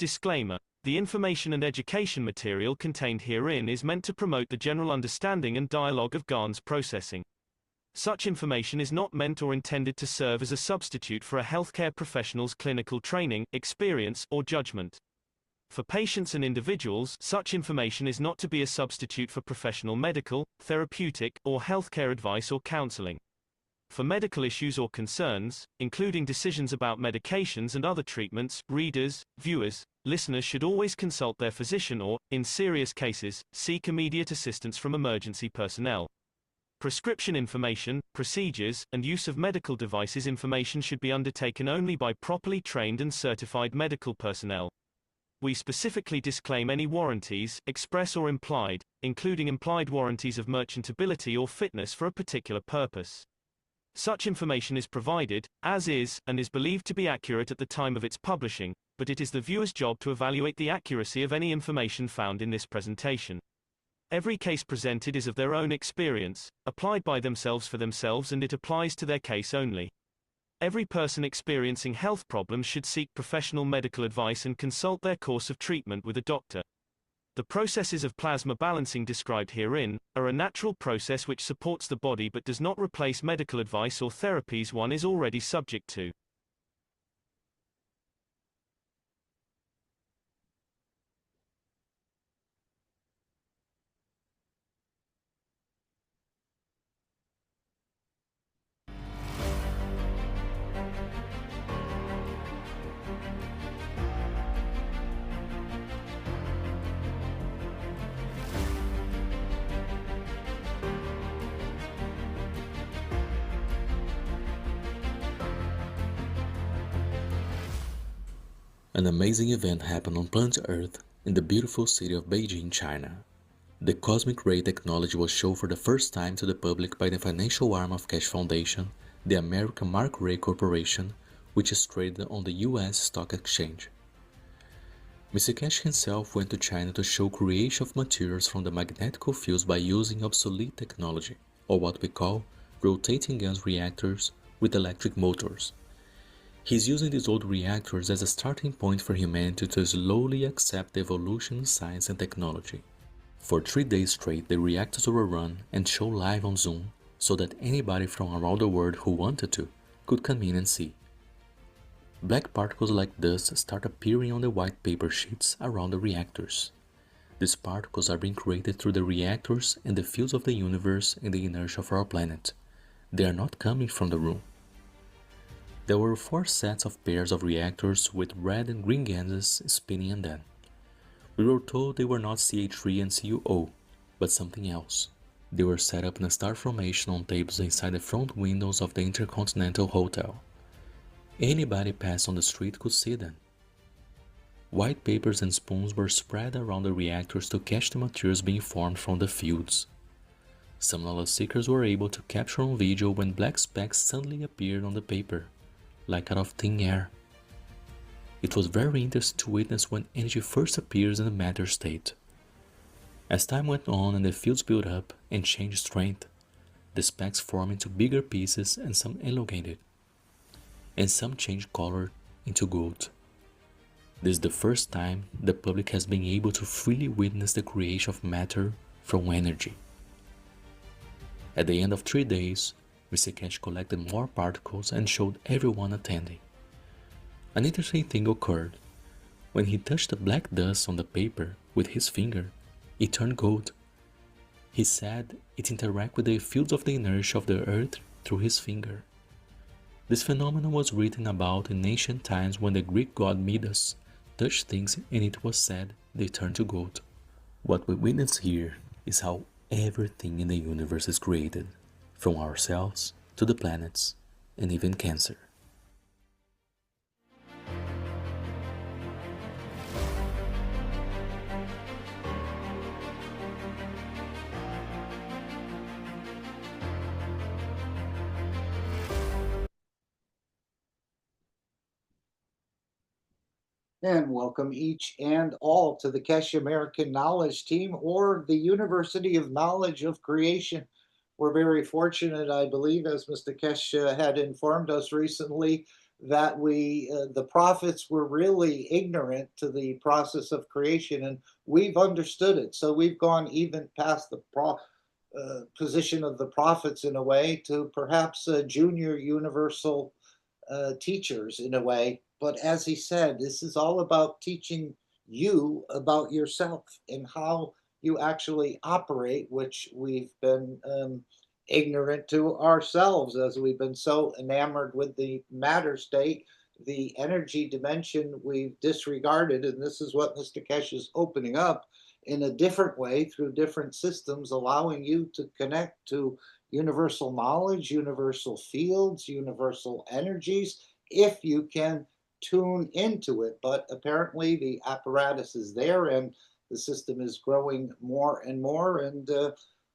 Disclaimer: the information and education material contained herein is meant to promote the general understanding and dialogue of GAN's processing. Such information is not meant or intended to serve as a substitute for a healthcare professional's clinical training, experience, or judgment. For patients and individuals, such information is not to be a substitute for professional medical, therapeutic, or healthcare advice or counseling. For medical issues or concerns, including decisions about medications and other treatments, readers, viewers, listeners should always consult their physician or, in serious cases, seek immediate assistance from emergency personnel. Prescription information, procedures, and use of medical devices information should be undertaken only by properly trained and certified medical personnel. We specifically disclaim any warranties, express or implied, including implied warranties of merchantability or fitness for a particular purpose. Such information is provided, as is, and is believed to be accurate at the time of its publishing, but it is the viewer's job to evaluate the accuracy of any information found in this presentation. Every case presented is of their own experience, applied by themselves for themselves, and it applies to their case only. Every person experiencing health problems should seek professional medical advice and consult their course of treatment with a doctor. The processes of plasma balancing described herein are a natural process which supports the body but does not replace medical advice or therapies one is already subject to. An amazing event happened on planet Earth in the beautiful city of Beijing, China. The cosmic ray technology was shown for the first time to the public by the financial arm of Keshe Foundation, the American Mark Ray Corporation, which is traded on the US stock exchange. Mr. Keshe himself went to China to show creation of materials from the magnetic fields by using obsolete technology, or what we call rotating gas reactors with electric motors. He's using these old reactors as a starting point for humanity to slowly accept the evolution in science and technology. For 3 days straight, the reactors were run and shown live on Zoom so that anybody from around the world who wanted to could come in and see. Black particles like dust start appearing on the white paper sheets around the reactors. These particles are being created through the reactors and the fields of the universe and the inertia of our planet. They are not coming from the room. There were 4 sets of pairs of reactors with red and green gases spinning in them. We were told they were not CH3 and CuO, but something else. They were set up in a star formation on tables inside the front windows of the Intercontinental Hotel. Anybody passed on the street could see them. White papers and spoons were spread around the reactors to catch the materials being formed from the fields. Some knowledge seekers were able to capture on video when black specks suddenly appeared on the paper, like out of thin air. It was very interesting to witness when energy first appears in the matter state. As time went on and the fields built up and changed strength, the specks formed into bigger pieces and some elongated, and some changed color into gold. This is the first time the public has been able to freely witness the creation of matter from energy. At the end of 3 days, Mr. Keshe collected more particles and showed everyone attending. An interesting thing occurred. When he touched the black dust on the paper with his finger, it turned gold. He said it interacted with the fields of the inertia of the earth through his finger. This phenomenon was written about in ancient times when the Greek god Midas touched things and it was said they turned to gold. What we witness here is how everything in the universe is created, from ourselves to the planets and even cancer. And welcome each and all to the Keshe American Knowledge Team, or the University of Knowledge of Creation. We're very fortunate, I believe, as Mr. Keshe had informed us recently, that the prophets were really ignorant to the process of creation, and we've understood it. So we've gone even past the position of the prophets in a way to perhaps junior universal teachers in a way. But as he said, this is all about teaching you about yourself and how you actually operate, which we've been ignorant to ourselves as we've been so enamored with the matter state. The energy dimension we've disregarded, and this is what Mr. Keshe is opening up in a different way through different systems, allowing you to connect to universal knowledge, universal fields, universal energies, if you can tune into it. But apparently the apparatus is there and the system is growing more and more. And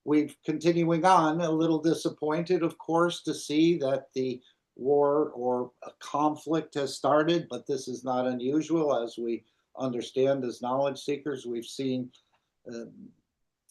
we're continuing on, a little disappointed, of course, to see that the war or a conflict has started, but this is not unusual. As we understand as knowledge seekers, we've seen uh,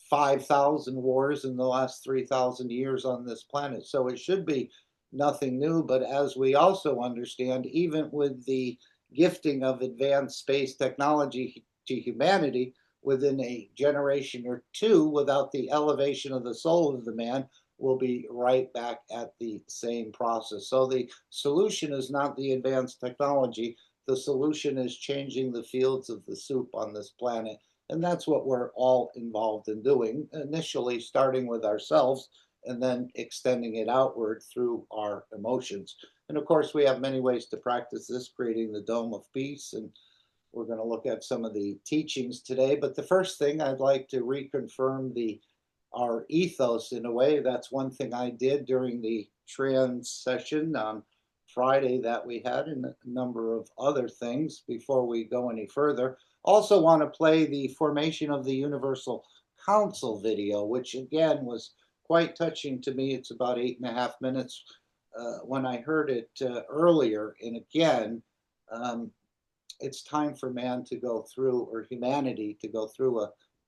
5,000 wars in the last 3,000 years on this planet. So it should be nothing new. But as we also understand, even with the gifting of advanced space technology to humanity, within a generation or two, without the elevation of the soul of the man, we'll be right back at the same process. So the solution is not the advanced technology. The solution is changing the fields of the soup on this planet. And that's what we're all involved in doing, initially starting with ourselves and then extending it outward through our emotions. And of course, we have many ways to practice this, creating the dome of peace. And we're going to look at some of the teachings today. But the first thing, I'd like to reconfirm our ethos in a way. That's one thing I did during the trans session on Friday that we had, and a number of other things before we go any further. Also want to play the formation of the Universal Council video, which again was quite touching to me. It's about 8.5 minutes. When I heard it earlier, and again, it's time for man to go through, or humanity to go through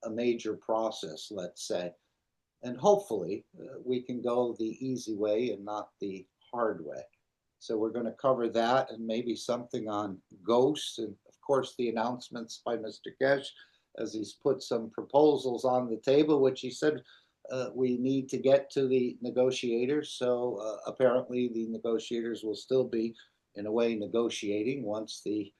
a major process, let's say. And hopefully we can go the easy way and not the hard way. So we're going to cover that and maybe something on ghosts, and of course the announcements by Mr. Keshe as he's put some proposals on the table, which he said we need to get to the negotiators. So apparently the negotiators will still be, in a way, negotiating once the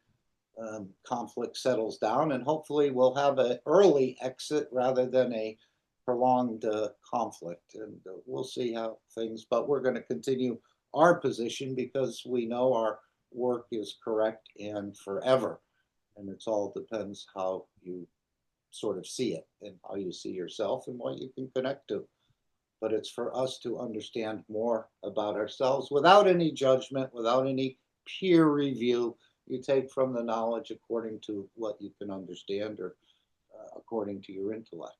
conflict settles down, and hopefully we'll have an early exit rather than a prolonged conflict. And we'll see how things, but we're going to continue our position because we know our work is correct and forever. And it all depends how you sort of see it and how you see yourself and what you can connect to. But it's for us to understand more about ourselves without any judgment, without any peer review. You take from the knowledge according to what you can understand, or according to your intellect.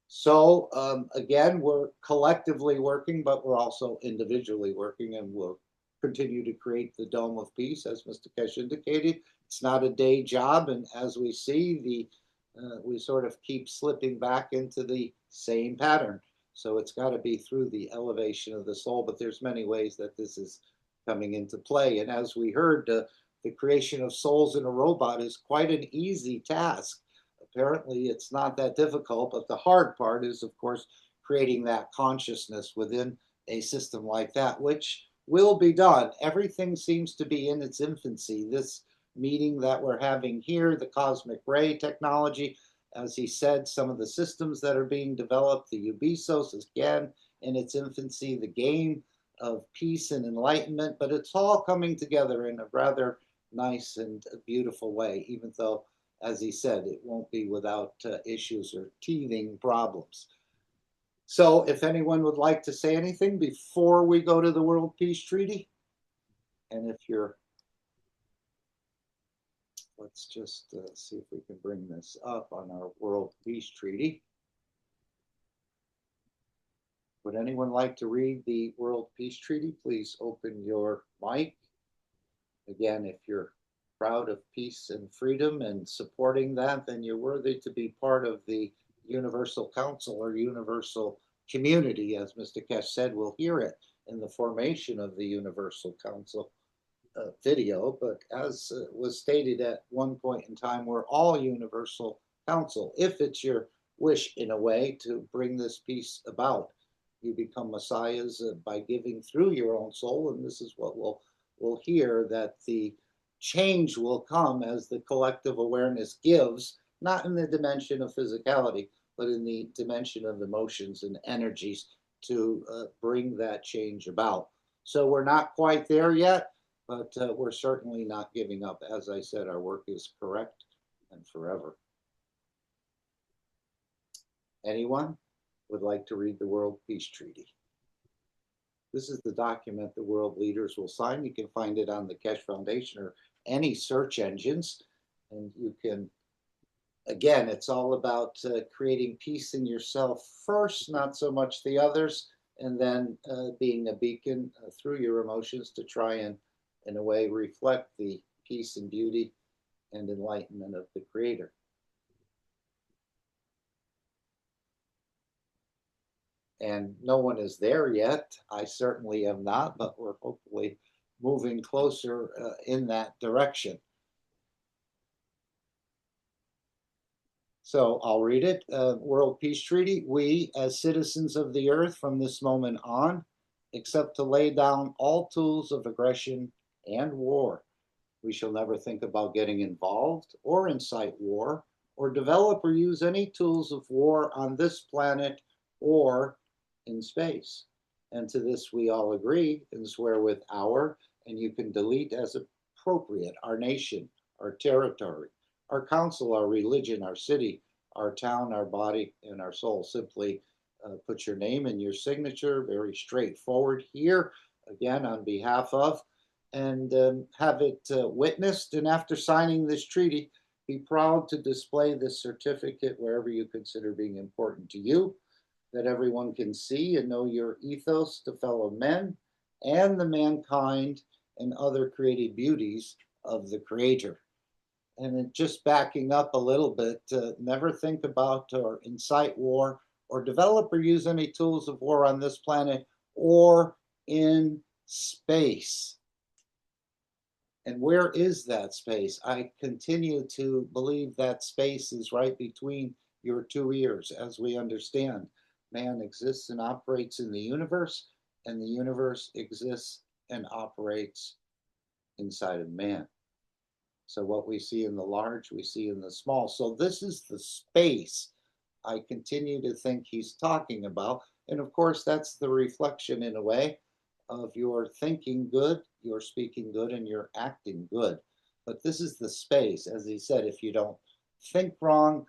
So again, we're collectively working, but we're also individually working, and we'll continue to create the dome of peace, as Mr. Keshe indicated. It's not a day job, and as we see, we sort of keep slipping back into the same pattern. So it's got to be through the elevation of the soul, but there's many ways that this is coming into play. And as we heard, the creation of souls in a robot is quite an easy task. Apparently, it's not that difficult, but the hard part is, of course, creating that consciousness within a system like that, which will be done. Everything seems to be in its infancy. This meeting that we're having here, the cosmic ray technology, as he said, some of the systems that are being developed, the Ubisos, again, in its infancy, the game of peace and enlightenment, but it's all coming together in a rather nice and beautiful way, even though, as he said, it won't be without issues or teething problems. So if anyone would like to say anything before we go to the World Peace Treaty, and if you're, let's just see if we can bring this up on our World Peace Treaty. Would anyone like to read the World Peace Treaty? Please open your mic. Again, if you're proud of peace and freedom and supporting that, then you're worthy to be part of the Universal Council or Universal Community. As Mr. Keshe said, we'll hear it in the formation of the Universal Council. video, but as was stated at one point in time, we're all universal council. If it's your wish, in a way, to bring this peace about, you become messiahs by giving through your own soul, and this is what we'll hear, that the change will come as the collective awareness gives, not in the dimension of physicality, but in the dimension of emotions and energies to bring that change about. So we're not quite there yet, but we're certainly not giving up. As I said, our work is correct and forever. Anyone would like to read the World Peace Treaty? This is the document the world leaders will sign. You can find it on the Keshe Foundation or any search engines. And you can, again, it's all about creating peace in yourself first, not so much the others, and then being a beacon through your emotions to try and, in a way, reflect the peace and beauty and enlightenment of the Creator. And no one is there yet. I certainly am not, but we're hopefully moving closer in that direction. So I'll read it. World Peace Treaty. We, as citizens of the earth from this moment on, accept to lay down all tools of aggression and war. We shall never think about getting involved or incite war or develop or use any tools of war on this planet or in space. And to this we all agree and swear with our, and you can delete as appropriate, our nation, our territory, our council, our religion, our city, our town, our body, and our soul. Simply put your name and your signature, very straightforward here, again, on behalf of, and have it witnessed. And after signing this treaty, be proud to display this certificate wherever you consider being important to you, that everyone can see and know your ethos to fellow men and the mankind and other created beauties of the Creator. And then just backing up a little bit, never think about or incite war or develop or use any tools of war on this planet or in space. And where is that space? I continue to believe that space is right between your two ears, as we understand. Man exists and operates in the universe, and the universe exists and operates inside of man. So what we see in the large, we see in the small. So this is the space I continue to think he's talking about. And of course, that's the reflection, in a way, of your thinking good, your speaking good, and your acting good. But this is the space. As he said, if you don't think wrong,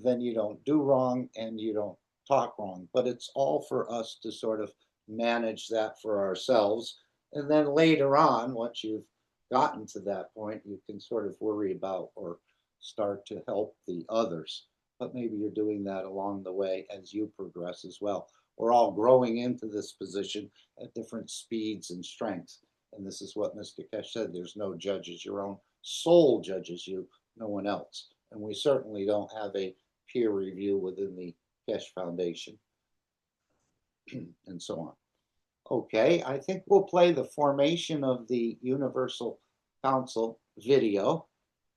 then you don't do wrong and you don't talk wrong. But it's all for us to sort of manage that for ourselves. And then later on, once you've gotten to that point, you can sort of worry about or start to help the others. But maybe you're doing that along the way as you progress as well. We're all growing into this position at different speeds and strengths. And this is what Mr. Keshe said, there's no judges. Your own soul judges you, no one else. And we certainly don't have a peer review within the Keshe Foundation and so on. Okay, I think we'll play the formation of the Universal Council video.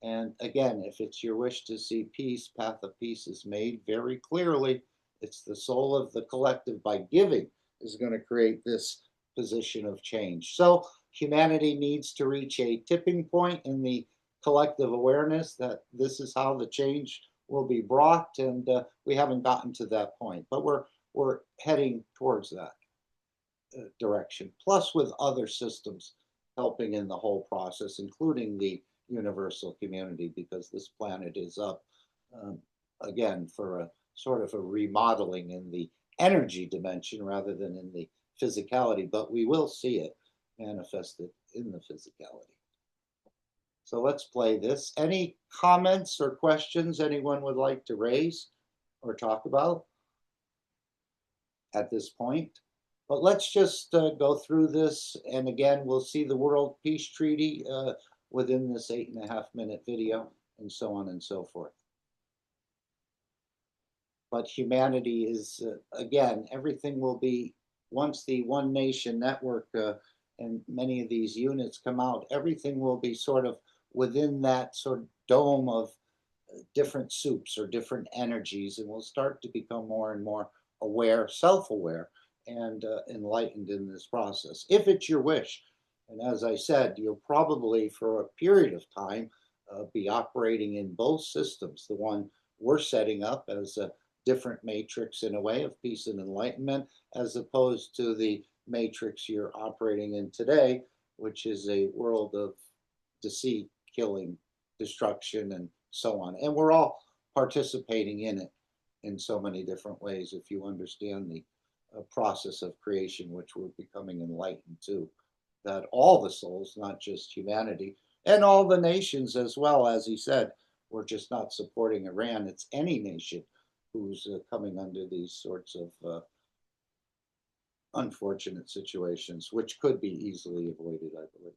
And again, if it's your wish to see peace, path of peace is made very clearly. It's the soul of the collective by giving is going to create this position of change. So humanity needs to reach a tipping point in the collective awareness that this is how the change will be brought. And we haven't gotten to that point, but we're heading towards that direction, plus with other systems helping in the whole process, including the universal community, because this planet is up again for a sort of a remodeling in the energy dimension rather than in the physicality, but we will see it manifested in the physicality. So let's play this. Any comments or questions anyone would like to raise or talk about at this point? But let's just go through this. And again, we'll see the World Peace Treaty within this 8.5-minute video and so on and so forth. But humanity is, again, everything will be, once the One Nation Network and many of these units come out, everything will be sort of within that sort of dome of different soups or different energies, and we'll start to become more and more aware, self-aware, and enlightened in this process, if it's your wish. And as I said, you'll probably, for a period of time, be operating in both systems. The one we're setting up as a different matrix in a way of peace and enlightenment, as opposed to the matrix you're operating in today, which is a world of deceit, killing, destruction, and so on. And we're all participating in it in so many different ways if you understand the process of creation, which we're becoming enlightened to. That all the souls, not just humanity, and all the nations as well, as he said, we're just not supporting Iran. It's any nation who's coming under these sorts of unfortunate situations, which could be easily avoided, I believe.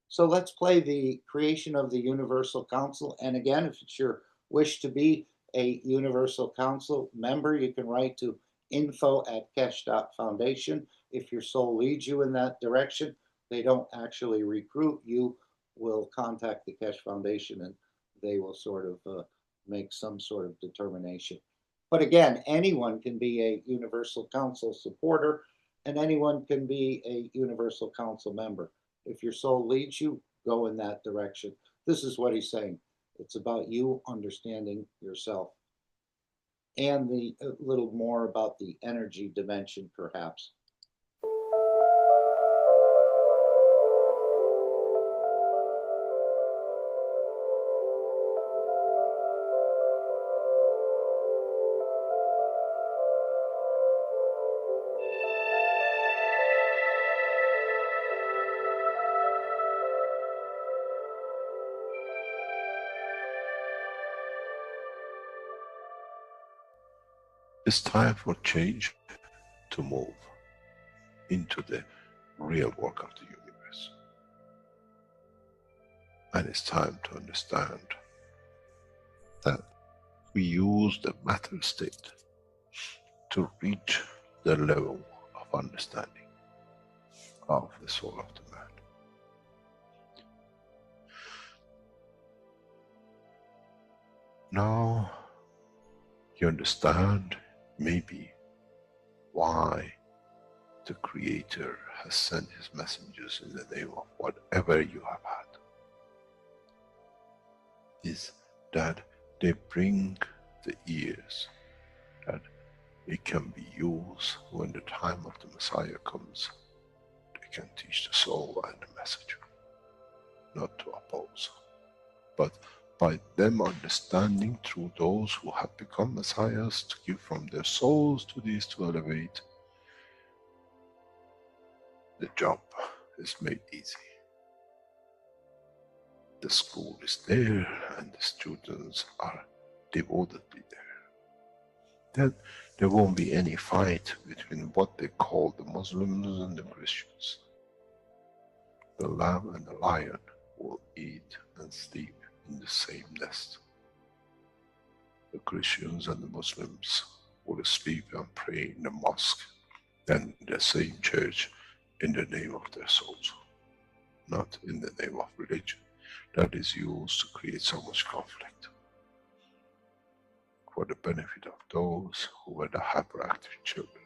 So let's play the creation of the Universal Council. And again, if it's your wish to be a Universal Council member, you can write to info@keshe.foundation. If your soul leads you in that direction, they don't actually recruit. You will contact the Keshe Foundation and they will sort of make some sort of determination. But again, anyone can be a Universal Council supporter and anyone can be a Universal Council member. If your soul leads you, go in that direction. This is what he's saying. It's about you understanding yourself and a little more about the energy dimension, perhaps. It's time for change to move into the real work of the universe. And it's time to understand that we use the matter state to reach the level of understanding of the soul of the man. Now you understand maybe why the Creator has sent his messengers in the name of whatever you have had. Is that they bring the ears, that it can be used when the time of the Messiah comes. They can teach the soul and the messenger, not to oppose, but by them understanding through those who have become messiahs to give from their souls to these to elevate, the job is made easy. The school is there and the students are devotedly there. Then there won't be any fight between what they call the Muslims and the Christians. The lamb and the lion will eat and sleep in the same nest. The Christians and the Muslims will sleep and pray in the mosque and in the same church in the name of their souls, not in the name of religion that is used to create so much conflict for the benefit of those who were the hyperactive children.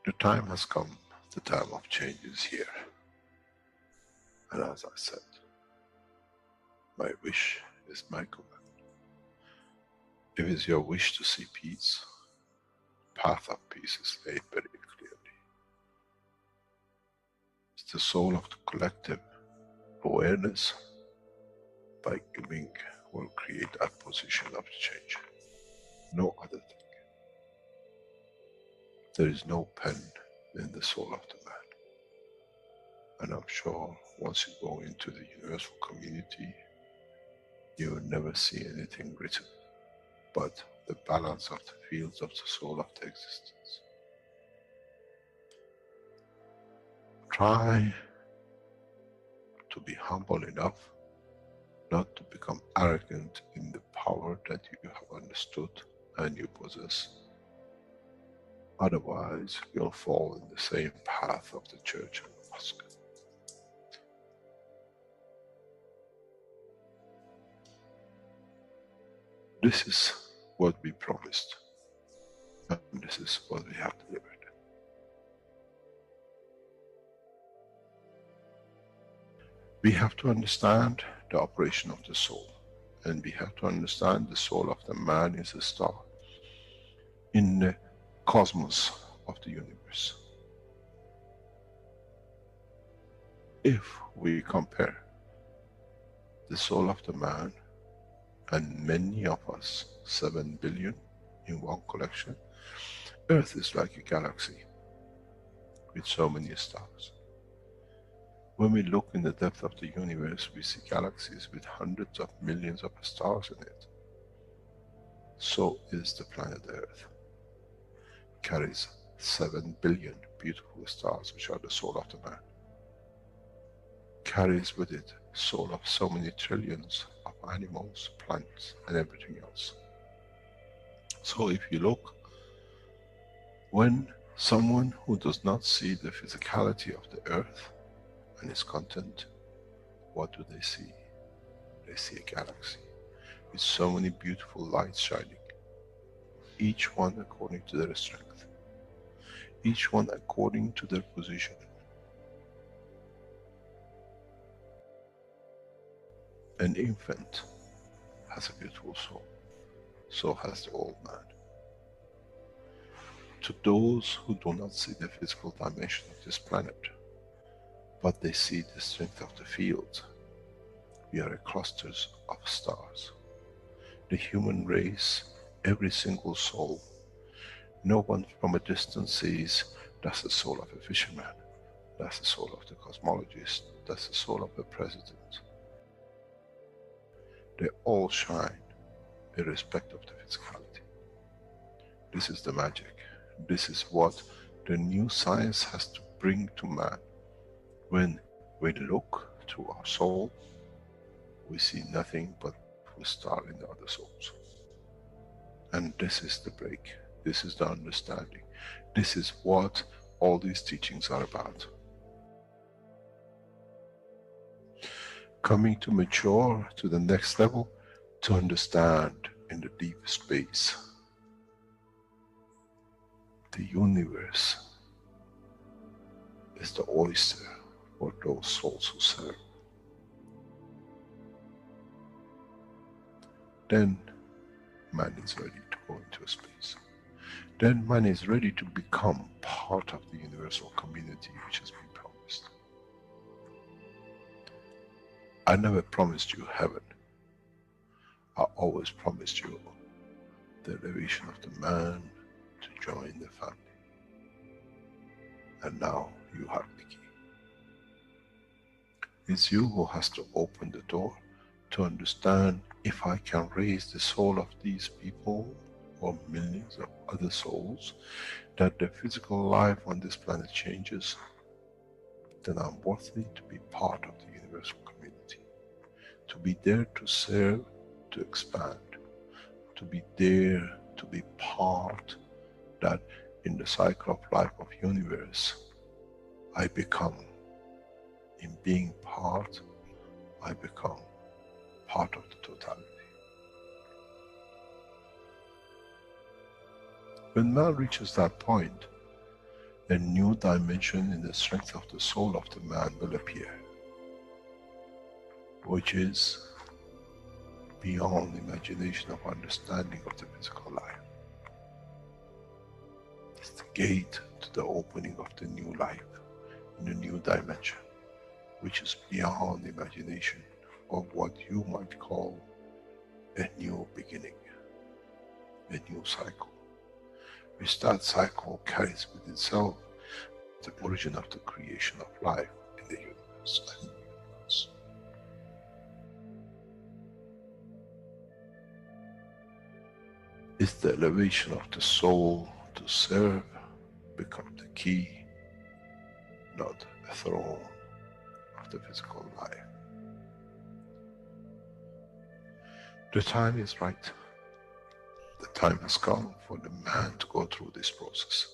The time has come, the time of change is here. And as I said, my wish is my command. If it's your wish to see peace, the path of peace is laid very clearly. It's the soul of the collective awareness. By giving will create that position of change. No other thing. There is no pen in the soul of the man. And I'm sure once you go into the universal community, you will never see anything written but the balance of the fields of the soul of the existence. Try to be humble enough not to become arrogant in the power that you have understood and you possess. Otherwise, you'll fall in the same path of the church and the mosque. This is what we promised, and this is what we have delivered. We have to understand the operation of the soul, and we have to understand the soul of the man is a star in the cosmos of the universe. If we compare the soul of the man and many of us, 7 billion in one collection, Earth is like a galaxy with so many stars. When we look in the depth of the universe, we see galaxies with hundreds of millions of stars in it. So is the planet Earth. It carries 7 billion beautiful stars, which are the soul of the man. Carries with it soul of so many trillions of animals, plants, and everything else. So if you look, when someone who does not see the physicality of the earth and its content, what do they see? They see a galaxy with so many beautiful lights shining, each one according to their strength, each one according to their position. An infant has a beautiful soul, so has the old man. To those who do not see the physical dimension of this planet, but they see the strength of the field, we are clusters of stars. The human race, every single soul, no one from a distance sees that's the soul of a fisherman, that's the soul of the cosmologist, that's the soul of the president. They all shine irrespective of the physicality. This is the magic. This is what the new science has to bring to man. When we look through our soul, we see nothing but a star in the other souls. And this is the break. This is the understanding. This is what all these teachings are about. Coming to mature to the next level, to understand in the deep space, the universe is the oyster for those souls who serve. Then man is ready to go into space. Then man is ready to become part of the universal community which has been promised. I never promised you heaven. I always promised you the elevation of the man to join the family. And now you have the key. It's you who has to open the door to understand, if I can raise the soul of these people or millions of other souls, that the physical life on this planet changes, then I'm worthy to be part of the universal community. To be there to serve, to expand. To be there, to be part, that in the cycle of life of universe, I become. In being part, I become part of the totality. When man reaches that point, a new dimension in the strength of the soul of the man will appear, which is beyond imagination of understanding of the physical life. It's the gate to the opening of the new life, in a new dimension, which is beyond imagination of what you might call a new beginning, a new cycle. Which that cycle carries with itself the origin of the creation of life in the universe. It's the elevation of the soul to serve become the key, not a throne of the physical life. The time is right. The time has come for the man to go through this process.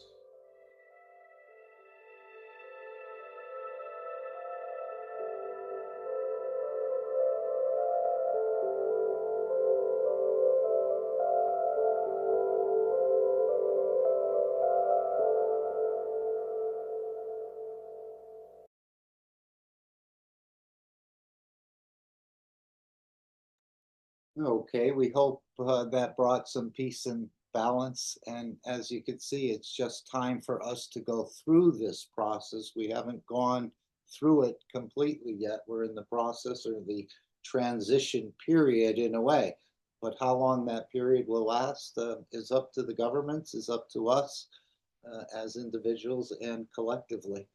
Okay, we hope that brought some peace and balance. And as you can see, it's just time for us to go through this process. We haven't gone through it completely yet. We're in the process or the transition period in a way. But how long that period will last is up to the governments, is up to us as individuals and collectively.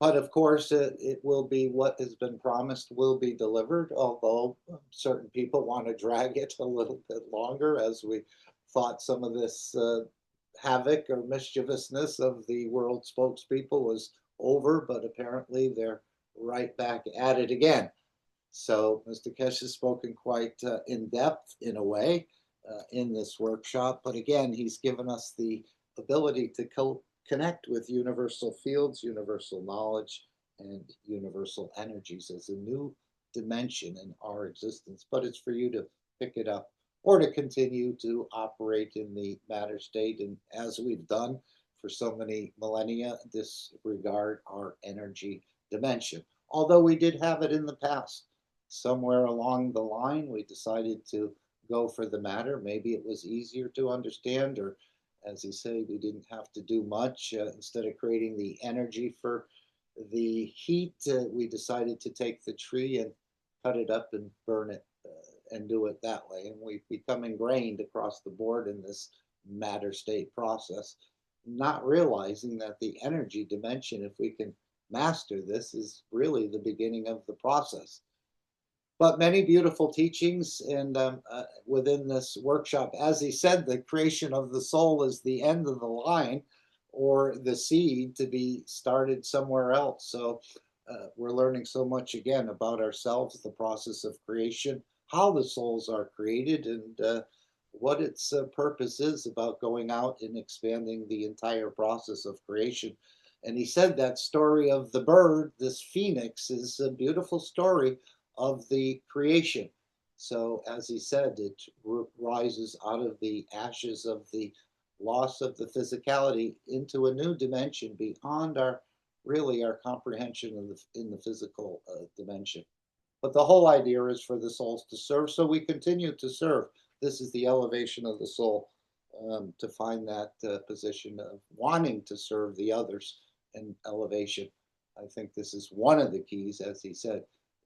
But of course, it will be what has been promised will be delivered, although certain people want to drag it a little bit longer, as we thought some of this havoc or mischievousness of the world spokespeople was over, but apparently they're right back at it again. So Mr. Keshe has spoken quite in depth in a way in this workshop, but again, he's given us the ability to connect with universal fields, universal knowledge, and universal energies as a new dimension in our existence. But it's for you to pick it up or to continue to operate in the matter state, and as we've done for so many millennia, disregard our energy dimension. Although we did have it in the past, somewhere along the line, we decided to go for the matter. Maybe it was easier to understand, or as he said, we didn't have to do much. Instead of creating the energy for the heat, we decided to take the tree and cut it up and burn it and do it that way. And we've become ingrained across the board in this matter state process, not realizing that the energy dimension, if we can master this, is really the beginning of the process. But many beautiful teachings, and within this workshop, as he said, the creation of the soul is the end of the line, or the seed to be started somewhere else. So we're learning so much again about ourselves, the process of creation, how the souls are created, and what its purpose is about going out and expanding the entire process of creation. And he said that story of the bird, this phoenix, is a beautiful story of the creation. So, as he said, it rises out of the ashes of the loss of the physicality into a new dimension beyond our really our comprehension in the physical dimension. But the whole idea is for the souls to serve, so we continue to serve. This is the elevation of the soul, to find that position of wanting to serve the others and elevation. I think this is one of the keys, as he said,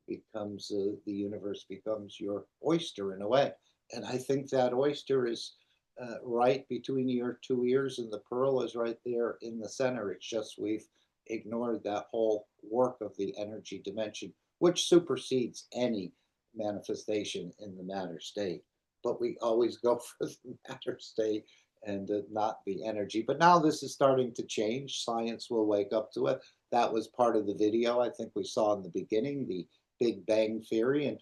becomes the universe becomes your oyster in a way. And I think that oyster is right between your two ears, and the pearl is right there in the center. It's just we've ignored that whole work of the energy dimension, which supersedes any manifestation in the matter state. But we always go for the matter state and not the energy. But now this is starting to change. Science will wake up to it. That was part of the video I think we saw in the beginning, the Big Bang Theory.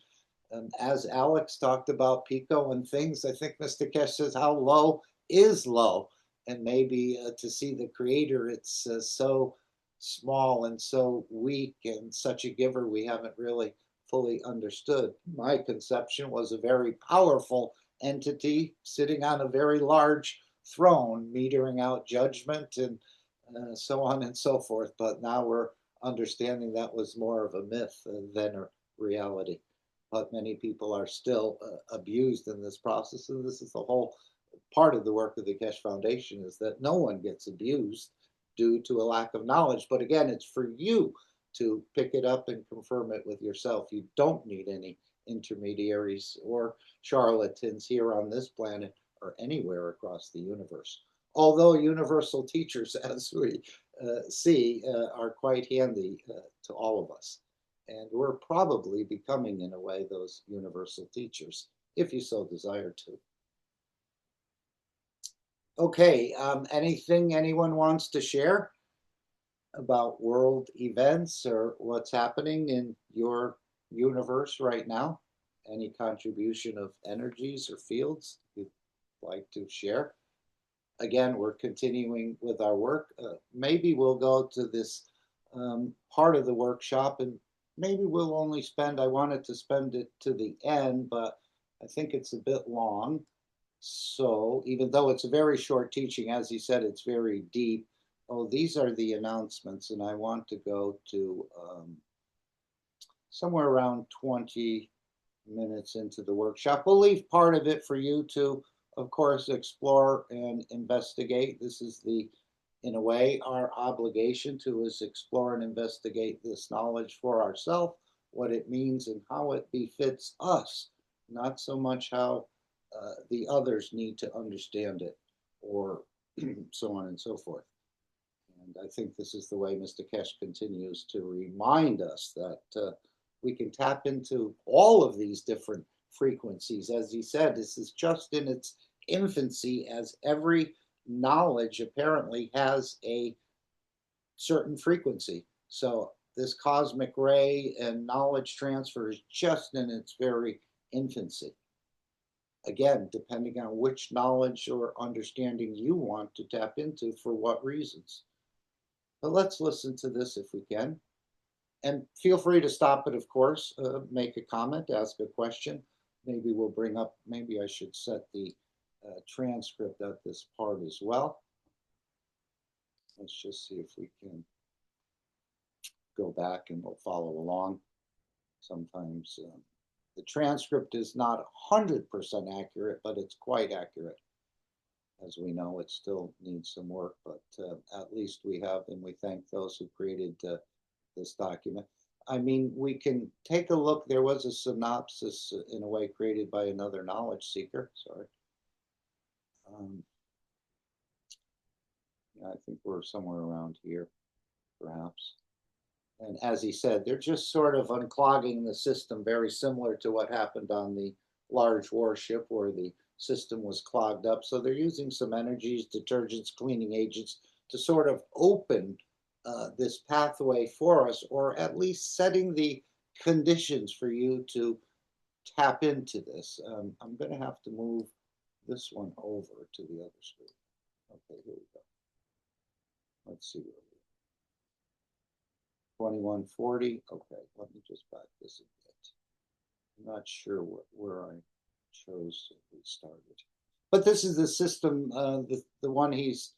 And as Alex talked about Pico and things, I think Mr. Keshe says, how low is low? And maybe to see the creator, it's so small and so weak and such a giver we haven't really fully understood. My conception was a very powerful entity sitting on a very large throne, metering out judgment and so on and so forth. But now we're understanding that was more of a myth than a reality. But many people are still abused in this process, and this is the whole part of the work of the Keshe Foundation, is that no one gets abused due to a lack of knowledge. But again, it's for you to pick it up and confirm it with yourself. You don't need any intermediaries or charlatans here on this planet or anywhere across the universe. Although universal teachers, as we see, are quite handy to all of us. And we're probably becoming, in a way, those universal teachers, if you so desire to. Okay, anything anyone wants to share about world events or what's happening in your universe right now? Any contribution of energies or fields you'd like to share? Again, we're continuing with our work. Maybe we'll go to this part of the workshop, and maybe we'll only spend, I wanted to spend it to the end, but I think it's a bit long. So even though it's a very short teaching, as he said, it's very deep. Oh, these are the announcements, and I want to go to somewhere around 20, minutes into the workshop. We'll leave part of it for you to, of course, explore and investigate. This is in a way, our obligation to is explore and investigate this knowledge for ourselves, what it means and how it befits us, not so much how the others need to understand it, or so on and so forth. And I think this is the way Mr. Keshe continues to remind us that we can tap into all of these different frequencies. As he said, this is just in its infancy, as every knowledge apparently has a certain frequency. So this cosmic ray and knowledge transfer is just in its very infancy. Again, depending on which knowledge or understanding you want to tap into for what reasons. But let's listen to this if we can. And feel free to stop it, of course, make a comment, ask a question. Maybe we'll bring up, maybe I should set the transcript at this part as well. Let's just see if we can go back and we'll follow along. Sometimes the transcript is not 100% accurate, but it's quite accurate. As we know, it still needs some work, but at least we have, and we thank those who created this document. I mean, we can take a look. There was a synopsis in a way created by another knowledge seeker. Sorry. Yeah, I think we're somewhere around here, perhaps. And as he said, they're just sort of unclogging the system, very similar to what happened on the large warship where the system was clogged up. So they're using some energies, detergents, cleaning agents to sort of open this pathway for us, or at least setting the conditions for you to tap into this. I'm going to have to move this one over to the other screen. Okay, here we go. Let's see where we are. 2140. Okay, let me just back this a bit. I'm not sure where I chose we started. But this is the system, the one he's,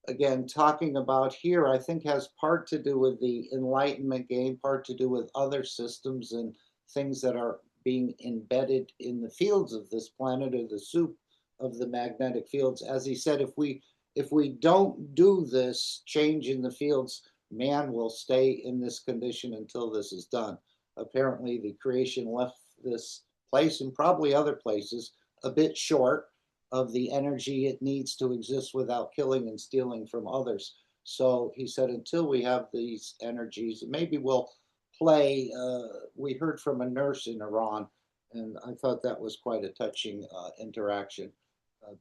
again, talking about here, I think has part to do with the Enlightenment game, part to do with other systems and things that are being embedded in the fields of this planet, or the soup of the magnetic fields. As he said, if we don't do this change in the fields, man will stay in this condition until this is done. Apparently, the creation left this place, and probably other places, a bit short of the energy it needs to exist without killing and stealing from others. So he said, until we have these energies, maybe we'll play. We heard from a nurse in Iran, and I thought that was quite a touching interaction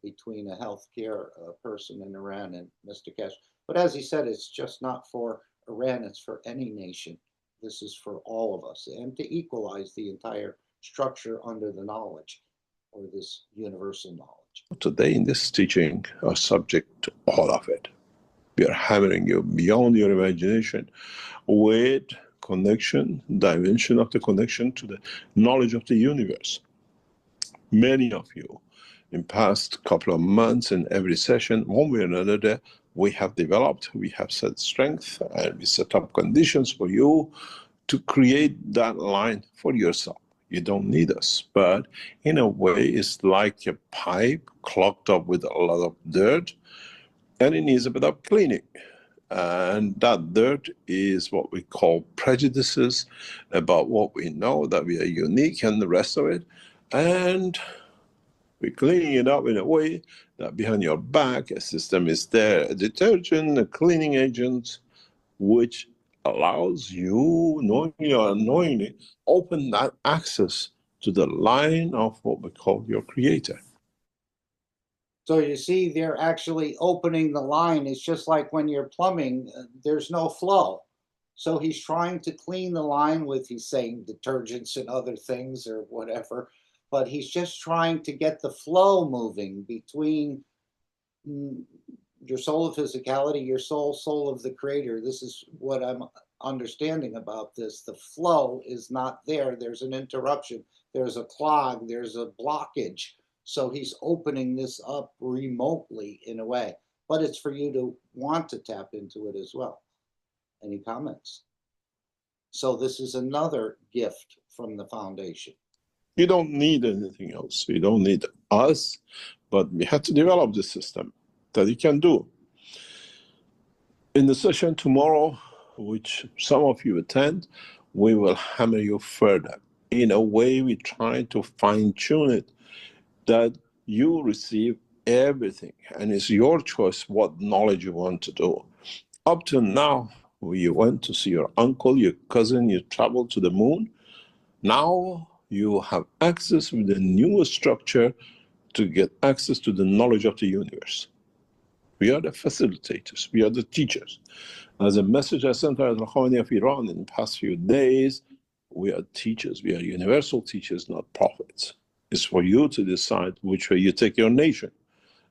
between a healthcare person in Iran and Mr. Keshe. But as he said, it's just not for Iran, it's for any nation. This is for all of us, and to equalize the entire structure under the knowledge, or this universal knowledge. Today in this teaching are subject to all of it. We are hammering you beyond your imagination with connection, dimension of the connection to the knowledge of the universe. Many of you in past couple of months, in every session, one way or another, we have developed, we have set strength, and we set up conditions for you to create that line for yourself. You don't need us, but in a way, it's like a pipe clogged up with a lot of dirt, and it needs a bit of cleaning. And that dirt is what we call prejudices about what we know, that we are unique and the rest of it. And we're cleaning it up in a way that behind your back, a system is there, a detergent, a cleaning agent, which allows you, knowingly or unknowingly, open that access to the line of what we call your creator. So you see, they're actually opening the line. It's just like when you're plumbing, there's no flow. So he's trying to clean the line with, he's saying, detergents and other things or whatever, but he's just trying to get the flow moving between your soul of physicality, your soul of the creator. This is what I'm understanding about this. The flow is not there. There's an interruption. There's a clog. There's a blockage. So he's opening this up remotely in a way, but it's for you to want to tap into it as well. Any comments? So this is another gift from the foundation. You don't need anything else. You don't need us, but we have to develop the system that you can do. In the session tomorrow, which some of you attend, we will hammer you further. In a way, we try to fine-tune it, that you receive everything, and it's your choice what knowledge you want to do. Up to now, you went to see your uncle, your cousin, you traveled to the moon. Now you have access with the new structure to get access to the knowledge of the universe. We are the facilitators. We are the teachers. As a message I sent Ayatollah Khamenei of Iran in the past few days, we are teachers. We are universal teachers, not prophets. It's for you to decide which way you take your nation.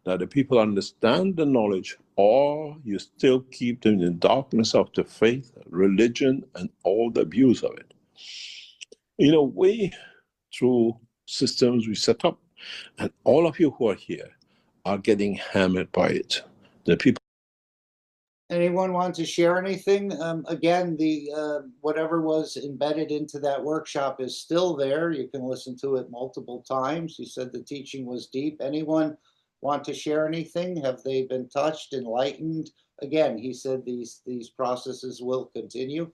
That the people understand the knowledge, or you still keep them in the darkness of the faith, religion, and all the abuse of it. In a way, through systems we set up, and all of you who are here are getting hammered by it. The people. Anyone want to share anything? Again, the whatever was embedded into that workshop is still there. You can listen to it multiple times. He said the teaching was deep. Anyone want to share anything? Have they been touched, enlightened? Again, he said these processes will continue.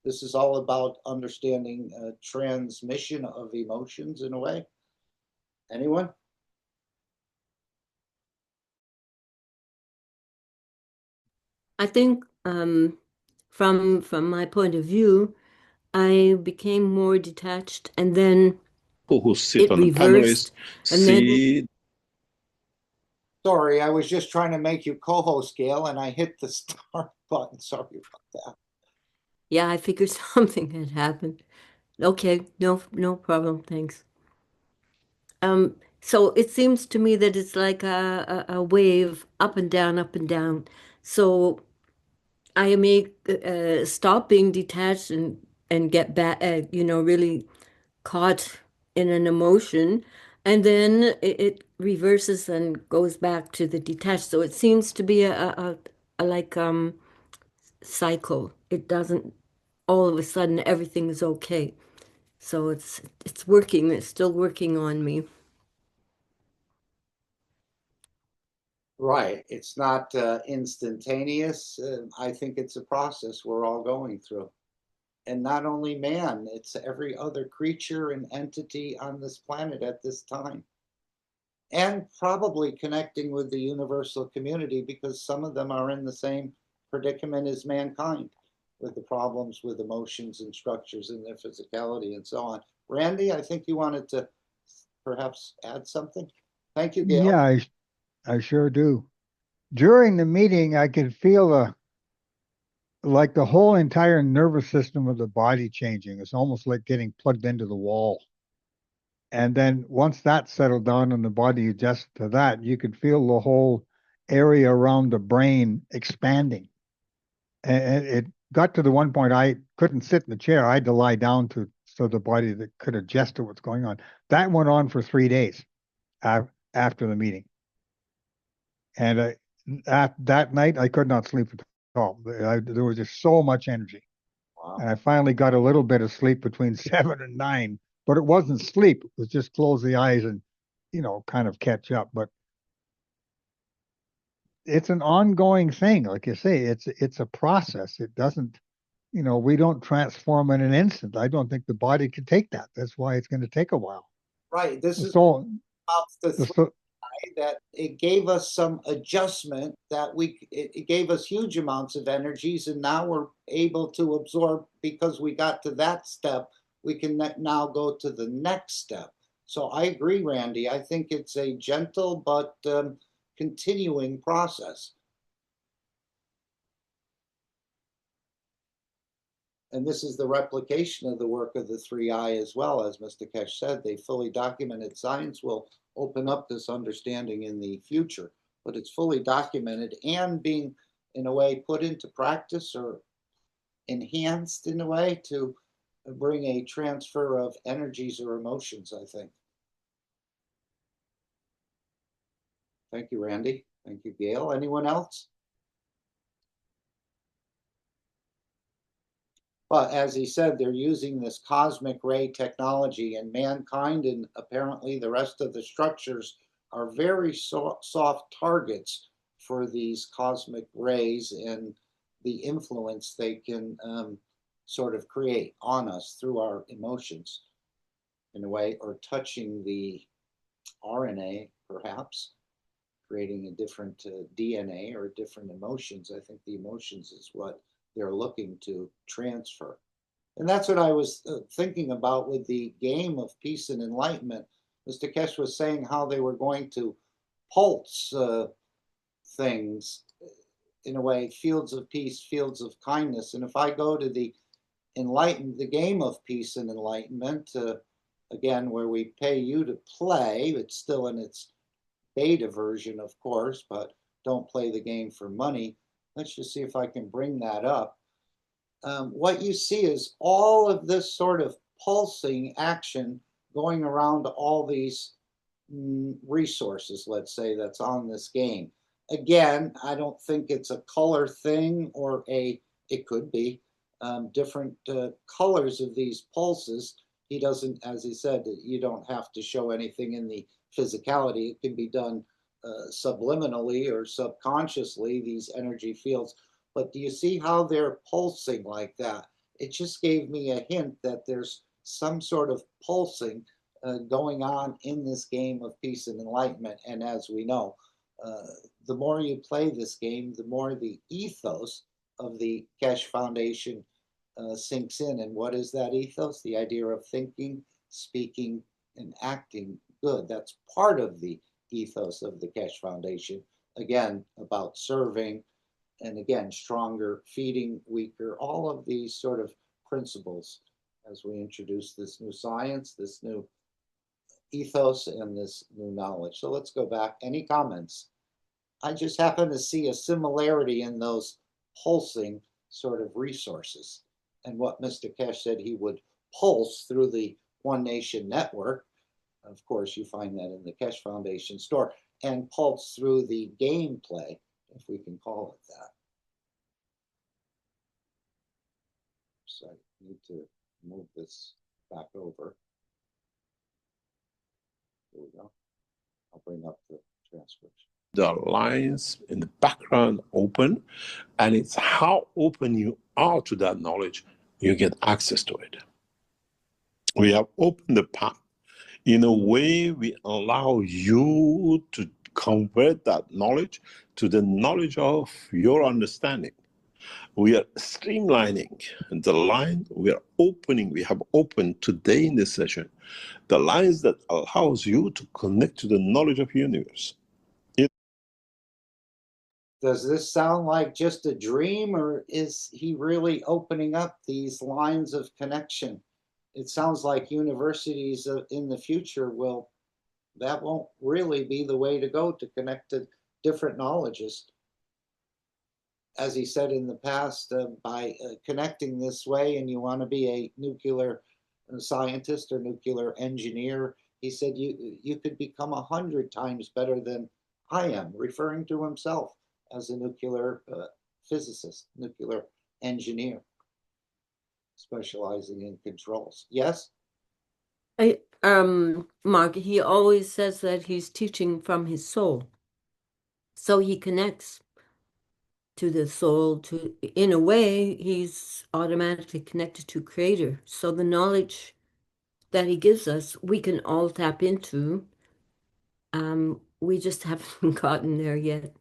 This is all about understanding transmission of emotions in a way. Anyone? I think from my point of view, I became more detached, and then Who sit it on the panelists reversed, and then see. Sorry, I was just trying to make you co-host, Gail, and I hit the start button. Sorry about that. yeah, I figured something had happened. Okay, no problem, thanks. So it seems to me that it's like a wave up and down, up and down. So I may stop being detached and get back, really caught in an emotion, and then it reverses and goes back to the detached. So it seems to be a like cycle. It doesn't all of a sudden everything is okay. So it's working. It's still working on me. Right. It's not instantaneous. I think it's a process we're all going through. And not only man, it's every other creature and entity on this planet at this time. And probably connecting with the universal community, because some of them are in the same predicament as mankind, with the problems with emotions and structures in their physicality and so on. Randy, I think you wanted to perhaps add something. Thank you, Gail. Yeah, I sure do. During the meeting, I could feel like the whole entire nervous system of the body changing. It's almost like getting plugged into the wall. And then once that settled down and the body adjusted to that, you could feel the whole area around the brain expanding. And it got to the one point I couldn't sit in the chair. I had to lie down so the body that could adjust to what's going on. That went on for 3 days after the meeting. And that night, I could not sleep at all. There was just so much energy. Wow. And I finally got a little bit of sleep between 7 and 9, but it wasn't sleep. It was just close the eyes and, kind of catch up. But it's an ongoing thing. Like you say, it's a process. It doesn't, we don't transform in an instant. I don't think the body can take that. That's why it's going to take a while. Right. This is So, about the so that it gave us some adjustment, that it gave us huge amounts of energies, and now we're able to absorb. Because we got to that step, we can now go to the next step. So I agree, Randy. I think it's a gentle but continuing process. And this is the replication of the work of the 3I as well. As Mr. Keshe said, they fully documented science will open up this understanding in the future, but it's fully documented and being, in a way, put into practice or enhanced in a way to bring a transfer of energies or emotions, I think. Thank you, Randy. Thank you, Gail. Anyone else? But as he said, they're using this cosmic ray technology, and mankind and apparently the rest of the structures are very soft targets for these cosmic rays and the influence they can sort of create on us through our emotions in a way, or touching the RNA perhaps, creating a different DNA or different emotions. I think the emotions is what they're looking to transfer. And that's what I was thinking about with the game of peace and enlightenment. Mr. Keshe was saying how they were going to pulse things in a way, fields of peace, fields of kindness. And if I go to the game of peace and enlightenment, again, where we pay you to play, it's still in its beta version, of course, but don't play the game for money. Let's just see if I can bring that up. What you see is all of this sort of pulsing action going around all these resources, let's say, that's on this game. Again, I don't think it's a color thing, or it could be different colors of these pulses. He doesn't, as he said, you don't have to show anything in the physicality. It can be done subliminally or subconsciously, these energy fields. But do you see how they're pulsing like that? It just gave me a hint that there's some sort of pulsing going on in this game of peace and enlightenment. And as we know, the more you play this game, the more the ethos of the Keshe Foundation sinks in. And what is that ethos? The idea of thinking, speaking, and acting good. That's part of the ethos of the Keshe Foundation. Again, about serving, and again, stronger, feeding weaker, all of these sort of principles as we introduce this new science, this new ethos, and this new knowledge. So let's go back. Any comments? I just happen to see a similarity in those pulsing sort of resources. And what Mr. Keshe said he would pulse through the One Nation Network. Of course, you find that in the Keshe Foundation store, and pulse through the gameplay, if we can call it that. So I need to move this back over. There we go. I'll bring up the transcription. The lines in the background open, and it's how open you are to that knowledge, you get access to it. We have opened the path. In a way, we allow you to convert that knowledge to the knowledge of your understanding. We are streamlining the line. We are opening. We have opened today in this session the lines that allows you to connect to the knowledge of the universe. Does this sound like just a dream, or is he really opening up these lines of connection? It sounds like universities in the future that won't really be the way to go to connect to different knowledges. As he said in the past, by connecting this way, and you want to be a nuclear scientist or nuclear engineer, he said you could become 100 times better than I am, referring to himself as a nuclear physicist, nuclear engineer, specializing in controls. Yes? Mark, he always says that he's teaching from his soul. So he connects to the soul, in a way, he's automatically connected to Creator. So the knowledge that he gives us, we can all tap into. We just haven't gotten there yet.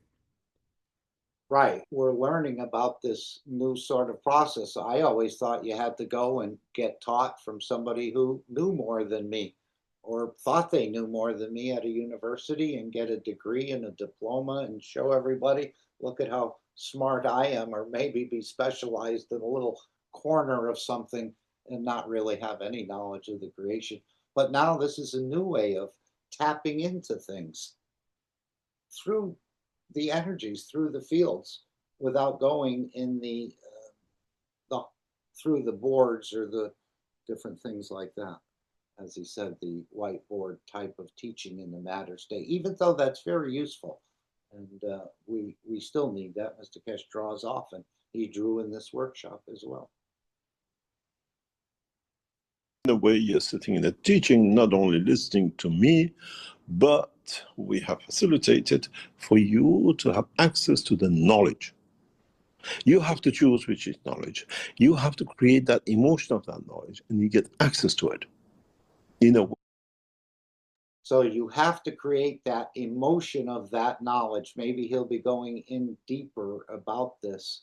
Right. We're learning about this new sort of process. I always thought you had to go and get taught from somebody who knew more than me, or thought they knew more than me at a university, and get a degree and a diploma and show everybody, look at how smart I am, or maybe be specialized in a little corner of something and not really have any knowledge of the creation. But now this is a new way of tapping into things through the energies, through the fields, without going in the through the boards or the different things like that. As he said, the whiteboard type of teaching in the matter state, even though that's very useful. And we still need that. Mr. Keshe draws often. He drew in this workshop as well. the way you're sitting in a teaching, not only listening to me, but we have facilitated for you to have access to the knowledge. You have to choose which is knowledge. You have to create that emotion of that knowledge, and you get access to it. So you have to create that emotion of that knowledge. Maybe he'll be going in deeper about this.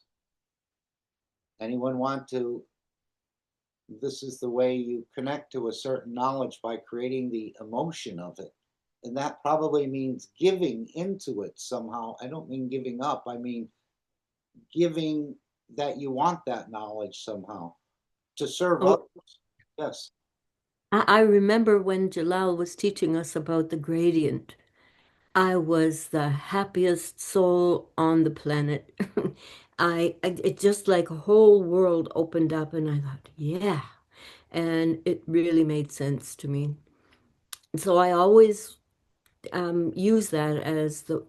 Anyone want to? This is the way you connect to a certain knowledge, by creating the emotion of it. And that probably means giving into it somehow. I don't mean giving up. I mean giving that you want that knowledge somehow to serve others. Yes. I remember when Jalal was teaching us about the gradient. I was the happiest soul on the planet. It just like a whole world opened up, and I thought, yeah. And it really made sense to me. So I always use that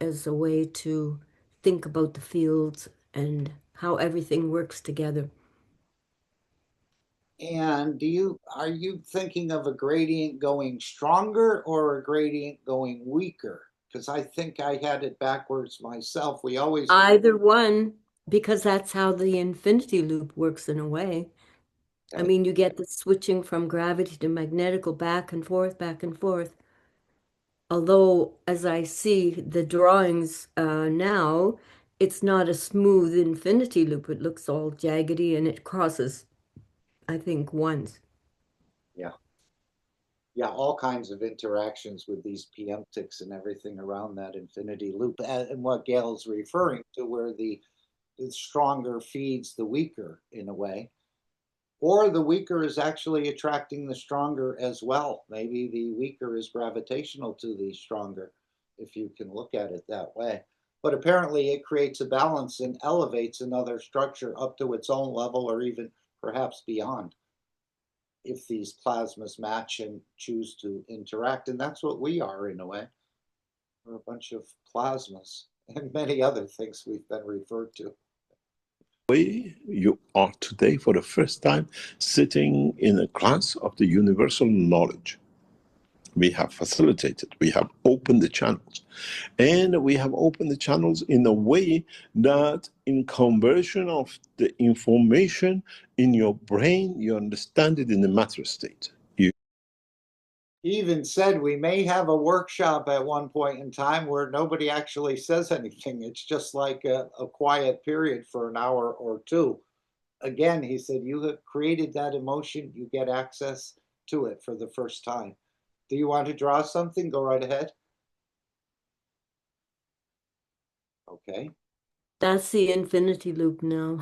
as a way to think about the fields and how everything works together. And are you thinking of a gradient going stronger or a gradient going weaker? Because I think I had it backwards myself. We always Either one, because that's how the infinity loop works in a way. I mean, you get the switching from gravity to magnetical back and forth, back and forth. Although, as I see the drawings now, it's not a smooth infinity loop. It looks all jaggedy and it crosses, I think, once. Yeah. Yeah, all kinds of interactions with these PM ticks and everything around that infinity loop. And what Gail's referring to, where the stronger feeds the weaker in a way. Or the weaker is actually attracting the stronger as well. Maybe the weaker is gravitational to the stronger, if you can look at it that way. But apparently it creates a balance and elevates another structure up to its own level, or even perhaps beyond, if these plasmas match and choose to interact. And that's what we are in a way. We're a bunch of plasmas and many other things we've been referred to. Way you are today, for the first time, sitting in a class of the universal knowledge. We have facilitated, we have opened the channels, and we have opened the channels in a way that in conversion of the information in your brain, you understand it in the matter state. He even said we may have a workshop at one point in time where nobody actually says anything. It's just like a quiet period for an hour or two. Again, he said, you have created that emotion, you get access to it for the first time. Do you want to draw something? Go right ahead. Okay. That's the infinity loop now.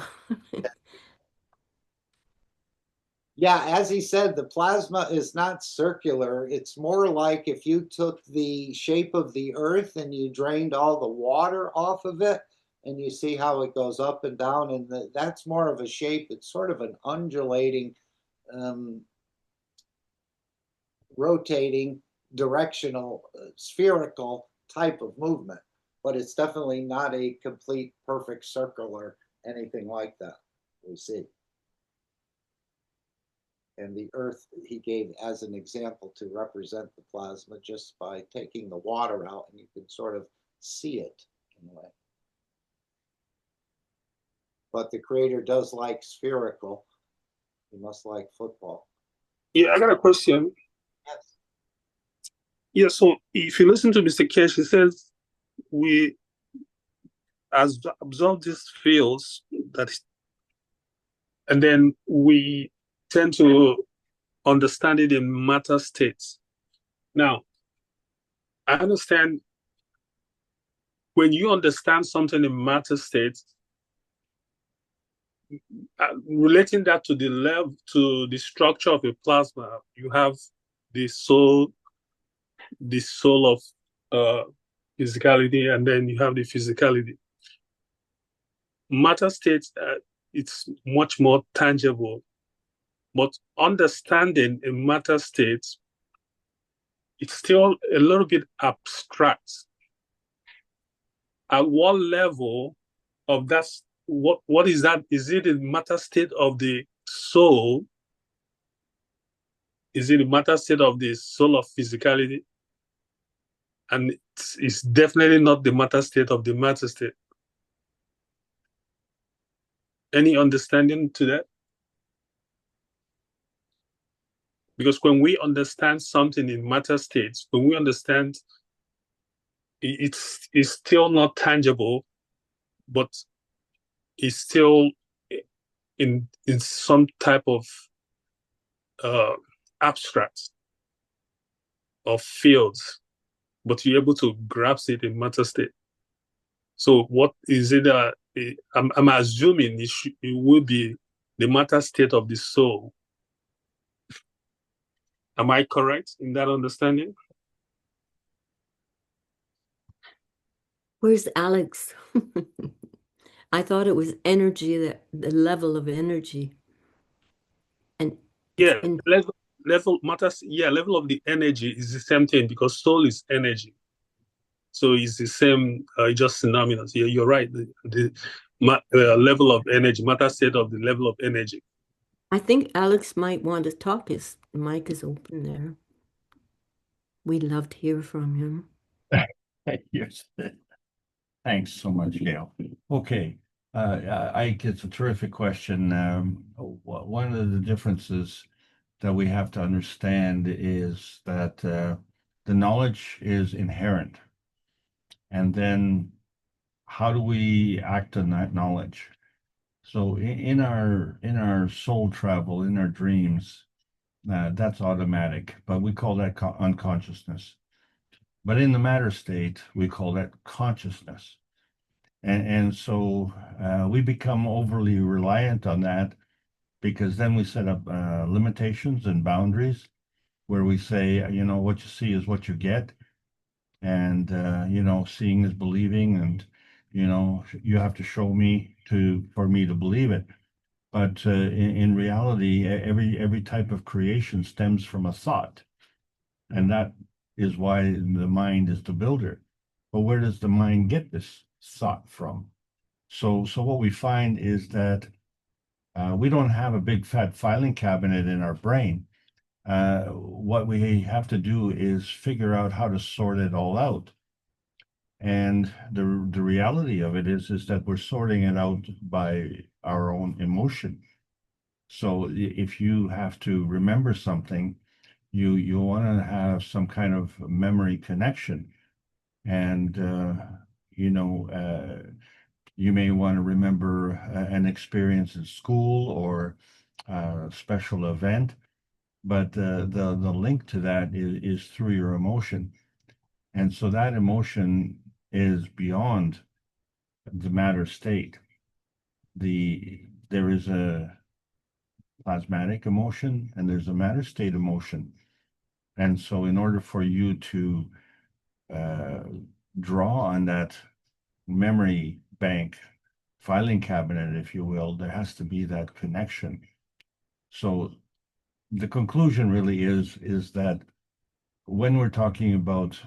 Yeah, as he said, the plasma is not circular. It's more like if you took the shape of the Earth and you drained all the water off of it, and you see how it goes up and down, and that's more of a shape. It's sort of an undulating, rotating, directional, spherical type of movement. But it's definitely not a complete, perfect circle or anything like that, we see. And the Earth he gave as an example to represent the plasma, just by taking the water out, and you can sort of see it in a way. But the creator does like spherical. He must like football. Yeah, I got a question. Yes. Yeah, so if you listen to Mr. Keshe, he says we absorb these fields and then we tend to understand it in matter states. Now, I understand when you understand something in matter states, relating that to the level, to the structure of a plasma, you have the soul of physicality, and then you have the physicality. Matter states, it's much more tangible, but understanding a matter state, it's still a little bit abstract. At what level of that, what is that? Is it a matter state of the soul? is it the matter state of the soul of physicality? And it's definitely not the matter state of the matter state. Any understanding to that? Because when we understand something in matter states, when we understand it's still not tangible, but it's still in some type of abstract of fields, but you're able to grasp it in matter state. So what is it? I'm assuming it will be the matter state of the soul. Am I correct in that understanding? Where's Alex? I thought it was energy, the level of energy. And yeah, level matters. Yeah, level of the energy is the same thing because soul is energy. So it's the same, just synonymous. Yeah, you're right. The level of energy, matter state of the level of energy. I think Alex might want to talk. His mic is open there. We'd love to hear from him. Yes. Thanks so much, Gail. Okay. Ike, it's a terrific question. One of the differences that we have to understand is that the knowledge is inherent. And then how do we act on that knowledge? So in our soul travel, in our dreams, that's automatic, but we call that unconsciousness. But in the matter state, we call that consciousness. And so we become overly reliant on that because then we set up limitations and boundaries where we say, you know, what you see is what you get. And, you know, seeing is believing. And, you know, you have to show me for me to believe it. But in reality, every type of creation stems from a thought. And that is why the mind is the builder. But where does the mind get this thought from? So what we find is that we don't have a big fat filing cabinet in our brain. What we have to do is figure out how to sort it all out. And the reality of it is that we're sorting it out by our own emotion. So if you have to remember something, you want to have some kind of memory connection. And, you know, you may want to remember an experience in school or a special event, but the link to that is through your emotion. And so that emotion is beyond the matter state. There is a plasmatic emotion and there's a matter state emotion. And so in order for you to draw on that memory bank, filing cabinet, if you will, there has to be that connection. So the conclusion really is that when we're talking about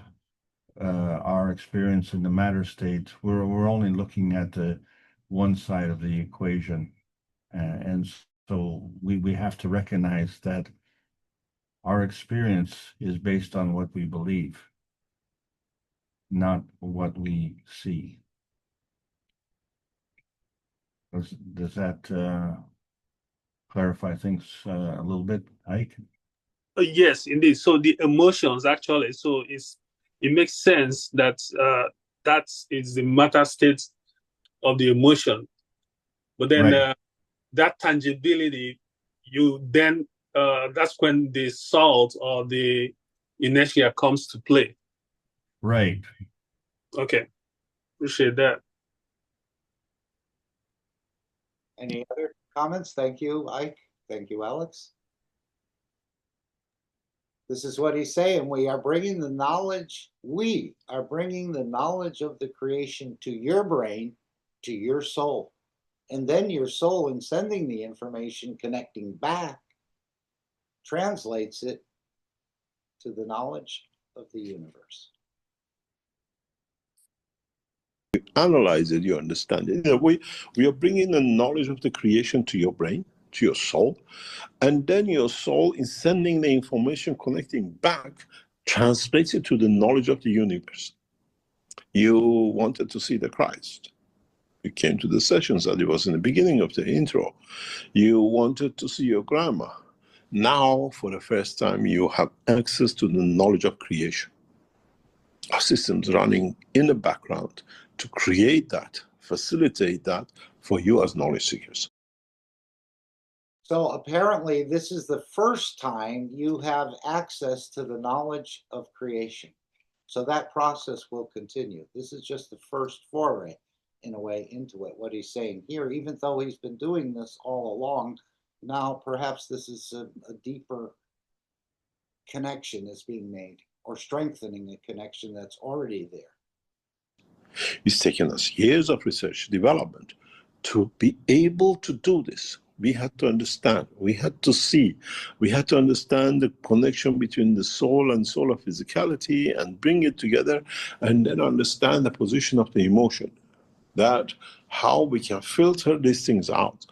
our experience in the matter state, we're only looking at the one side of the equation. And so we have to recognize that our experience is based on what we believe, not what we see. Does that clarify things a little bit, Ike? Yes, indeed. So the emotions actually, so it makes sense that that is the matter state of the emotion. But then Right. that tangibility, you then that's when the salt or the inertia comes to play. Right. Okay, appreciate that. Any other comments? Thank you, Ike. Thank you, Alex. This is what he's saying. We are bringing the knowledge of the creation to your brain, to your soul. And then your soul, in sending the information, connecting back, translates it to the knowledge of the universe. You analyze it, you understand it. We are bringing the knowledge of the creation to your brain. to your soul, and then your soul is sending the information, connecting back, translates it to the knowledge of the universe. You wanted to see the Christ. You came to the sessions that it was in the beginning of the intro. You wanted to see your grandma. Now, for the first time, you have access to the knowledge of creation. Our system's running in the background to create that, facilitate that for you as knowledge seekers. So apparently this is the first time you have access to the knowledge of creation. So that process will continue. This is just the first foray, in a way, into it, what he's saying here, even though he's been doing this all along. Now perhaps this is a deeper connection is being made, or strengthening a connection that's already there. It's taken us years of research development to be able to do this. We had to understand, we had to see, we had to understand the connection between the soul and soul of physicality and bring it together, and then understand the position of the emotion, that how we can filter these things out.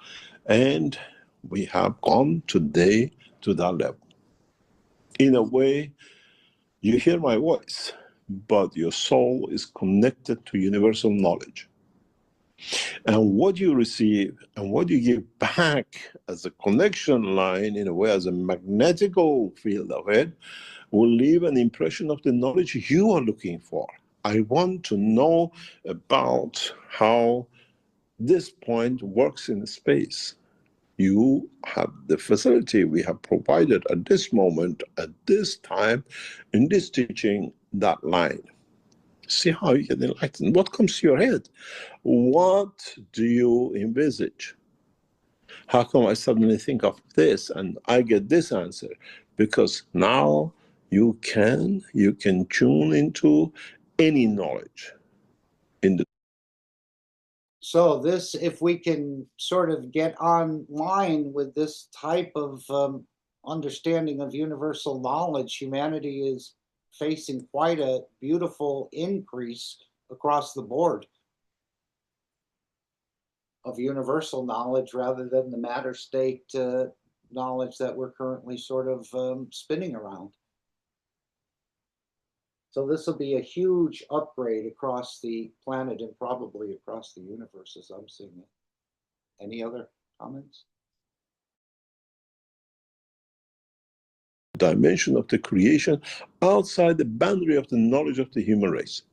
And we have gone today to that level. In a way, you hear my voice, but your soul is connected to universal knowledge. And what you receive and what you give back as a connection line, in a way, as a magnetical field of it, will leave an impression of the knowledge you are looking for. I want to know about how this point works in space. You have the facility we have provided at this moment, at this time, in this teaching, that line. See how you get enlightened. What comes to your head? What do you envisage? How come I suddenly think of this and I get this answer? Because now you can tune into any knowledge in the. So this, if we can sort of get online with this type of understanding of universal knowledge, humanity is facing quite a beautiful increase across the board of universal knowledge, rather than the matter state knowledge that we're currently sort of spinning around. So this will be a huge upgrade across the planet and probably across the universe as I'm seeing it. Any other comments? Dimension of the creation outside the boundary of the knowledge of the human race.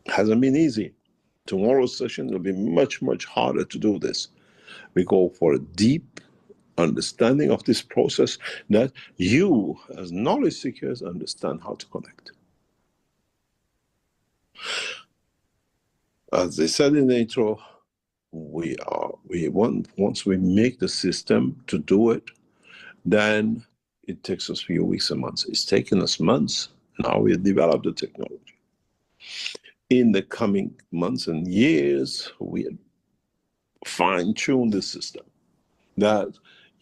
Hasn't been easy. Tomorrow's session will be much, much harder to do this. We go for a deep understanding of this process, that you as knowledge seekers understand how to connect. As they said in the intro, once we make the system to do it, then it takes us a few weeks and months. It's taken us months. Now we have developed the technology. In the coming months and years, we fine-tune the system, that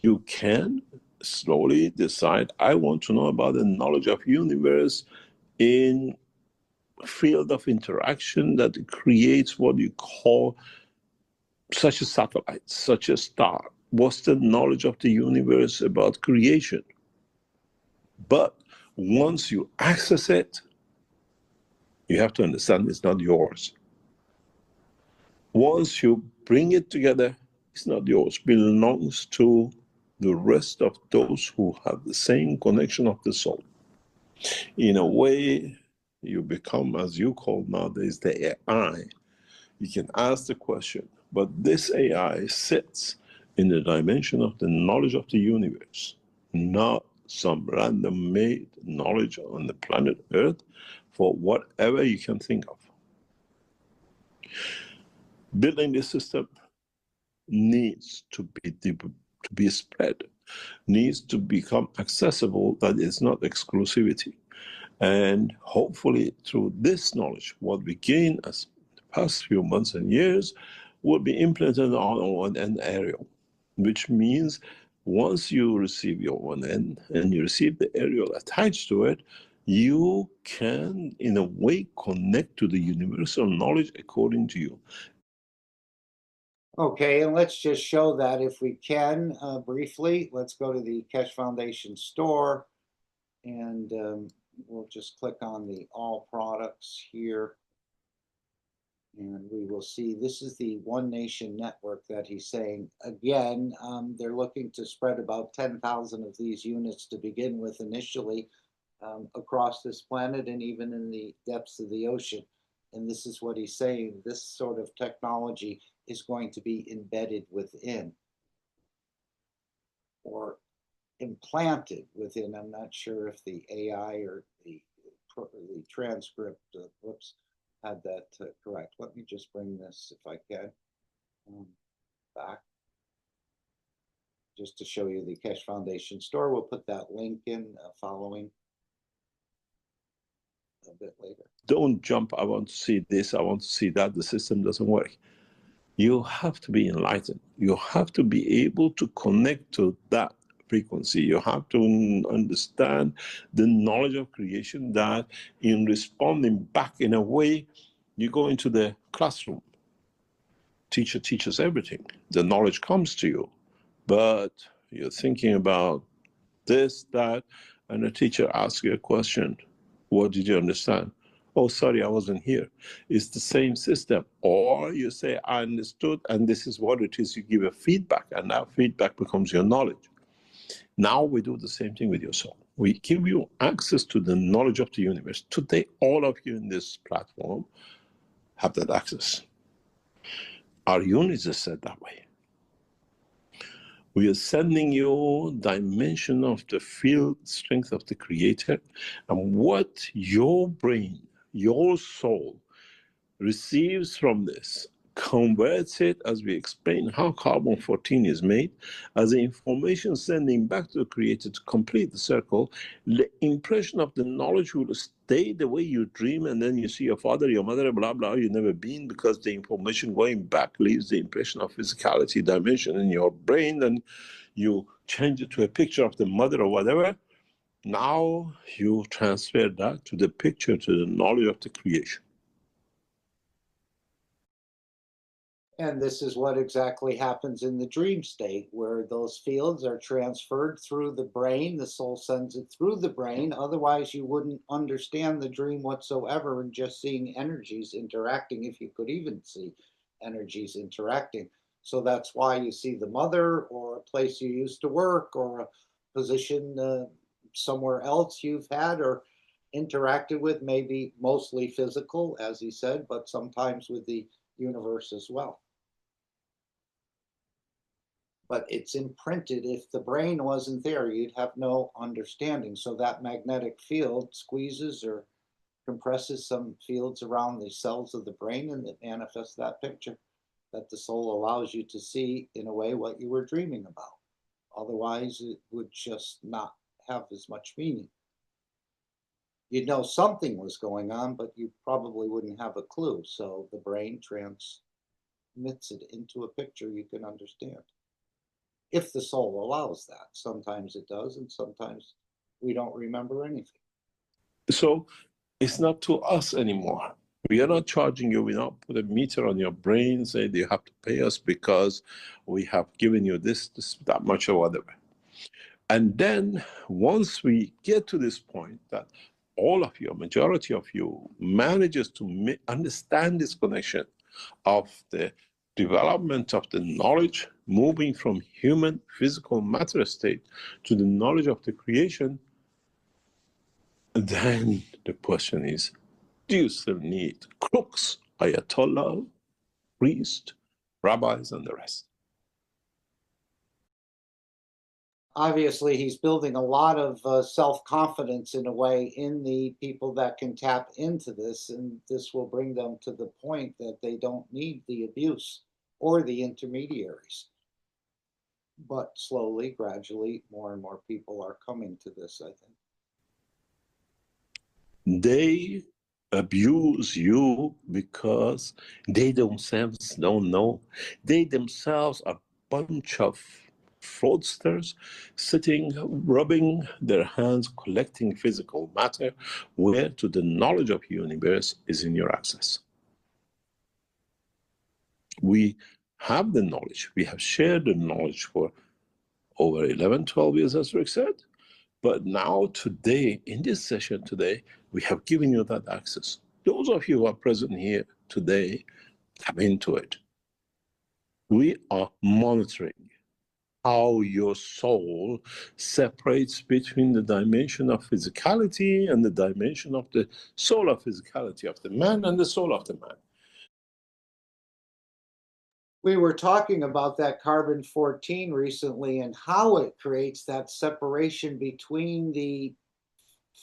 you can slowly decide, I want to know about the knowledge of universe in a field of interaction that creates what you call such a satellite, such a star. What's the knowledge of the universe about creation? But once you access it, you have to understand it's not yours. Once you bring it together, it's not yours, it belongs to the rest of those who have the same connection of the soul. In a way, you become, as you call nowadays, the AI. You can ask the question, but this AI sits in the dimension of the knowledge of the universe, not some random made knowledge on the planet Earth for whatever you can think of. Building this system needs to be spread, needs to become accessible, that is not exclusivity. And hopefully through this knowledge, what we gain as the past few months and years will be implemented on an aerial, which means once you receive your one end and you receive the aerial attached to it, you can in a way connect to the universal knowledge according to you. Okay, and let's just show that if we can briefly. Let's go to the Keshe Foundation store, and we'll just click on the all products here. And we will see this is the One Nation network that he's saying. Again, they're looking to spread about 10,000 of these units to begin with initially across this planet and even in the depths of the ocean. And this is what he's saying. This sort of technology is going to be embedded within or implanted within. I'm not sure if the AI or the transcript, whoops, had that correct. Let me just bring this, if I can, back just to show you the Keshe Foundation store. We'll put that link in following a bit later. Don't jump, I want to see this, I want to see that, the system doesn't work. You have to be enlightened. You have to be able to connect to that frequency. You have to understand the knowledge of creation that in responding back in a way, you go into the classroom. Teacher teaches everything. The knowledge comes to you, but you're thinking about this, that, and the teacher asks you a question. What did you understand? Oh, sorry, I wasn't here. It's the same system. Or you say, I understood, and this is what it is. You give a feedback, and that feedback becomes your knowledge. Now we do the same thing with your soul. We give you access to the knowledge of the universe. Today, all of you in this platform have that access. Our units are set that way. We are sending you dimension of the field strength of the Creator, and what your brain, your soul receives from this, converts it, as we explain how carbon-14 is made, as the information sending back to the Creator to complete the circle. The impression of the knowledge will stay the way you dream, and then you see your father, your mother, blah, blah, you've never been, because the information going back leaves the impression of physicality dimension in your brain, and you change it to a picture of the mother or whatever. Now you transfer that to the picture, to the knowledge of the creation. And this is what exactly happens in the dream state, where those fields are transferred through the brain. The soul sends it through the brain. Otherwise, you wouldn't understand the dream whatsoever, and just seeing energies interacting, if you could even see energies interacting. So that's why you see the mother, or a place you used to work, or a position somewhere else you've had or interacted with, maybe mostly physical, as he said, but sometimes with the universe as well. But it's imprinted. If the brain wasn't there, you'd have no understanding. So that magnetic field squeezes or compresses some fields around the cells of the brain, and it manifests that picture that the soul allows you to see in a way what you were dreaming about. Otherwise, it would just not have as much meaning. You'd know something was going on, but you probably wouldn't have a clue. So the brain transmits it into a picture you can understand. If the soul allows that. Sometimes it does, and sometimes we don't remember anything. So it's not to us anymore. We are not charging you. We don't put a meter on your brain, say you have to pay us because we have given you this, that much, or whatever. And then once we get to this point that all of you, majority of you, manages to understand this connection of the development of the knowledge moving from human physical matter state to the knowledge of the creation, then the question is, do you still need crooks, ayatollah, priests, rabbis, and the rest? Obviously, he's building a lot of self-confidence in a way in the people that can tap into this, and this will bring them to the point that they don't need the abuse or the intermediaries. But slowly, gradually, more and more people are coming to this, I think. They abuse you because they themselves don't know. They themselves are a bunch of fraudsters sitting, rubbing their hands, collecting physical matter, where to the knowledge of universe is in your access. We have the knowledge. We have shared the knowledge for over 11, 12 years, as Rick said. But now, today, in this session today, we have given you that access. Those of you who are present here today, tap into it. We are monitoring how your soul separates between the dimension of physicality and the dimension of the solar physicality of the man and the soul of the man. We were talking about that carbon-14 recently and how it creates that separation between the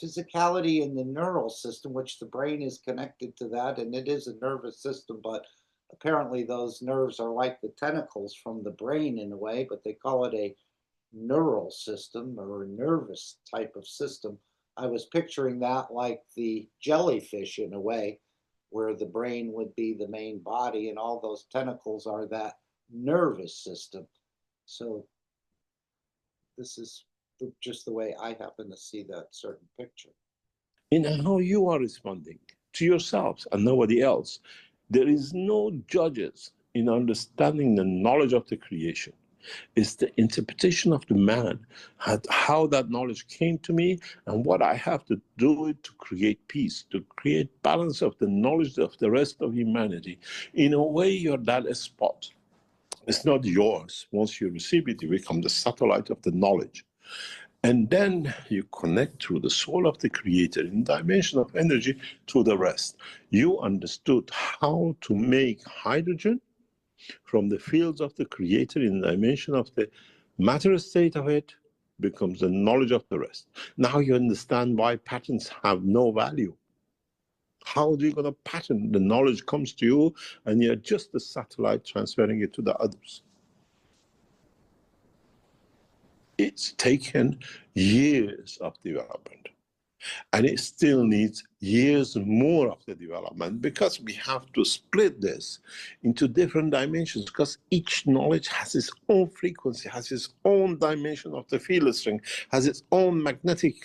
physicality and the neural system, which the brain is connected to that, and it is a nervous system, but apparently those nerves are like the tentacles from the brain in a way, but they call it a neural system or a nervous type of system. I was picturing that like the jellyfish in a way, where the brain would be the main body and all those tentacles are that nervous system. So this is just the way I happen to see that certain picture. In how you are responding to yourselves and nobody else. There is no judges in understanding the knowledge of the creation. It's the interpretation of the man, how that knowledge came to me, and what I have to do to create peace, to create balance of the knowledge of the rest of humanity. In a way, you're that spot. It's not yours. Once you receive it, you become the satellite of the knowledge. And then you connect through the soul of the creator in dimension of energy to the rest. You understood how to make hydrogen from the fields of the creator in the dimension of the matter state of it, becomes the knowledge of the rest. Now you understand why patents have no value. How are you going to patent? The knowledge comes to you and you're just the satellite transferring it to the others. It's taken years of development, and it still needs years more of the development, because we have to split this into different dimensions, because each knowledge has its own frequency, has its own dimension of the field string, has its own magnetic,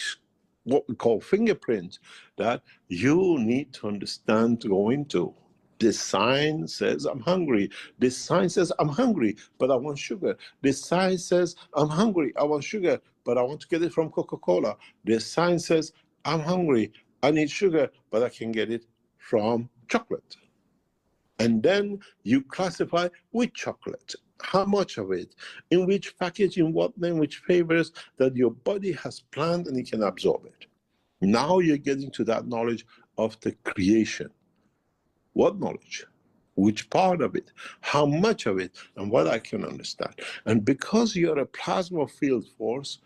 what we call fingerprint, that you need to understand to go into. This sign says, I'm hungry. This sign says, I'm hungry, but I want sugar. This sign says, I'm hungry, I want sugar, but I want to get it from Coca-Cola. This sign says, I'm hungry, I need sugar, but I can get it from chocolate. And then you classify which chocolate, how much of it, in which package, in what name, which flavors, that your body has planned and it can absorb it. Now you're getting to that knowledge of the creation. What knowledge? Which part of it? How much of it? And what I can understand. And because you're a plasma field force,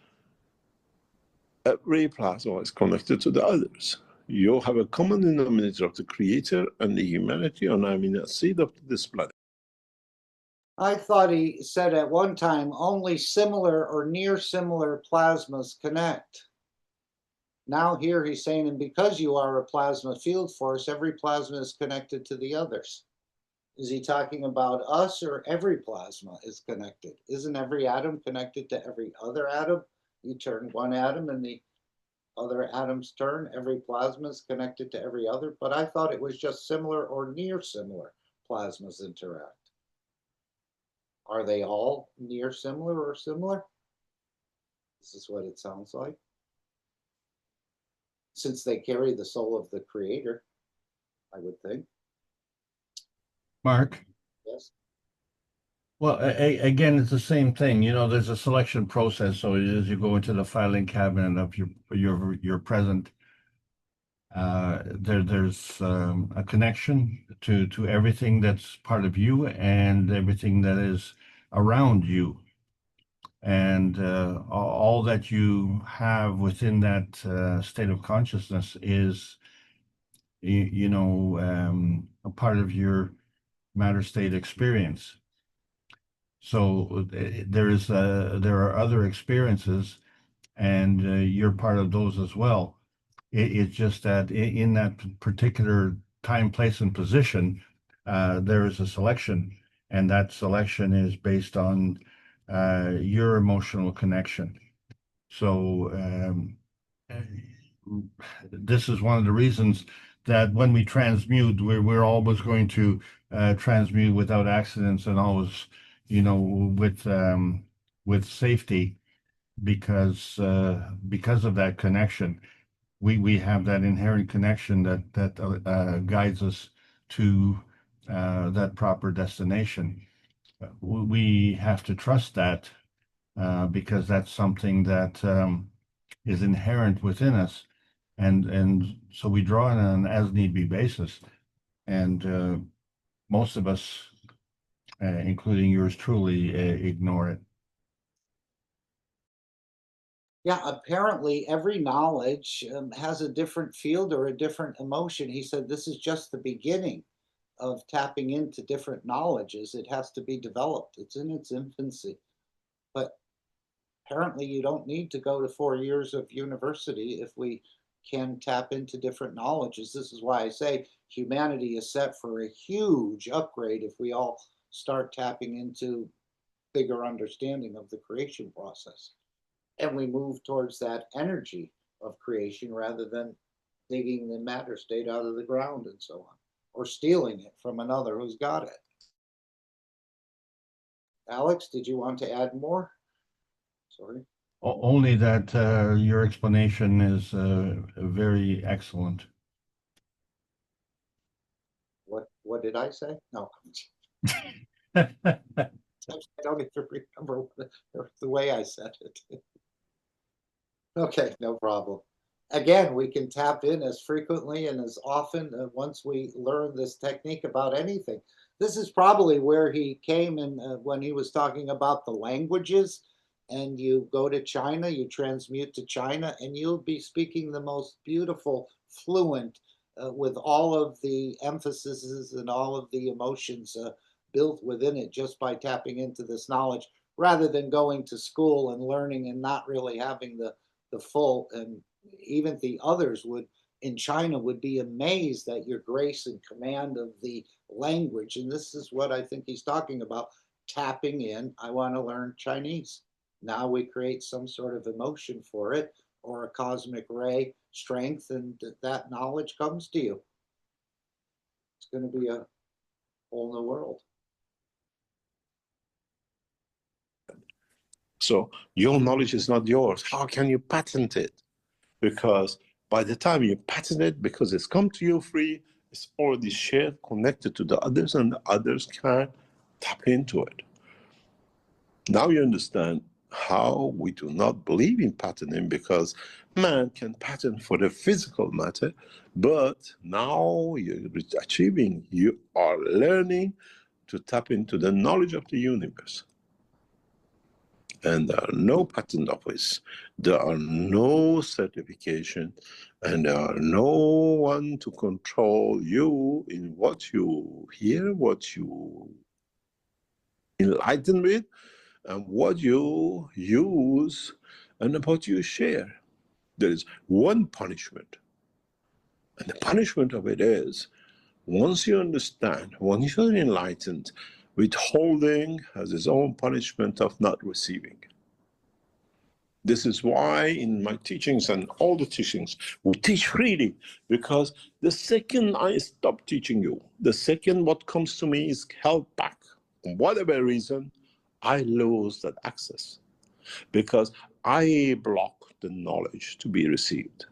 every plasma is connected to the others. You have a common denominator of the creator and the humanity, and I'm in a seed of this planet. I thought he said at one time only similar or near similar plasmas connect. Now here he's saying, and because you are a plasma field force, every plasma is connected to the others. Is he talking about us, or every plasma is connected? Isn't every atom connected to every other atom? You turn one atom and the other atoms turn. Every plasma is connected to every other, but I thought it was just similar or near similar plasmas interact. Are they all near similar or similar? This is what it sounds like. Since they carry the soul of the creator, I would think. Mark? Yes. Well, again, it's the same thing. You know, there's a selection process. So as you go into the filing cabinet of your present, there's a connection to everything that's part of you and everything that is around you. And all that you have within that state of consciousness is, a part of your matter state experience. So there are other experiences, and you're part of those as well. It's just that in that particular time, place, and position, there is a selection, and that selection is based on your emotional connection. So this is one of the reasons that when we transmute, we're always going to transmute without accidents and always, with safety because of that connection. We have that inherent connection that guides us to that proper destination. We have to trust that because that's something that is inherent within us, and so we draw on an as need be basis, and most of us, including yours truly, ignore it. Yeah, apparently every knowledge has a different field or a different emotion. He said this is just the beginning of tapping into different knowledges. It has to be developed. It's in its infancy. But apparently you don't need to go to 4 years of university if we can tap into different knowledges. This is why I say humanity is set for a huge upgrade if we all start tapping into bigger understanding of the creation process. And we move towards that energy of creation rather than digging the matter state out of the ground and so on, or stealing it from another who's got it. Alex, did you want to add more? Sorry. Only that your explanation is very excellent. What did I say? No. I don't even remember the way I said it. Okay, no problem. Again, we can tap in as frequently and as often once we learn this technique about anything. This is probably where he came in when he was talking about the languages. And you go to China, you transmute to China, and you'll be speaking the most beautiful, fluent, with all of the emphases and all of the emotions built within it just by tapping into this knowledge, rather than going to school and learning and not really having the full. And even the others would in China would be amazed at your grace and command of the language. And this is what I think he's talking about, tapping in. I want to learn Chinese. Now we create some sort of emotion for it or a cosmic ray strength, and that knowledge comes to you. It's going to be a whole new world. So your knowledge is not yours. How can you patent it? Because by the time you patent it, because it's come to you free, it's already shared, connected to the others, and the others can tap into it. Now you understand how we do not believe in patenting, because man can patent for the physical matter, but now you're achieving, you are learning to tap into the knowledge of the universe. And there are no patent office, there are no certification, and there are no one to control you in what you hear, what you enlighten with, and what you use, and what you share. There is one punishment. And the punishment of it is, once you understand, once you're enlightened, withholding has its own punishment of not receiving. This is why in my teachings and all the teachings, we teach freely, because the second I stop teaching you, the second what comes to me is held back, for whatever reason, I lose that access, because I block the knowledge to be received.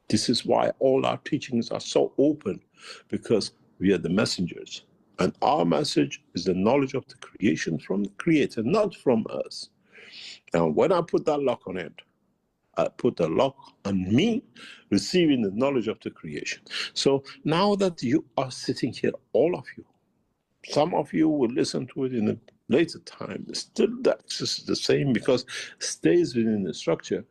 This is why all our teachings are so open, because we are the messengers. And our message is the knowledge of the creation from the Creator, not from us. And when I put that lock on it, I put a lock on me receiving the knowledge of the creation. So now that you are sitting here, all of you, some of you will listen to it in a later time. Still, the access is the same because it stays within the structure.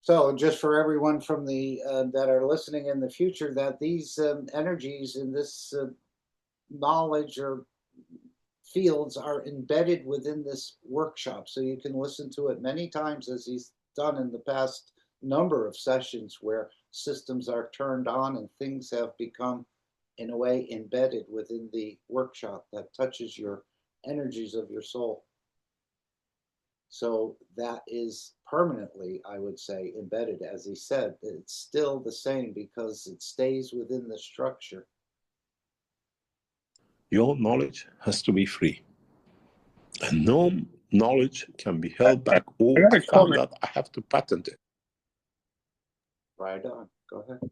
So just for everyone from the that are listening in the future, that these energies in this knowledge or fields are embedded within this workshop. So you can listen to it many times, as he's done in the past number of sessions, where systems are turned on and things have become, in a way, embedded within the workshop that touches your energies of your soul. So that is permanently, I would say, embedded. As he said, it's still the same because it stays within the structure. Your knowledge has to be free. And no knowledge can be held back. Oh, got I a found comment. that, I have to patent it. Right on. Go ahead.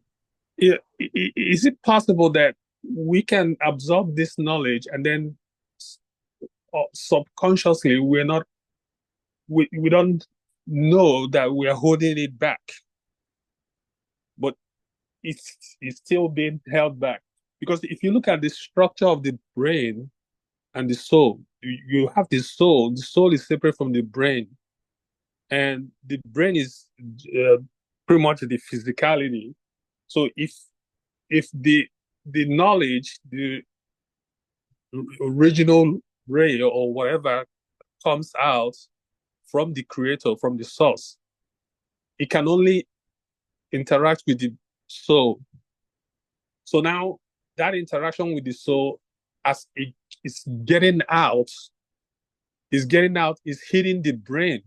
Yeah, is it possible that we can absorb this knowledge and then subconsciously we don't know that we are holding it back, but it's still being held back? Because if you look at the structure of the brain and the soul, you have the soul. The soul is separate from the brain, and the brain is pretty much the physicality. So if the knowledge, the original ray or whatever comes out from the creator, from the source, it can only interact with the soul. So now that interaction with the soul, as it is getting out, is hitting the brain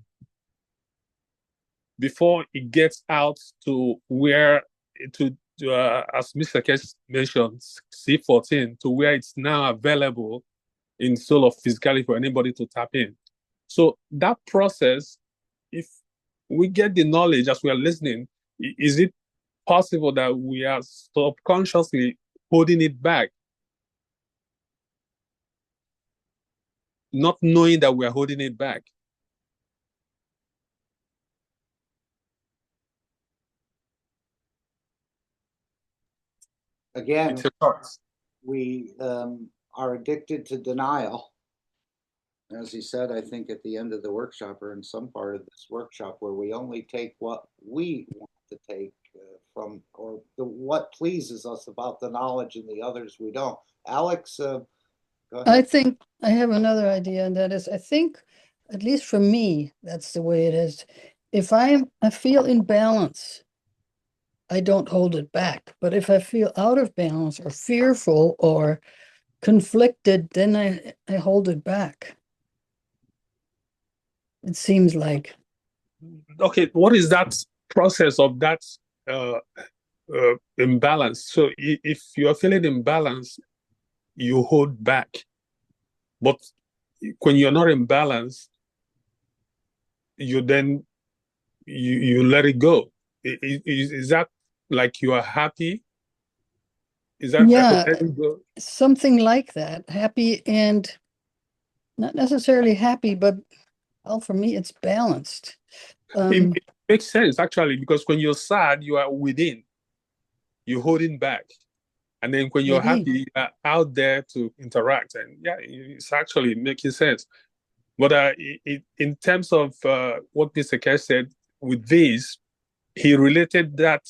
before it gets out to where, as Mr. Keshe mentioned, C14, to where it's now available in soul of physicality for anybody to tap in. So that process, if we get the knowledge as we are listening, is it possible that we are subconsciously holding it back, not knowing that we are holding it back? Again, we are addicted to denial. As he said, I think at the end of the workshop or in some part of this workshop, where we only take what we want to take from, or what pleases us about the knowledge, and the others we don't. Alex, go ahead. I think I have another idea, and that is, I think, at least for me, that's the way it is. If I feel in balance, I don't hold it back. But if I feel out of balance or fearful or conflicted, then I hold it back. It seems like. Okay, what is that process of that imbalance? So if you're feeling imbalance, you hold back. But when you're not in balance, you then you let it go. Is that like you are happy? Is that Yeah, let it go? something like that. Happy and not necessarily happy, but well, for me, it's balanced. It makes sense actually, because when you're sad, you are within, you're holding back. And then when you're Maybe. happy, you are out there to interact. And yeah, it's actually making sense. But in terms of what Mr. Keshe said with this, he related that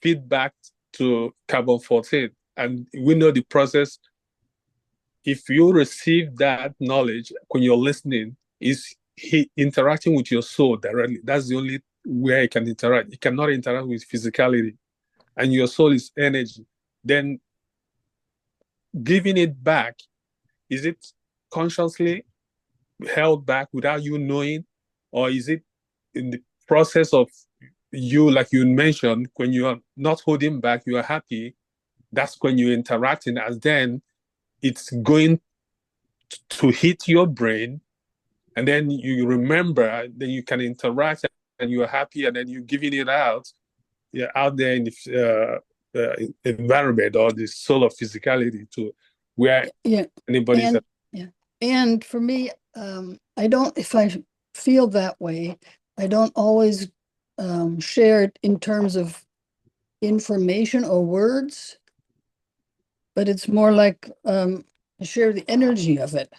feedback to carbon 14. And we know the process. If you receive that knowledge when you're listening, is he interacting with your soul directly? That's the only way he can interact. He cannot interact with physicality. And your soul is energy. Then giving it back, is it consciously held back without you knowing, or is it in the process of you, like you mentioned, when you are not holding back, you are happy, that's when you're interacting, as then it's going to hit your brain, and then you remember, then you can interact, and you're happy, and then you're giving it out, out there in the environment, or the soul of physicality, to where anybody's. And for me, I don't, if I feel that way, I don't always share it in terms of information or words, but it's more like share the energy of it.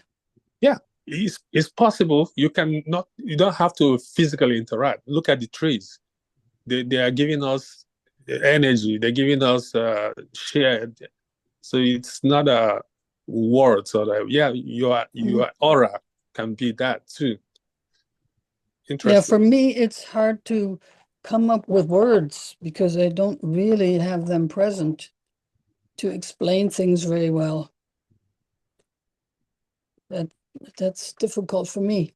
Yeah, it's possible. You don't have to physically interact. Look at the trees. They are giving us energy. They're giving us shared. So it's not a words, or your aura can be that too. Interesting. Yeah, for me, it's hard to come up with words because I don't really have them present to explain things very well. That's difficult for me.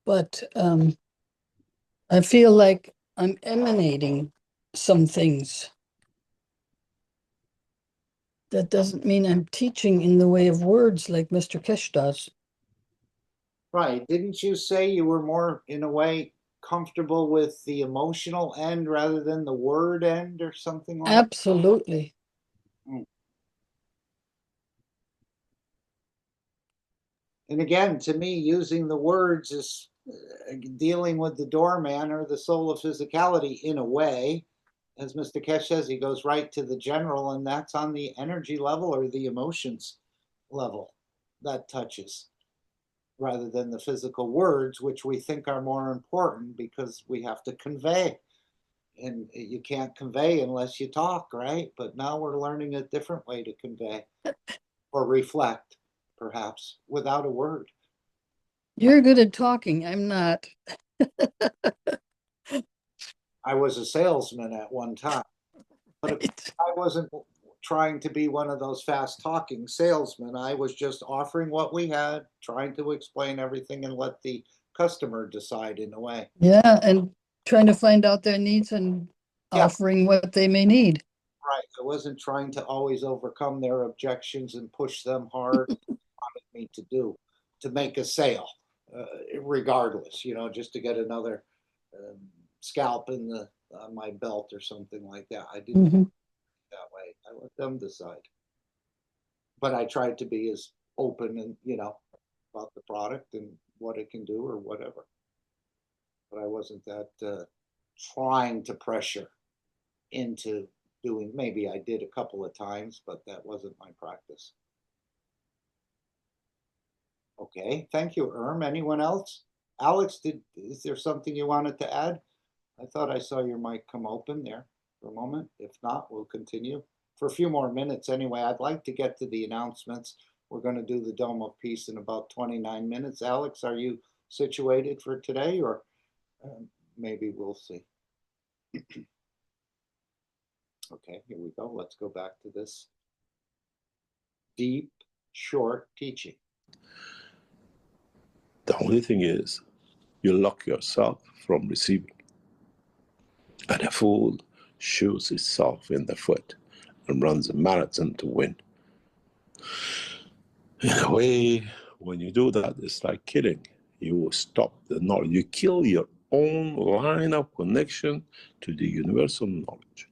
But I feel like I'm emanating some things. that doesn't mean I'm teaching in the way of words like Mr. Keshe does. Right. Didn't you say you were more, in a way, comfortable with the emotional end rather than the word end or something like that? Absolutely. And again, to me, using the words is dealing with the doorman or the soul of physicality in a way. As Mr. Keshe says, he goes right to the general, and that's on the energy level or the emotions level that touches, rather than the physical words, which we think are more important because we have to convey. And you can't convey unless you talk, right? But now we're learning a different way to convey or reflect, perhaps, without a word. You're good at talking. I'm not. I was a salesman at one time, but I wasn't trying to be one of those fast talking salesmen. I was just offering what we had, trying to explain everything and let the customer decide in a way. Yeah, and trying to find out their needs and Yeah. offering what they may need. Right. I wasn't trying to always overcome their objections and push them hard. Wanted me to do to make a sale, regardless. Just to get another scalp in the on my belt or something like that. I didn't do it that way. I let them decide. But I tried to be as open and about the product and what it can do or whatever. But I wasn't that trying to pressure into doing. Maybe I did a couple of times, but that wasn't my practice. Okay, thank you, Anyone else? Alex, is there something you wanted to add? I thought I saw your mic come open there for a moment. If not, we'll continue for a few more minutes anyway. I'd like to get to the announcements. We're going to do the Dome of Peace in about 29 minutes. Alex, are you situated for today, or maybe we'll see. Okay, here we go. Let's go back to this deep, short teaching. The only thing is, you lock yourself from receiving. And a fool shoots himself in the foot and runs a marathon to win. In a way, when you do that, it's like killing. You will stop the knowledge. You kill your own line of connection to the universal knowledge.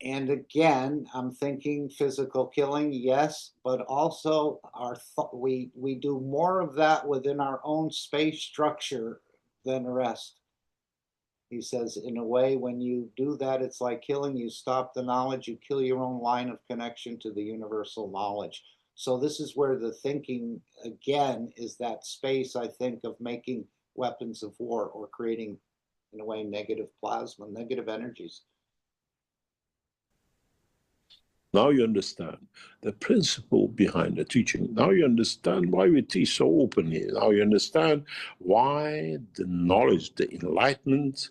And again, I'm thinking physical killing, yes, but also we do more of that within our own space structure than the rest. He says, in a way, when you do that, it's like killing. You stop the knowledge, you kill your own line of connection to the universal knowledge. So this is where the thinking, again, is that space, I think, of making weapons of war or creating, in a way, negative plasma, negative energies. Now you understand the principle behind the teaching. Now you understand why we teach so openly. Now you understand why the knowledge, the enlightenment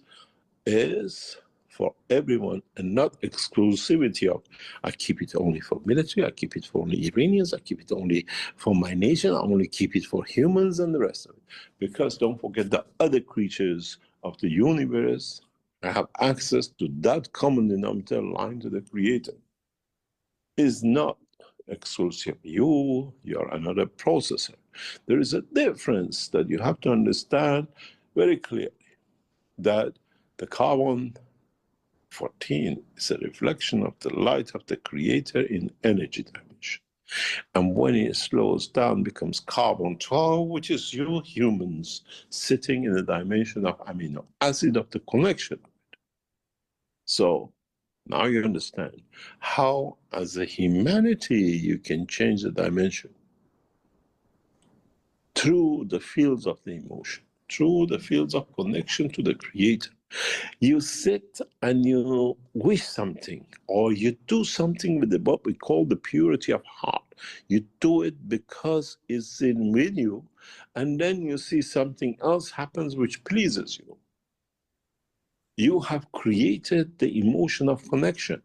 is for everyone and not exclusivity of, I keep it only for military, I keep it for only Iranians, I keep it only for my nation, I only keep it for humans and the rest of it. Because don't forget the other creatures of the universe have access to that common denominator line to the Creator. Is not exclusive. You're another processor. There is a difference that you have to understand very clearly, that the carbon 14 is a reflection of the light of the Creator in energy dimension. And when it slows down, becomes carbon 12, which is you humans sitting in the dimension of amino acid of the connection of it. So now you understand how, as a humanity, you can change the dimension through the fields of the emotion, through the fields of connection to the Creator. You sit and you wish something, or you do something with what we call the purity of heart. You do it because it's in you, and then you see something else happens which pleases you. You have created the emotion of connection.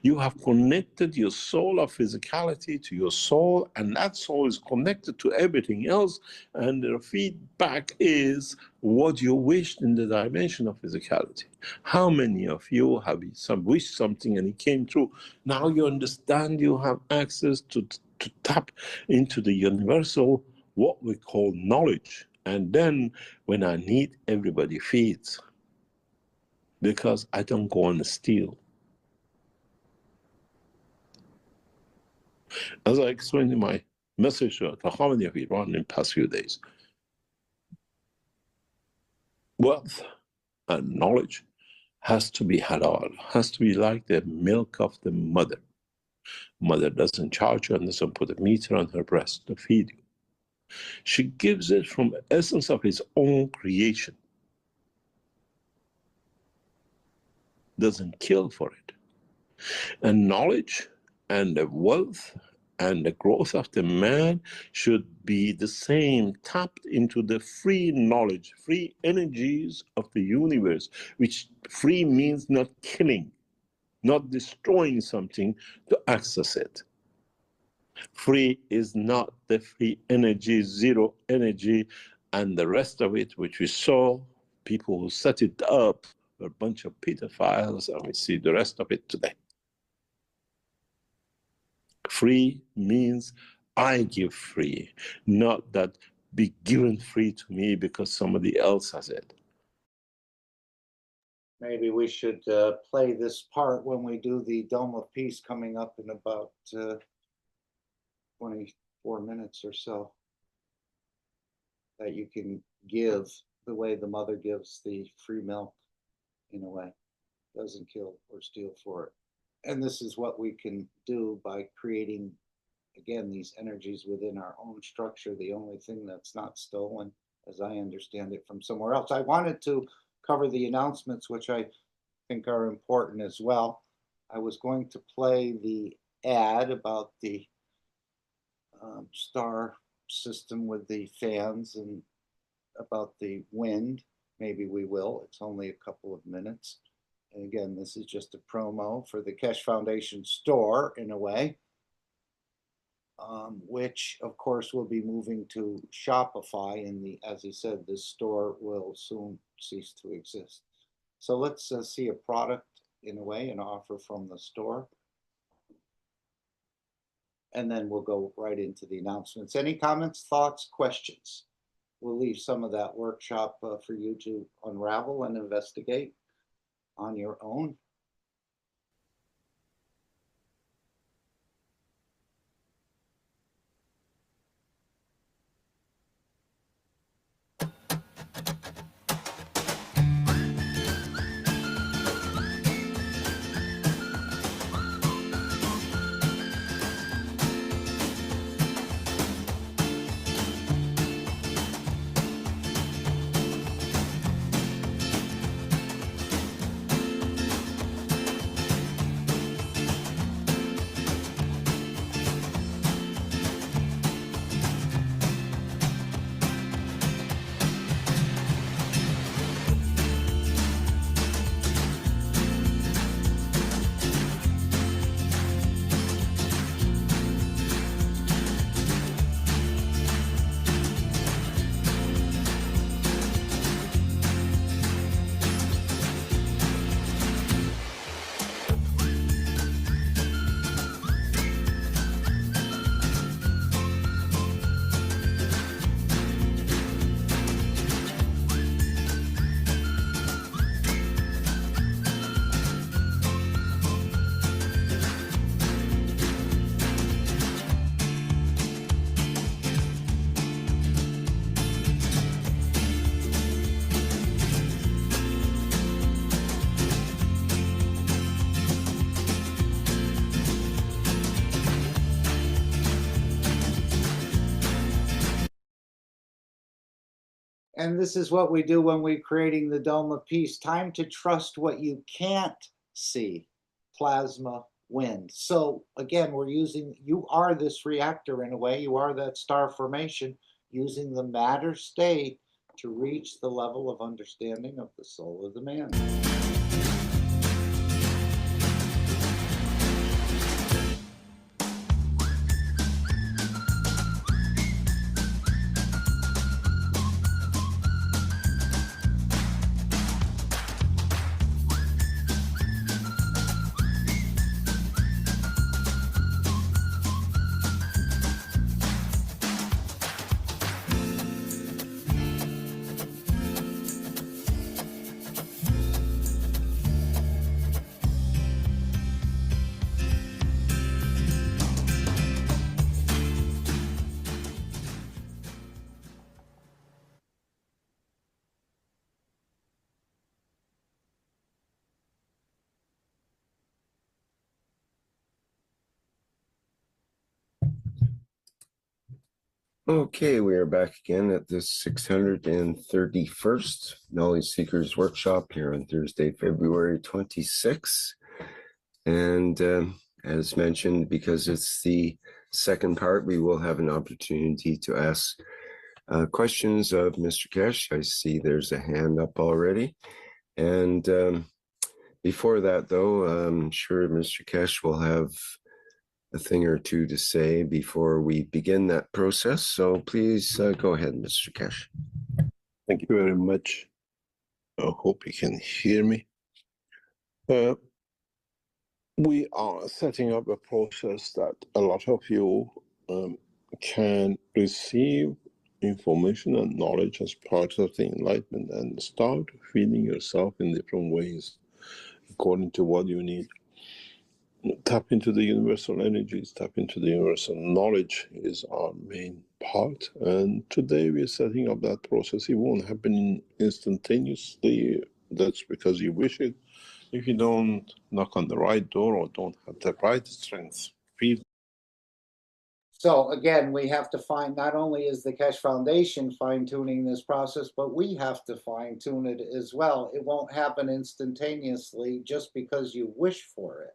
You have connected your soul of physicality to your soul, and that soul is connected to everything else, and the feedback is what you wished in the dimension of physicality. How many of you have wished something and it came true? Now you understand you have access to tap into the universal, what we call knowledge. And then when I need, everybody feeds, because I don't go on the steal. As I explained in my message to the harmony of Iran in the past few days, wealth and knowledge has to be halal, has to be like the milk of the mother. Mother doesn't charge you and doesn't put a meter on her breast to feed you. She gives it from the essence of his own creation. Doesn't kill for it. And knowledge and the wealth and the growth of the man should be the same, tapped into the free knowledge, free energies of the universe, which free means not killing, not destroying something to access it. Free is not the free energy, zero energy, and the rest of it, which we saw, people who set it up, were a bunch of pedophiles, and we see the rest of it today. Free means I give free, not that be given free to me because somebody else has it. Maybe we should play this part when we do the Dome of Peace coming up in about 24 minutes or so. That you can give the way the mother gives the free milk, in a way. Doesn't kill or steal for it. And this is what we can do by creating, again, these energies within our own structure. The only thing that's not stolen, as I understand it, from somewhere else. I wanted to cover the announcements, which I think are important as well. I was going to play the ad about the star system with the fans and about the wind. Maybe we will. It's only a couple of minutes. And again, this is just a promo for the Keshe Foundation store, in a way, which, of course, will be moving to Shopify. And as he said, this store will soon cease to exist. So let's see a product, in a way, an offer from the store. And then we'll go right into the announcements. Any comments, thoughts, questions? We'll leave some of that workshop for you to unravel and investigate on your own. And this is what we do when we're creating the Dome of Peace. Time to trust what you can't see. Plasma, wind. So again, we're using, you are this reactor in a way, you are that star formation, using the matter state to reach the level of understanding of the soul of the man. Okay, we are back again at this 631st Knowledge Seekers Workshop here on Thursday, February 26th. And as mentioned, because it's the second part, we will have an opportunity to ask questions of Mr. Keshe. I see there's a hand up already. And before that, though, I'm sure Mr. Keshe will have a thing or two to say before we begin that process. So please go ahead, Mr. Keshe. Thank you very much. I hope you can hear me. We are setting up a process that a lot of you can receive information and knowledge as part of the enlightenment and start feeding yourself in different ways according to what you need. Tap into the universal energies, tap into the universal knowledge is our main part. And today we're setting up that process. It won't happen instantaneously. That's because you wish it. If you don't knock on the right door or don't have the right strength, feel. So again, we have to find, not only is the Keshe Foundation fine-tuning this process, but we have to fine-tune it as well. It won't happen instantaneously just because you wish for it.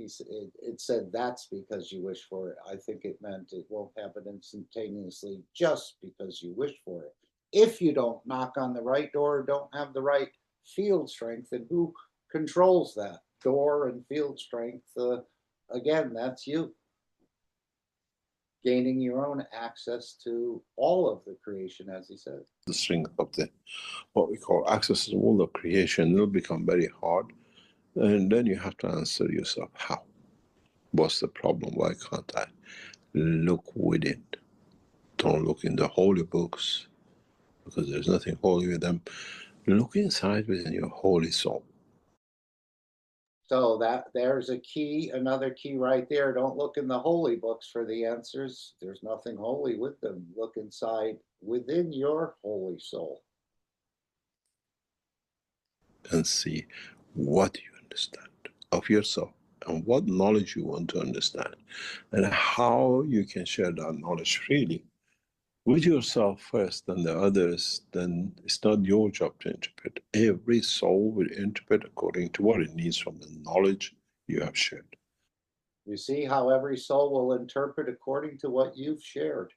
It said that's because you wish for it. I think it meant it won't happen instantaneously just because you wish for it. If you don't knock on the right door, don't have the right field strength, and who controls that door and field strength? Again, that's you. Gaining your own access to all of the creation, as he said. The strength of the, what we call access to all of creation, will become very hard. And then you have to answer yourself, how? What's the problem? Why can't I? Look within. Don't look in the holy books, because there's nothing holy with them. Look inside within your holy soul. So there's a key, another key right there. Don't look in the holy books for the answers. There's nothing holy with them. Look inside within your holy soul. And see what you understand of yourself and what knowledge you want to understand and how you can share that knowledge freely with yourself first and the others. Then it's not your job to interpret. Every soul will interpret according to what it needs from the knowledge you have shared. You see how every soul will interpret according to what you've shared.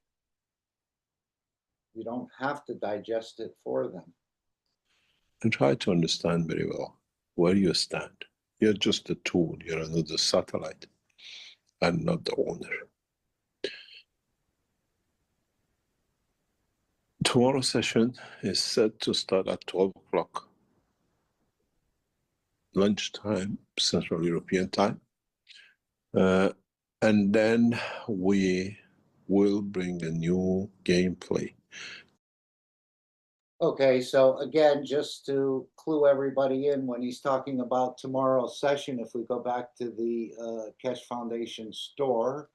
You don't have to digest it for them. And try to understand very well where you stand. You're just a tool. You're another satellite and not the owner. Tomorrow's session is set to start at 12 o'clock lunchtime, Central European time. And then we will bring a new gameplay. Okay, so again, just to clue everybody in, when he's talking about tomorrow's session, if we go back to the Keshe Foundation store,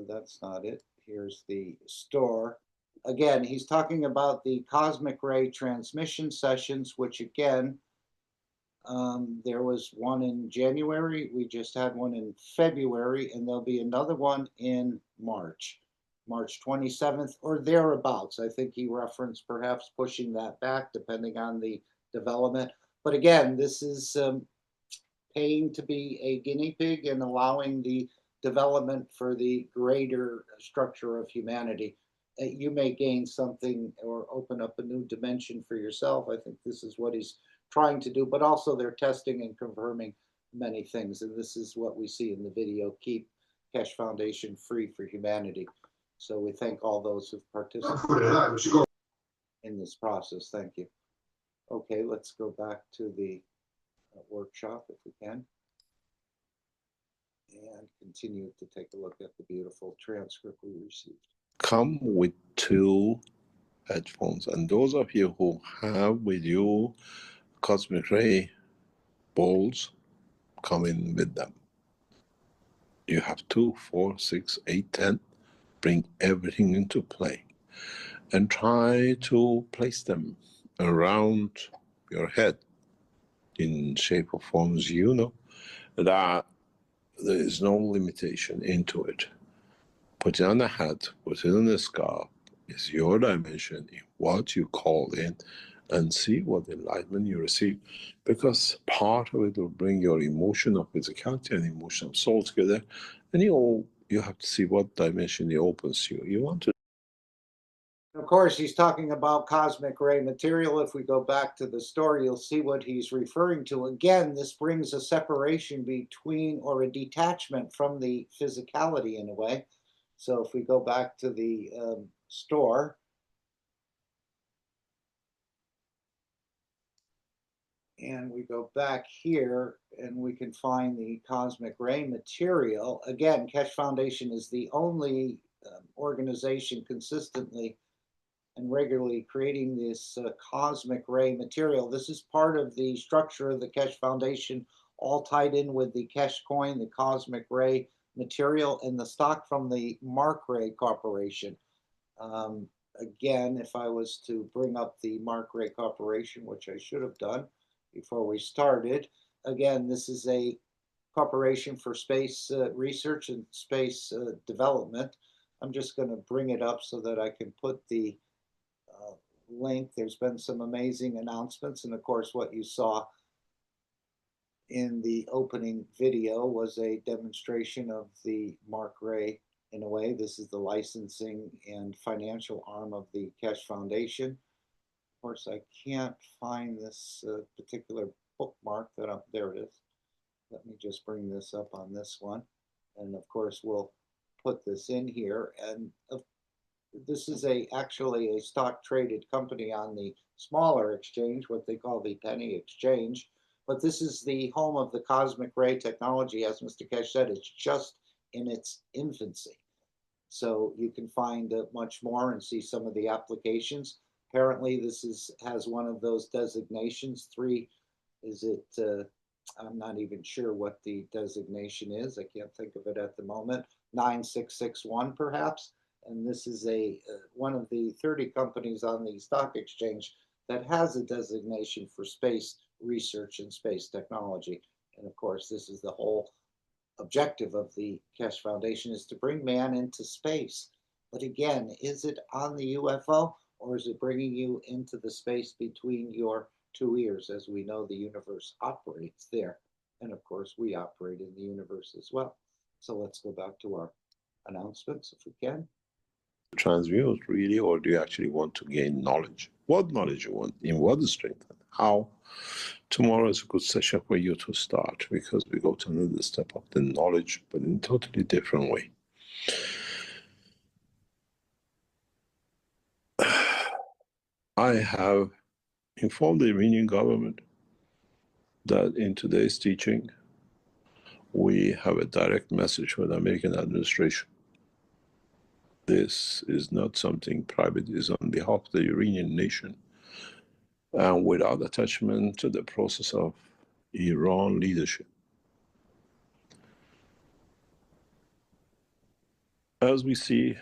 that's not it. Here's the store. Again, he's talking about the cosmic ray transmission sessions, which again, there was one in January. We just had one in February, and there'll be another one in March 27th or thereabouts. I think he referenced perhaps pushing that back depending on the development. But again, this is paying to be a guinea pig and allowing the development for the greater structure of humanity. You may gain something or open up a new dimension for yourself. I think this is what he's trying to do, but also they're testing and confirming many things. And this is what we see in the video, Keep Keshe Foundation Free for Humanity. So we thank all those who've participated in this process. Thank you. Okay, let's go back to the workshop if we can. And continue to take a look at the beautiful transcript we received. Come with 2 headphones, and those of you who have with you cosmic ray balls, come in with them. You have 2, 4, 6, 8, 10. Bring everything into play and try to place them around your head in shape or forms you know that there is no limitation into it. put it on the hat, put it on the scarf. It's your dimension in what you call in, and see what enlightenment you receive. Because part of it will bring your emotion of physicality and emotion of soul together. And you have to see what dimension it opens you. You want to. Of course, he's talking about cosmic ray material. If we go back to the story, you'll see what he's referring to. Again, this brings a separation between, or a detachment from, the physicality in a way. So if we go back to the store, and we go back here, and we can find the cosmic ray material. Again, Keshe Foundation is the only organization consistently and regularly creating this cosmic ray material. This is part of the structure of the Keshe Foundation, all tied in with the Keshe coin, the cosmic ray material, and the stock from the Mark Ray Corporation. Again, if I was to bring up the Mark Ray Corporation, which I should have done before we started, again, this is a corporation for space research and space development. I'm just going to bring it up so that I can put the link. There's been some amazing announcements, and of course what you saw in the opening video was a demonstration of the Mark Ray. In a way, this is the licensing and financial arm of the Keshe Foundation. Of course, I can't find this particular bookmark there it is. Let me just bring this up on this one, and of course we'll put this in here. And this is actually a stock traded company on the smaller exchange, what they call the penny exchange. But this is the home of the cosmic ray technology. As Mr. Keshe said, it's just in its infancy. So you can find much more and see some of the applications. Apparently this has one of those designations. I'm not even sure what the designation is. I can't think of it at the moment. 9661 perhaps. And this is one of the 30 companies on the stock exchange that has a designation for space research and space technology. And of course, this is the whole objective of the Keshe Foundation, is to bring man into space. But again, is it on the UFO, or is it bringing you into the space between your two ears? As we know, the universe operates there. And of course, we operate in the universe as well. So let's go back to our announcements if we can. Transmute really, or do you actually want to gain knowledge? What knowledge you want, in what strength, how? Tomorrow is a good session for you to start, because we go to another step of the knowledge, but in a totally different way. I have informed the Iranian government that in today's teaching, we have a direct message for the American administration. This is not something private, it is on behalf of the Iranian nation, and without attachment to the process of Iran leadership. As we see,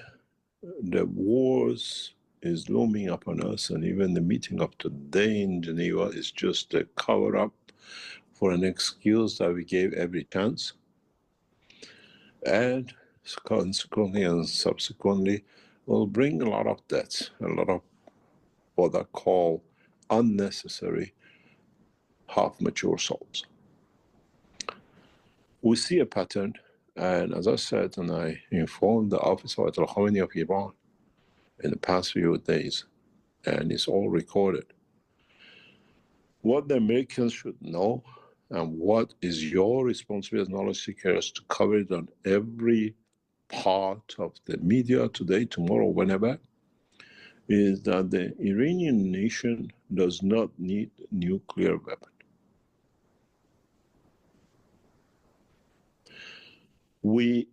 the wars is looming upon us, and even the meeting of today in Geneva is just a cover-up for an excuse that we gave every chance. And consequently and subsequently will bring a lot of deaths, a lot of what I call unnecessary half-mature souls. We see a pattern, and as I said, and I informed the office of Ayatollah Khamenei of Iran in the past few days, and it's all recorded. What the Americans should know, and what is your responsibility as knowledge seekers to cover it on every part of the media today, tomorrow, whenever, is that the Iranian nation does not need a nuclear weapon. We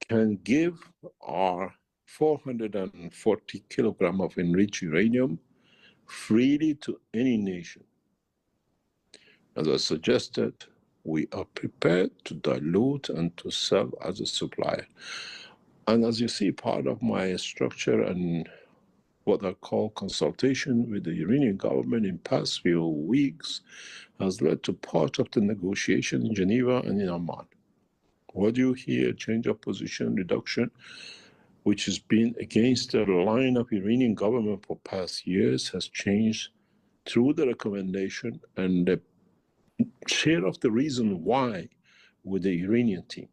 can give our 440 kilograms of enriched uranium freely to any nation. As I suggested, we are prepared to dilute and to sell as a supplier. And as you see, part of my structure and what I call consultation with the Iranian government in past few weeks has led to part of the negotiation in Geneva and in Amman. What do you hear? Change of position, reduction, which has been against the line of Iranian government for past years, has changed through the recommendation and the share of the reason why with the Iranian team.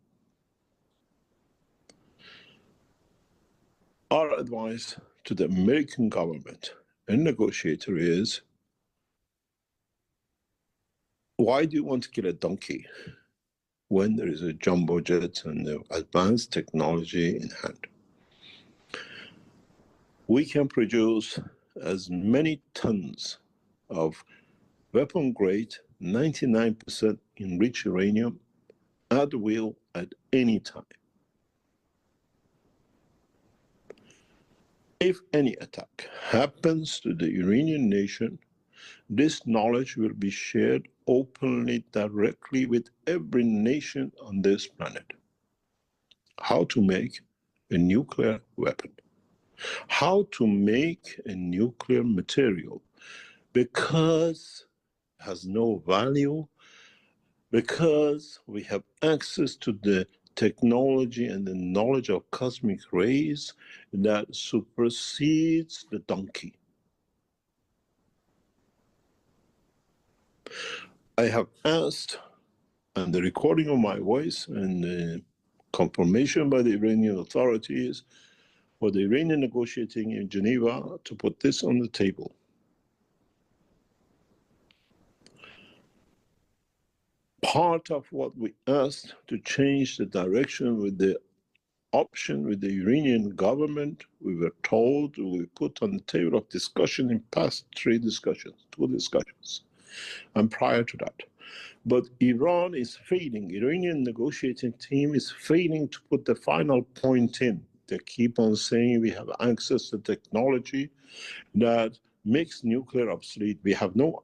Our advice to the American government and negotiator is, why do you want to kill a donkey when there is a jumbo jet and advanced technology in hand? We can produce as many tons of weapon-grade, 99% enriched uranium at will at any time. If any attack happens to the Iranian nation, this knowledge will be shared openly, directly with every nation on this planet. How to make a nuclear weapon, how to make a nuclear material, because it has no value, because we have access to the technology and the knowledge of cosmic rays that supersedes the donkey. I have asked, and the recording of my voice and the confirmation by the Iranian authorities, for the Iranian negotiating in Geneva to put this on the table. Part of what we asked to change the direction with the option with the Iranian government, we were told, we put on the table of discussion in past two discussions, and prior to that. But Iran is failing. Iranian negotiating team is failing to put the final point in. They keep on saying we have access to technology that makes nuclear obsolete. We have no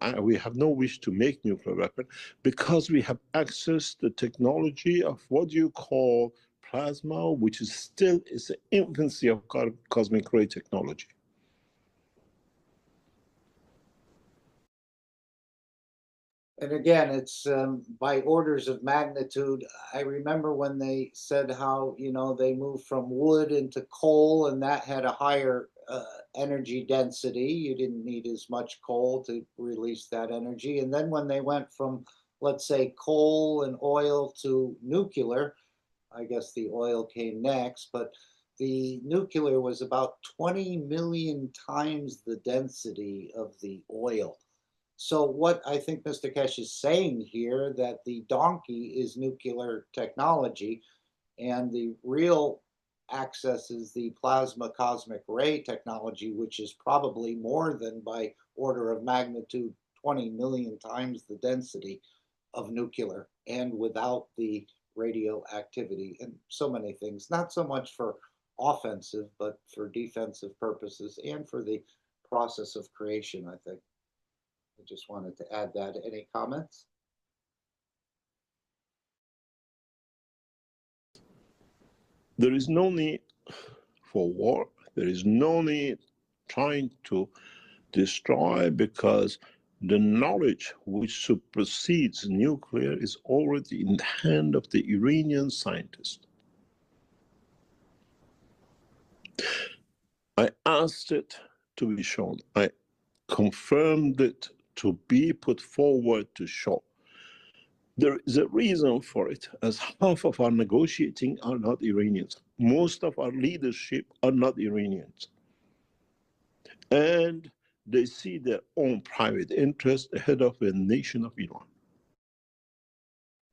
wish to make nuclear weapon because we have access to technology of what you call plasma, which is still the infancy of cosmic ray technology. And again, it's by orders of magnitude. I remember when they said how, they moved from wood into coal, and that had a higher energy density. You didn't need as much coal to release that energy. And then when they went from, let's say, coal and oil to nuclear, I guess the oil came next, but the nuclear was about 20 million times the density of the oil. So what I think Mr. Keshe is saying here, that the donkey is nuclear technology, and the real access is the plasma cosmic ray technology, which is probably more than by order of magnitude 20 million times the density of nuclear, and without the radioactivity and so many things, not so much for offensive, but for defensive purposes and for the process of creation, I think. I just wanted to add that. Any comments? There is no need for war. There is no need trying to destroy, because the knowledge which supersedes nuclear is already in the hand of the Iranian scientists. I asked it to be shown. I confirmed it to be put forward to show. There is a reason for it, as half of our negotiating are not Iranians. Most of our leadership are not Iranians. And they see their own private interest ahead of the nation of Iran.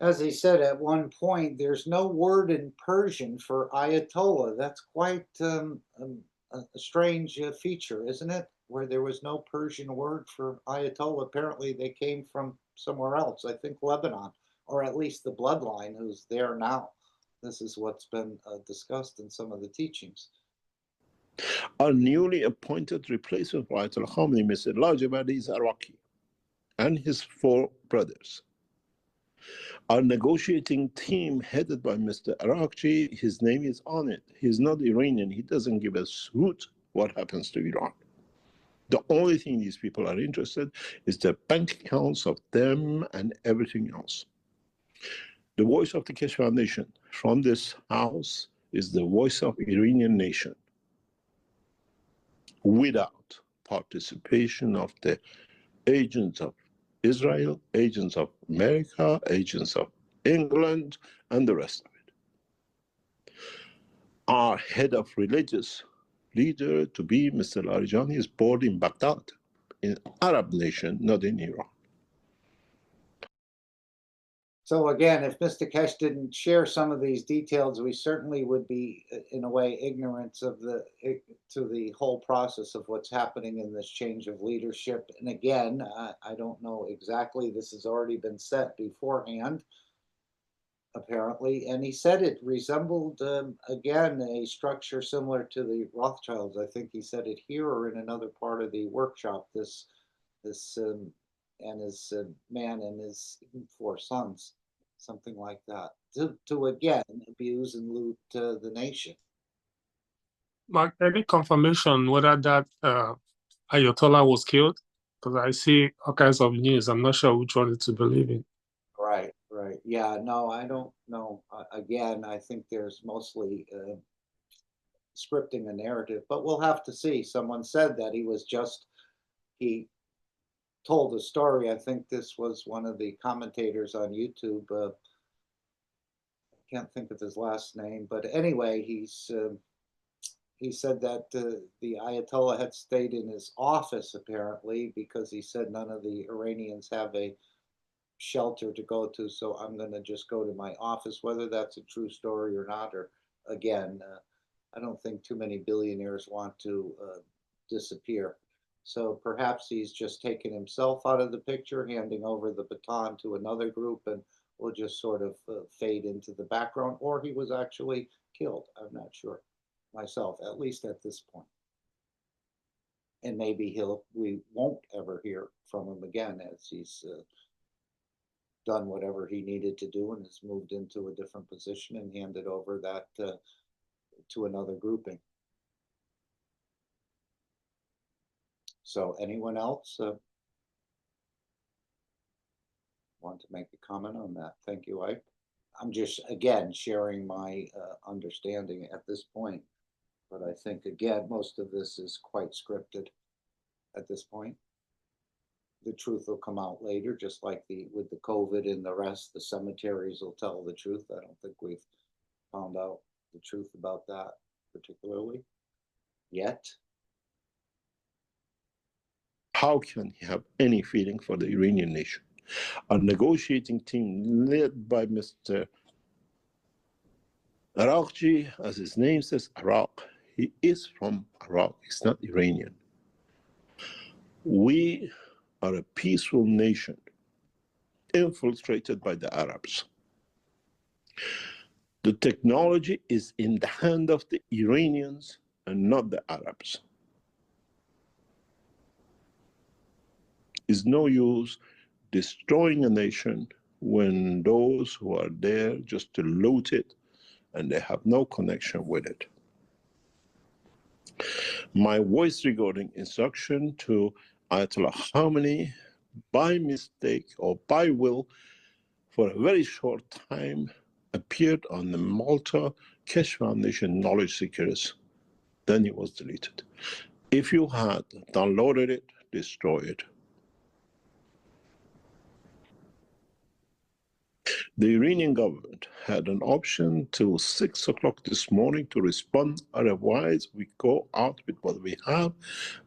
As he said at one point, there's no word in Persian for Ayatollah. That's quite a strange feature, isn't it? Where there was no Persian word for Ayatollah. Apparently they came from somewhere else, I think Lebanon, or at least the bloodline who's there now. This is what's been discussed in some of the teachings. Our newly appointed replacement for Ayatollah Khamenei, Mr. Lajabadi, is Iraqi, and his 4 brothers. Our negotiating team headed by Mr. Arakchi, his name is on it. He's not Iranian. He doesn't give a hoot what happens to Iran. The only thing these people are interested in is the bank accounts of them and everything else. The voice of the Keshe Foundation from this house is the voice of Iranian nation without participation of the agents of Israel, agents of America, agents of England, and the rest of it. Our head of religious leader to be Mr. Larijani is born in Baghdad, in Arab nation, not in Iran. So again, if Mr. Keshe didn't share some of these details, we certainly would be, in a way, ignorant of the whole process of what's happening in this change of leadership. And again, I don't know exactly. This has already been set beforehand, apparently. And he said it resembled, again, a structure similar to the Rothschilds. I think he said it here or in another part of the workshop. This and his man and his 4 sons, something like that, to again abuse and loot the nation. Mark, any confirmation whether that Ayatollah was killed? Because I see all kinds of news. I'm not sure which one to believe in. Right, right. Yeah, no, I don't know. Again, I think there's mostly scripting a narrative, but we'll have to see. Someone said that he told a story. I think this was one of the commentators on YouTube. I can't think of his last name, but anyway, he said that the Ayatollah had stayed in his office apparently because he said none of the Iranians have a shelter to go to, so I'm going to just go to my office. Whether that's a true story or not, or again, I don't think too many billionaires want to disappear. So perhaps he's just taken himself out of the picture, handing over the baton to another group, and will just sort of fade into the background, or he was actually killed. I'm not sure myself, at least at this point. And maybe we won't ever hear from him again, as he's done whatever he needed to do and has moved into a different position and handed over that to another grouping. So anyone else want to make a comment on that? Thank you, Ike. I'm just, again, sharing my understanding at this point. But I think, again, most of this is quite scripted at this point. The truth will come out later, just like with the COVID and the rest. The cemeteries will tell the truth. I don't think we've found out the truth about that particularly yet. How can he have any feeling for the Iranian nation? A negotiating team led by Mr. Araqji, as his name says, Iraq. He is from Iraq. He's not Iranian. We are a peaceful nation infiltrated by the Arabs. The technology is in the hand of the Iranians and not the Arabs. It's no use destroying a nation when those who are there just to loot it and they have no connection with it. My voice recording instruction to Ayatollah Khamenei by mistake or by will for a very short time appeared on the Malta Keshe Foundation Knowledge Seekers. Then it was deleted. If you had downloaded it, destroy it. The Iranian government had an option till 6 o'clock this morning to respond. Otherwise, we go out with what we have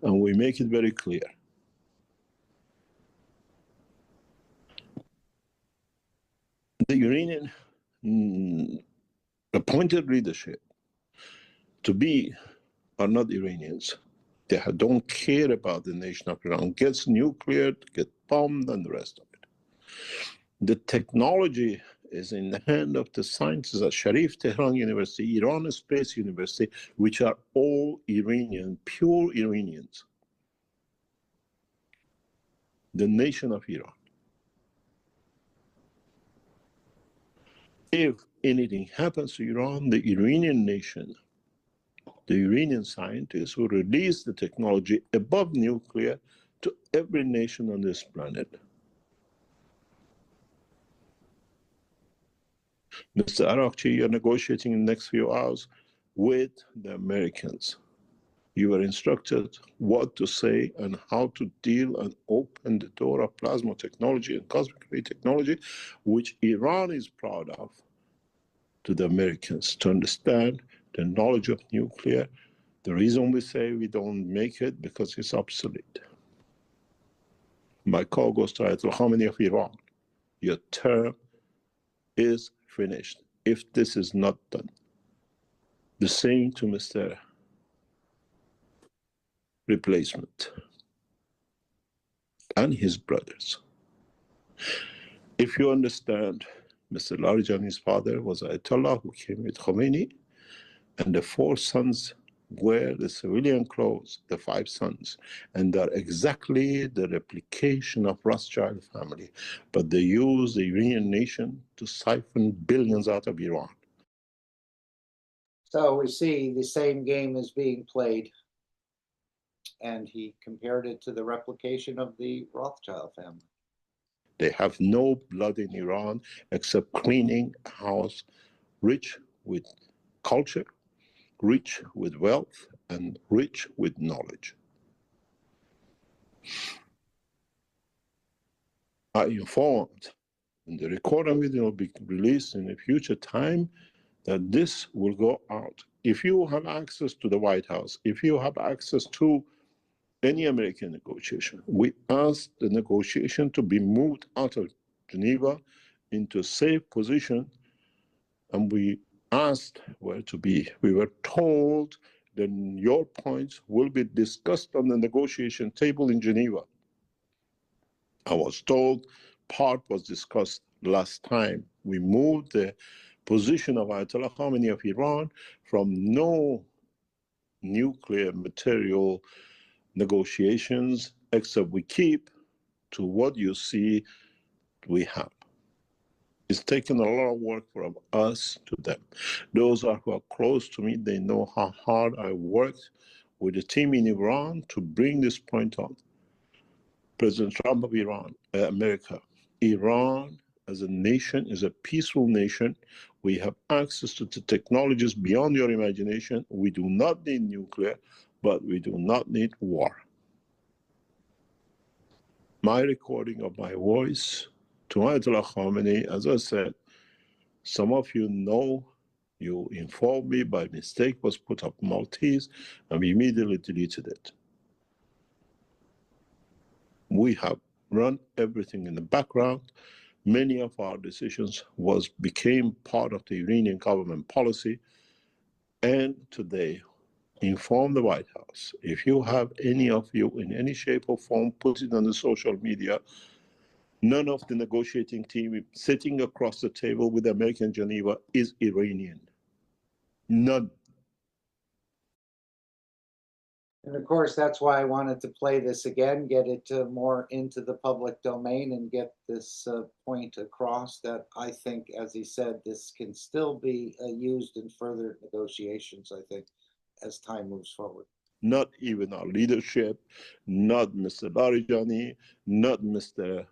and we make it very clear. The Iranian appointed leadership to be are not Iranians. They don't care about the nation of Iran. Gets nuclear, get bombed, and the rest of it. The technology is in the hand of the scientists at Sharif Tehran University, Iran Space University, which are all Iranian, pure Iranians. The nation of Iran. If anything happens to Iran, the Iranian nation, the Iranian scientists will release the technology above nuclear to every nation on this planet. Mr. Arakchi, you're negotiating in the next few hours with the Americans. You were instructed what to say and how to deal and open the door of plasma technology and cosmic ray technology, which Iran is proud of, to the Americans to understand the knowledge of nuclear. The reason we say we don't make it because it's obsolete. My call goes to Ayatollah Khamenei of Iran. Your term is finished if this is not done. The same to Mr. Replacement and his brothers. If you understand, Mr. Larijani's father was Ayatollah who came with Khomeini, and the 4 sons wear the civilian clothes, the 5 sons, and they're exactly the replication of Rothschild family, but they use the Iranian nation to siphon billions out of Iran. So we see the same game is being played, and he compared it to the replication of the Rothschild family. They have no blood in Iran except cleaning a house rich with culture, rich with wealth, and rich with knowledge. I informed, and the recording video will be released in a future time, that this will go out. If you have access to the White House, if you have access to any American negotiation, we ask the negotiation to be moved out of Geneva into a safe position, and we asked where to be. We were told that your points will be discussed on the negotiation table in Geneva. I was told part was discussed last time. We moved the position of Ayatollah Khamenei of Iran from no nuclear material negotiations, except we keep to what you see we have. It's taken a lot of work from us to them. Those who are close to me, they know how hard I worked with the team in Iran to bring this point on. President Trump of Iran, America, Iran as a nation is a peaceful nation. We have access to the technologies beyond your imagination. We do not need nuclear, but we do not need war. My recording of my voice to Ayatollah Khamenei, as I said, some of you know, you informed me by mistake was put up Maltese, and we immediately deleted it. We have run everything in the background. Many of our decisions became part of the Iranian government policy, and today inform the White House. If you have any of you in any shape or form, put it on the social media. None of the negotiating team sitting across the table with the American Geneva is Iranian. None. And of course, that's why I wanted to play this again, get it more into the public domain and get this point across that I think, as he said, this can still be used in further negotiations, I think, as time moves forward. Not even our leadership, not Mr. Larijani, not Mr.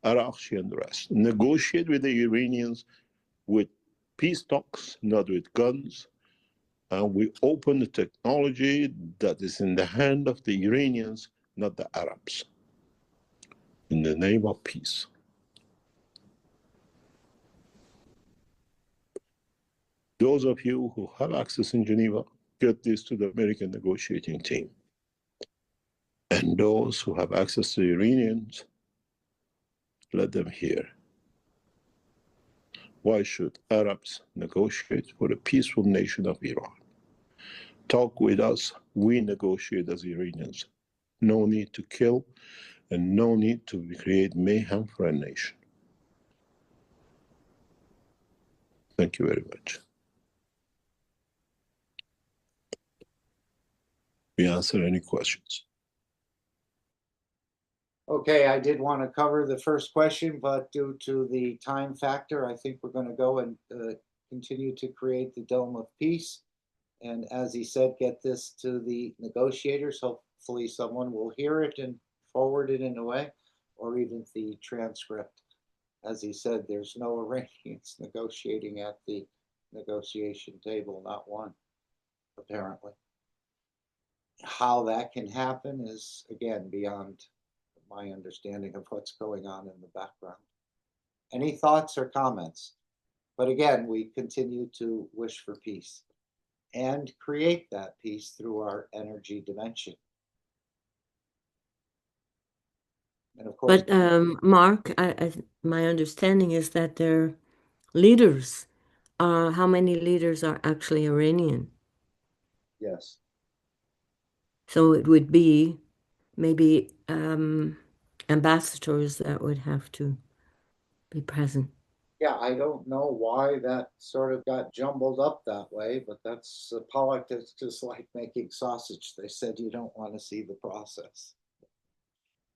Arakchi and the rest. Negotiate with the Iranians with peace talks, not with guns. And we open the technology that is in the hand of the Iranians, not the Arabs, in the name of peace. Those of you who have access in Geneva, get this to the American negotiating team. And those who have access to the Iranians, let them hear. Why should Arabs negotiate for the peaceful nation of Iran? Talk with us, we negotiate as Iranians. No need to kill and no need to create mayhem for a nation. Thank you very much. We answer any questions. Okay, I did want to cover the first question, but due to the time factor, I think we're going to go and continue to create the Dome of Peace. And as he said, get this to the negotiators. Hopefully someone will hear it and forward it in a way, or even the transcript. as he said, there's no Iranians negotiating at the negotiation table, not one, apparently. How that can happen is, again, beyond my understanding of what's going on in the background. Any thoughts or comments? But again, we continue to wish for peace and create that peace through our energy dimension. And of course, But Mark, my understanding is that their leaders how many leaders are actually Iranian? yes. So it would be maybe ambassadors that would have to be present. Yeah, I don't know why that sort of got jumbled up that way, but that's politics, just like making sausage. They said you don't want to see the process.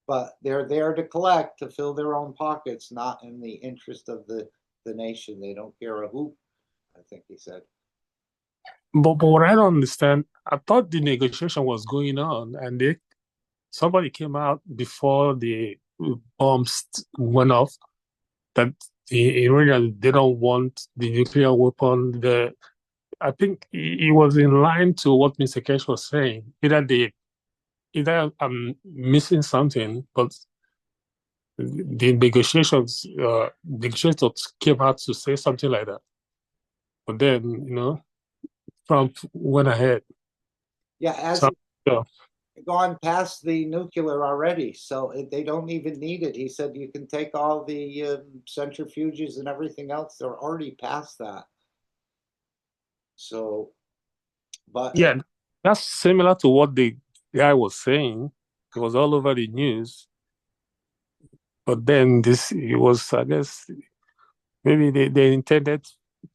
But they're there to collect, to fill their own pockets, not in the interest of the nation. They don't care a hoot, I think he said. But what I don't understand, I thought the negotiation was going on, and somebody came out before the bombs went off that the Iranians, they don't want the nuclear weapon. I think it was in line to what Mr. Keshe was saying. Either I'm missing something, but the negotiators came out to say something like that. But then, Trump went ahead. Yeah, as So, yeah. gone past the nuclear already, so they don't even need it. He said you can take all the centrifuges and everything else. They're already past that. So, but Yeah, that's similar to what the guy was saying. It was all over the news. But then it was, I guess, maybe they intended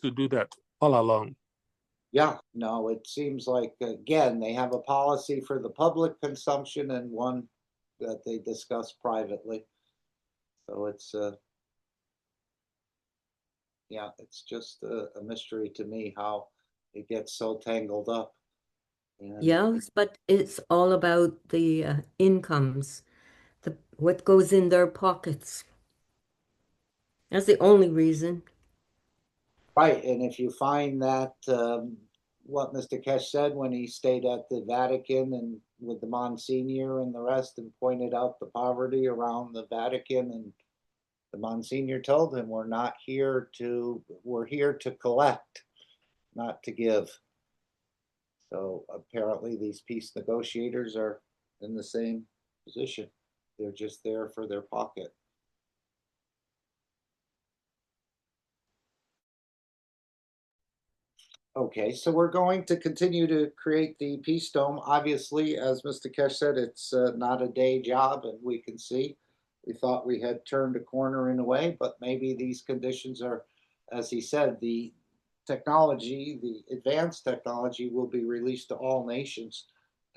to do that all along. yeah, no, it seems like, again, they have a policy for the public consumption and one that they discuss privately. So it's, yeah, it's just a mystery to me how it gets so tangled up. And Yes, but it's all about the incomes, what goes in their pockets. That's the only reason. right, and if you find that what Mr. Keshe said when he stayed at the Vatican and with the Monsignor and the rest and pointed out the poverty around the Vatican, and the Monsignor told him, we're here to collect, not to give. So apparently these peace negotiators are in the same position. They're just there for their pocket. Okay, so we're going to continue to create the Peace Dome. Obviously, as Mr. Keshe said, it's not a day job, and we can see. We thought we had turned a corner in a way, but maybe these conditions are, as he said, the technology, the advanced technology will be released to all nations.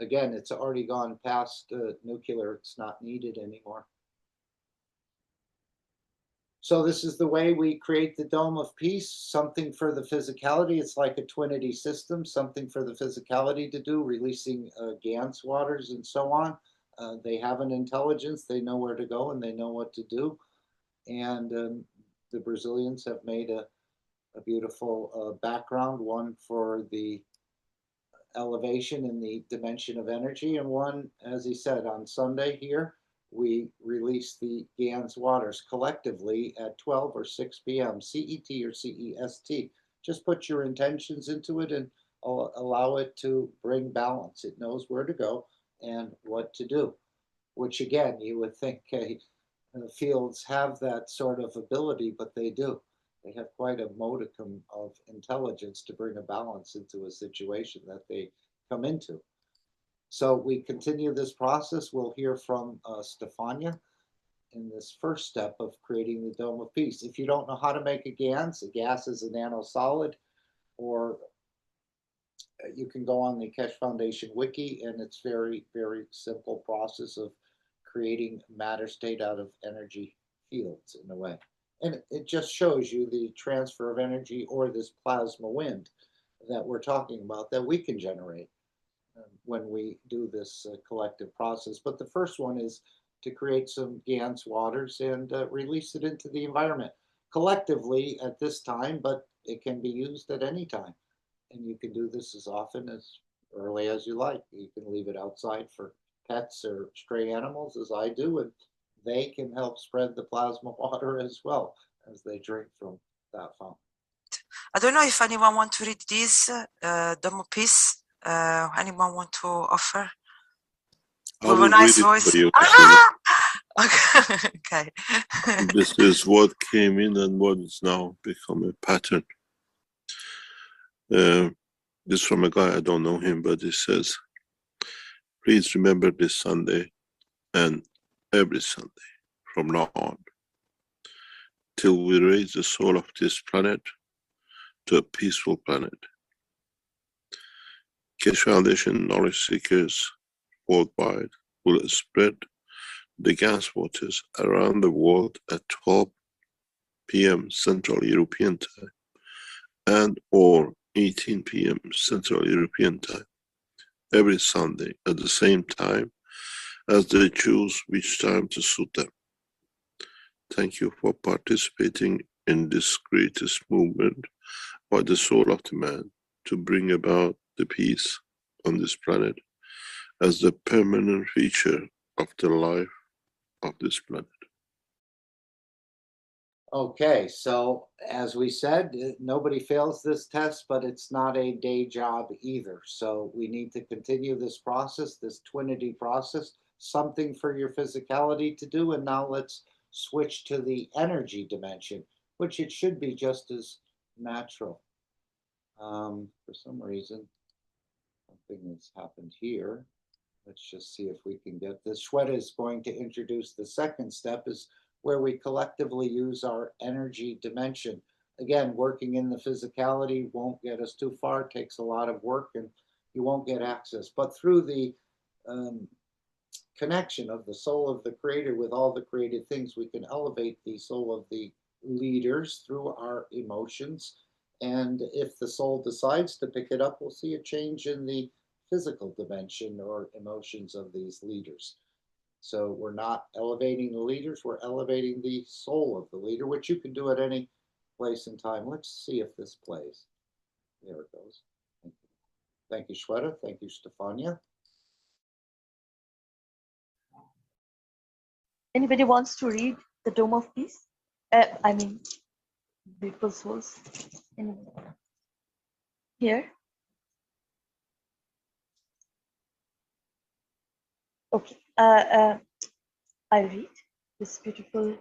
Again, it's already gone past nuclear. It's not needed anymore. So this is the way we create the Dome of Peace, something for the physicality. It's like a twinity system, something for the physicality to do, releasing Gans waters and so on. They have an intelligence, they know where to go and they know what to do. And the Brazilians have made a beautiful background, one for the elevation in the dimension of energy, and one, as he said, on Sunday here, we release the Gans waters collectively at 12 or 6 p.m. CET or CEST. Just put your intentions into it and allow it to bring balance. It knows where to go and what to do, which again, you would think fields have that sort of ability, but they do. They have quite a modicum of intelligence to bring a balance into a situation that they come into. So we continue this process. We'll hear from Stefania in this first step of creating the Dome of Peace. If you don't know how to make a gas is a nanosolid, or you can go on the Keshe Foundation wiki, and it's very, very simple process of creating matter state out of energy fields in a way. And it just shows you the transfer of energy, or this plasma wind that we're talking about that we can generate when we do this collective process. But the first one is to create some GANS waters and release it into the environment collectively at this time, but it can be used at any time. And you can do this as often as early as you like. You can leave it outside for pets or stray animals, as I do, and they can help spread the plasma water as well as they drink from that fountain. I don't know if anyone want to read this demo piece. Anyone want to offer? I will With a nice read it voice. for you. Okay. This is what came in and what is now become a pattern. This from a guy, I don't know him, but he says, please remember this Sunday and every Sunday from now on, till we raise the soul of this planet to a peaceful planet. Keshe Foundation knowledge seekers worldwide will spread the gas waters around the world at 12 p.m. Central European Time and or 18 p.m. Central European Time every Sunday at the same time as they choose which time to suit them. Thank you for participating in this greatest movement by the soul of the man to bring about the peace on this planet as the permanent feature of the life of this planet. Okay, so as we said, nobody fails this test, but it's not a day job either. So we need to continue this process, this twinity process, something for your physicality to do. And now let's switch to the energy dimension, which it should be just as natural. For some reason, something has happened here. Let's just see if we can get this. Shweta is going to introduce the second step, is where we collectively use our energy dimension. Again, working in the physicality won't get us too far. It takes a lot of work and you won't get access. But through the connection of the soul of the creator with all the created things, we can elevate the soul of the leaders through our emotions. And if the soul decides to pick it up, we'll see a change in the physical dimension or emotions of these leaders. So we're not elevating the leaders, we're elevating the soul of the leader, which you can do at any place and time. Let's see if this plays. There it goes. Thank you, Shweta. Thank you, Stefania. Anybody wants to read the Dome of Peace? I mean, Beautiful Souls. Anybody? Here? Okay. I'll read this beautiful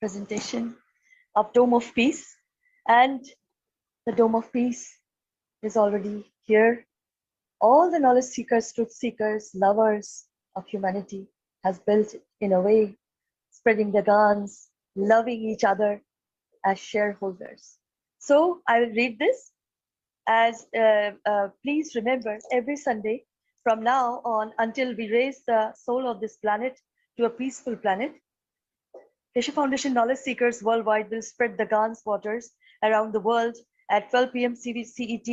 presentation of Dome of Peace. And the Dome of Peace is already here. All the knowledge seekers, truth seekers, lovers of humanity has built it in a way, spreading the guns, loving each other as shareholders. So I will read this as please remember, every Sunday from now on until we raise the soul of this planet to a peaceful planet, Keshe Foundation knowledge seekers worldwide will spread the GANS waters around the world at 12 p.m. CET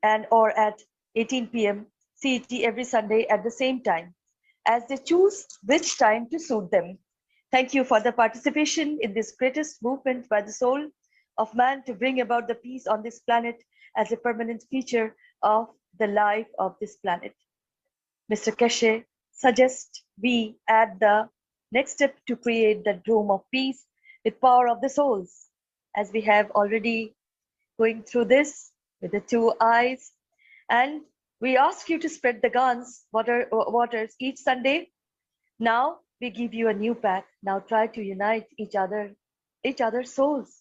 and or at 18 p.m. CET every Sunday at the same time, as they choose which time to suit them. Thank you for the participation in this greatest movement by the soul of man to bring about the peace on this planet as a permanent feature of the life of this planet. Mr. Keshe suggests we add the next step to create the Dome of Peace with power of the souls, as we have already going through this with the 2 eyes. And we ask you to spread the GANS waters each Sunday. Now we give you a new path. Now try to unite each other's souls.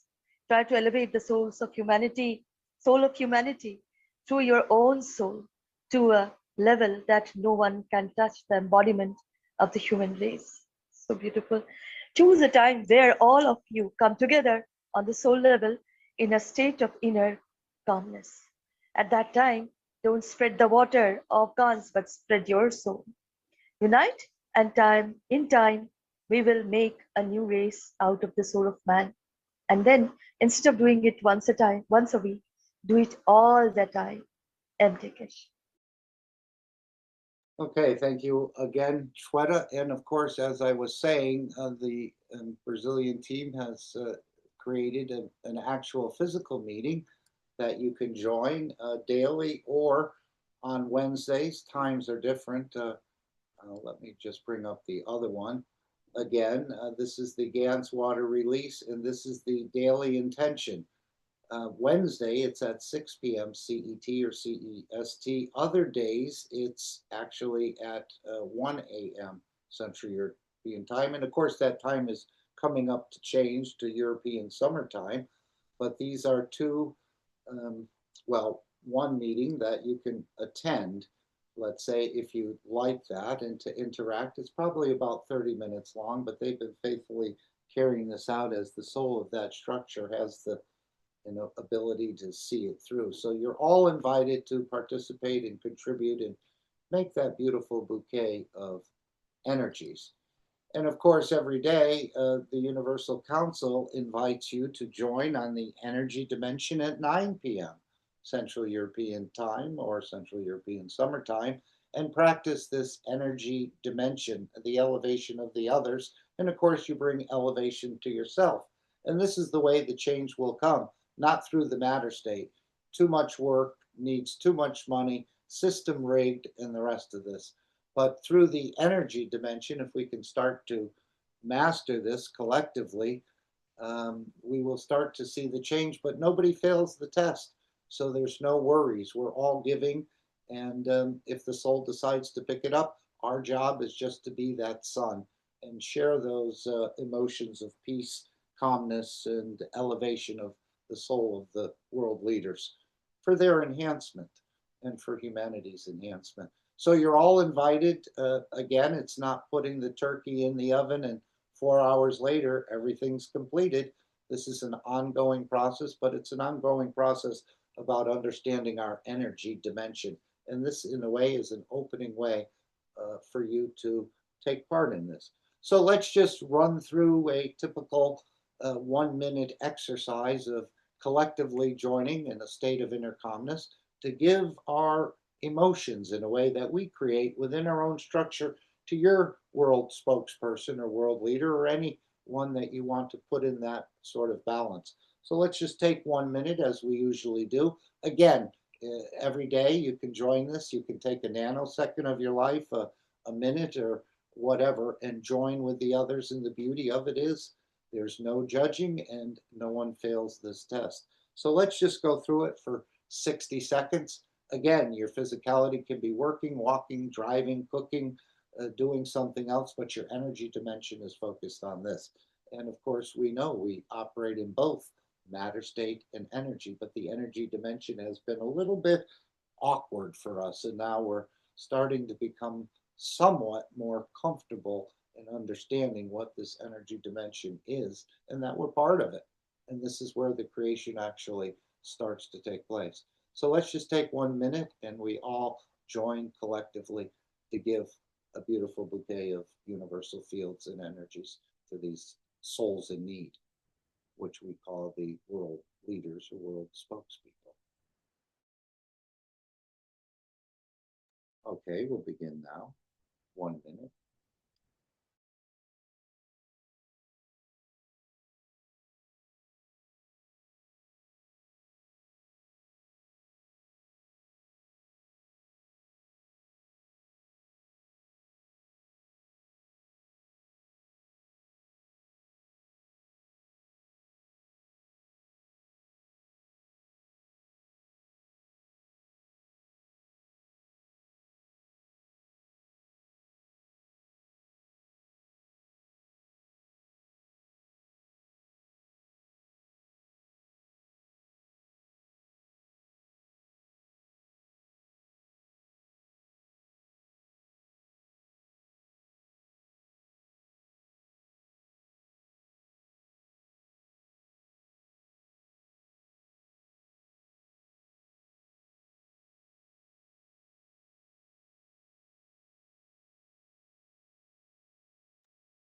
Try to elevate the souls of humanity, soul of humanity, through your own soul to a level that no one can touch, the embodiment of the human race. So beautiful. Choose a time where all of you come together on the soul level in a state of inner calmness. At that time, don't spread the water of GANS, but spread your soul. Unite, and in time, we will make a new race out of the soul of man. And then, instead of doing it once a week, do it all the time. M. Keshe. Okay, thank you again, Shweta. And of course, as I was saying, the Brazilian team has created an actual physical meeting that you can join daily or on Wednesdays. Times are different. Let me just bring up the other one. Again, this is the GANS water release, and this is the daily intention. Wednesday, it's at 6 p.m. CET or CEST. Other days, it's actually at 1 a.m. Central European time. And of course, that time is coming up to change to European summertime. But these are two, well, one meeting that you can attend, let's say, if you like that, and to interact. It's probably about 30 minutes long, but they've been faithfully carrying this out as the soul of that structure has the ability to see it through. So you're all invited to participate and contribute and make that beautiful bouquet of energies. And of course, every day, the Universal Council invites you to join on the energy dimension at 9 p.m. Central European time or Central European summertime and practice this energy dimension, the elevation of the others. And of course, you bring elevation to yourself. And this is the way the change will come, not through the matter state. Too much work needs too much money, system rigged, and the rest of this. But through the energy dimension, if we can start to master this collectively, we will start to see the change, but nobody fails the test. So there's no worries. We're all giving. And if the soul decides to pick it up, our job is just to be that sun and share those emotions of peace, calmness, and elevation of the soul of the world leaders for their enhancement and for humanity's enhancement. So you're all invited. Again, it's not putting the turkey in the oven and 4 hours later, everything's completed. This is an ongoing process, but it's an ongoing process about understanding our energy dimension. And this, in a way, is an opening way for you to take part in this. So let's just run through a typical 1-minute exercise of collectively joining in a state of inner calmness to give our emotions in a way that we create within our own structure to your world spokesperson or world leader or any one that you want to put in that sort of balance. So let's just take 1 minute as we usually do. Again, every day you can join this. You can take a nanosecond of your life, a minute or whatever, and join with the others. And the beauty of it is there's no judging and no one fails this test. So let's just go through it for 60 seconds. Again, your physicality can be working, walking, driving, cooking, doing something else, but your energy dimension is focused on this. And of course, we know we operate in both matter state and energy, but the energy dimension has been a little bit awkward for us. And now we're starting to become somewhat more comfortable in understanding what this energy dimension is and that we're part of it. And this is where the creation actually starts to take place. So let's just take 1 minute and we all join collectively to give a beautiful bouquet of universal fields and energies to these souls in need, which we call the world leaders or world spokespeople. Okay, we'll begin now. 1 minute.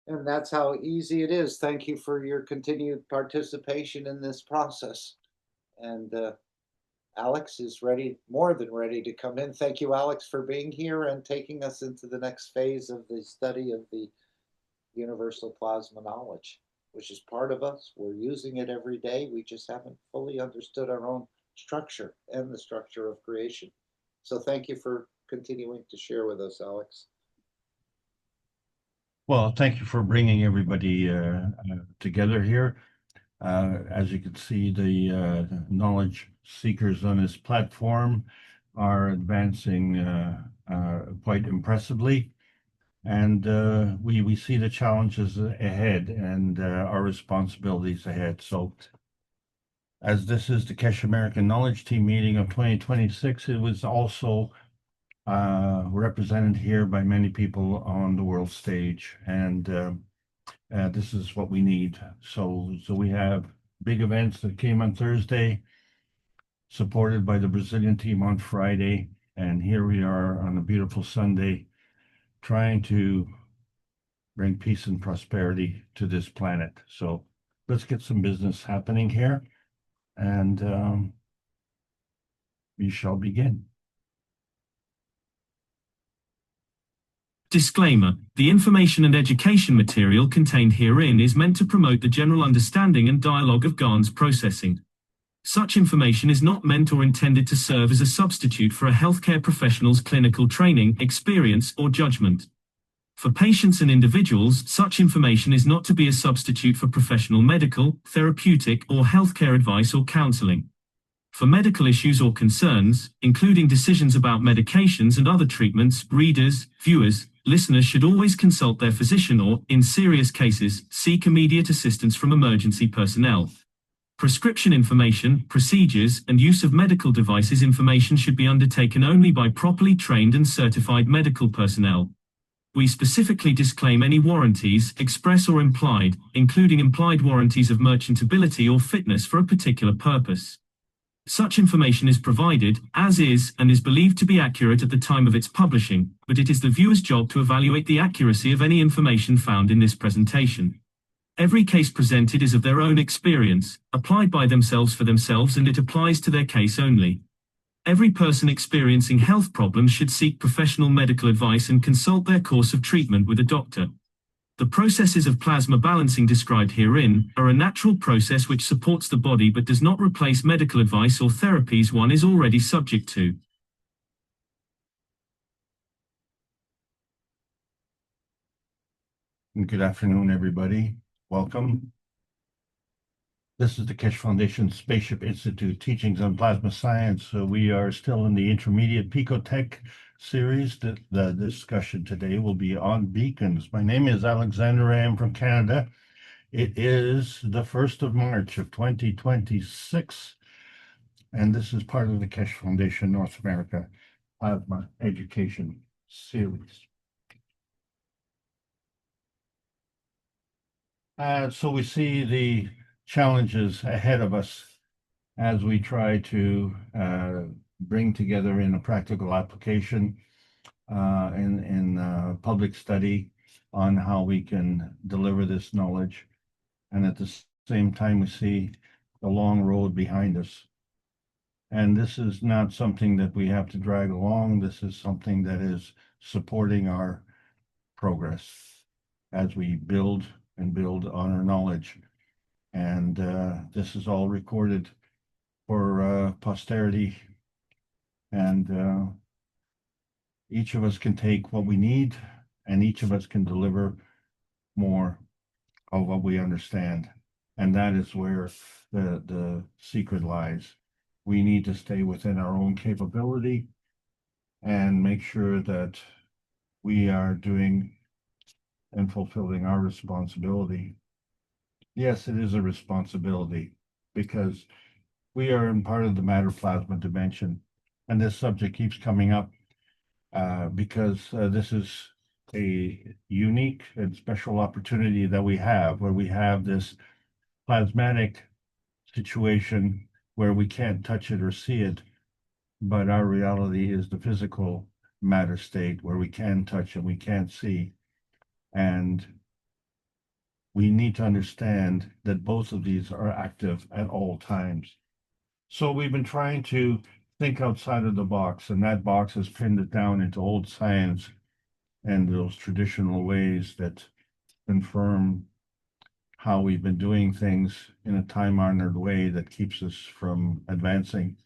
And that's how easy it is. Thank you for your continued participation in this process. And Alex is ready, more than ready to come in. Thank you, Alex, for being here and taking us into the next phase of the study of the universal plasma knowledge, which is part of us. We're using it every day. We just haven't fully understood our own structure and the structure of creation. So thank you for continuing to share with us, Alex. Well, thank you for bringing everybody together here. As you can see, the knowledge seekers on this platform are advancing quite impressively. And we see the challenges ahead and our responsibilities ahead. So as this is the Keshe American Knowledge Team meeting of 2026, it was also represented here by many people on the world stage. And this is what we need. So we have big events that came on Thursday, supported by the Brazilian team on Friday. And here we are on a beautiful Sunday, trying to bring peace and prosperity to this planet. So let's get some business happening here, and we shall begin. Disclaimer: the information and education material contained herein is meant to promote the general understanding and dialogue of GAN's processing. Such information is not meant or intended to serve as a substitute for a healthcare professional's clinical training, experience, or judgment. For patients and individuals, such information is not to be a substitute for professional medical, therapeutic, or healthcare advice or counseling. For medical issues or concerns, including decisions about medications and other treatments, readers, viewers, listeners should always consult their physician or, in serious cases, seek immediate assistance from emergency personnel. Prescription information, procedures, and use of medical devices information should be undertaken only by properly trained and certified medical personnel. We specifically disclaim any warranties, express or implied, including implied warranties of merchantability or fitness for a particular purpose. Such information is provided, as is, and is believed to be accurate at the time of its publishing, but it is the viewer's job to evaluate the accuracy of any information found in this presentation. Every case presented is of their own experience, applied by themselves for themselves, and it applies to their case only. Every person experiencing health problems should seek professional medical advice and consult their course of treatment with a doctor. The processes of plasma balancing described herein are a natural process which supports the body but does not replace medical advice or therapies one is already subject to. Good afternoon, everybody. Welcome. This is the Keshe Foundation Spaceship Institute Teachings on Plasma Science. We are still in the intermediate Picotech series. The discussion today will be on beacons. My name is Alexander. I am from Canada. It is the 1st of March of 2026, and this is part of the Keshe Foundation North America Plasma Education Series. So we see the challenges ahead of us as we try to bring together in a practical application in public study on how we can deliver this knowledge. And at the same time, we see the long road behind us. And this is not something that we have to drag along. This is something that is supporting our progress as we build and build on our knowledge. And this is all recorded for posterity. And each of us can take what we need, and each of us can deliver more of what we understand. And that is where the secret lies. We need to stay within our own capability and make sure that we are doing and fulfilling our responsibility. Yes, it is a responsibility because we are in part of the matter plasma dimension, and this subject keeps coming up because this is a unique and special opportunity that we have, where we have this plasmatic situation where we can't touch it or see it, but our reality is the physical matter state where we can touch and we can't see. And we need to understand that both of these are active at all times. So we've been trying to think outside of the box, and that box has pinned it down into old science and those traditional ways that confirm how we've been doing things in a time-honored way that keeps us from advancing.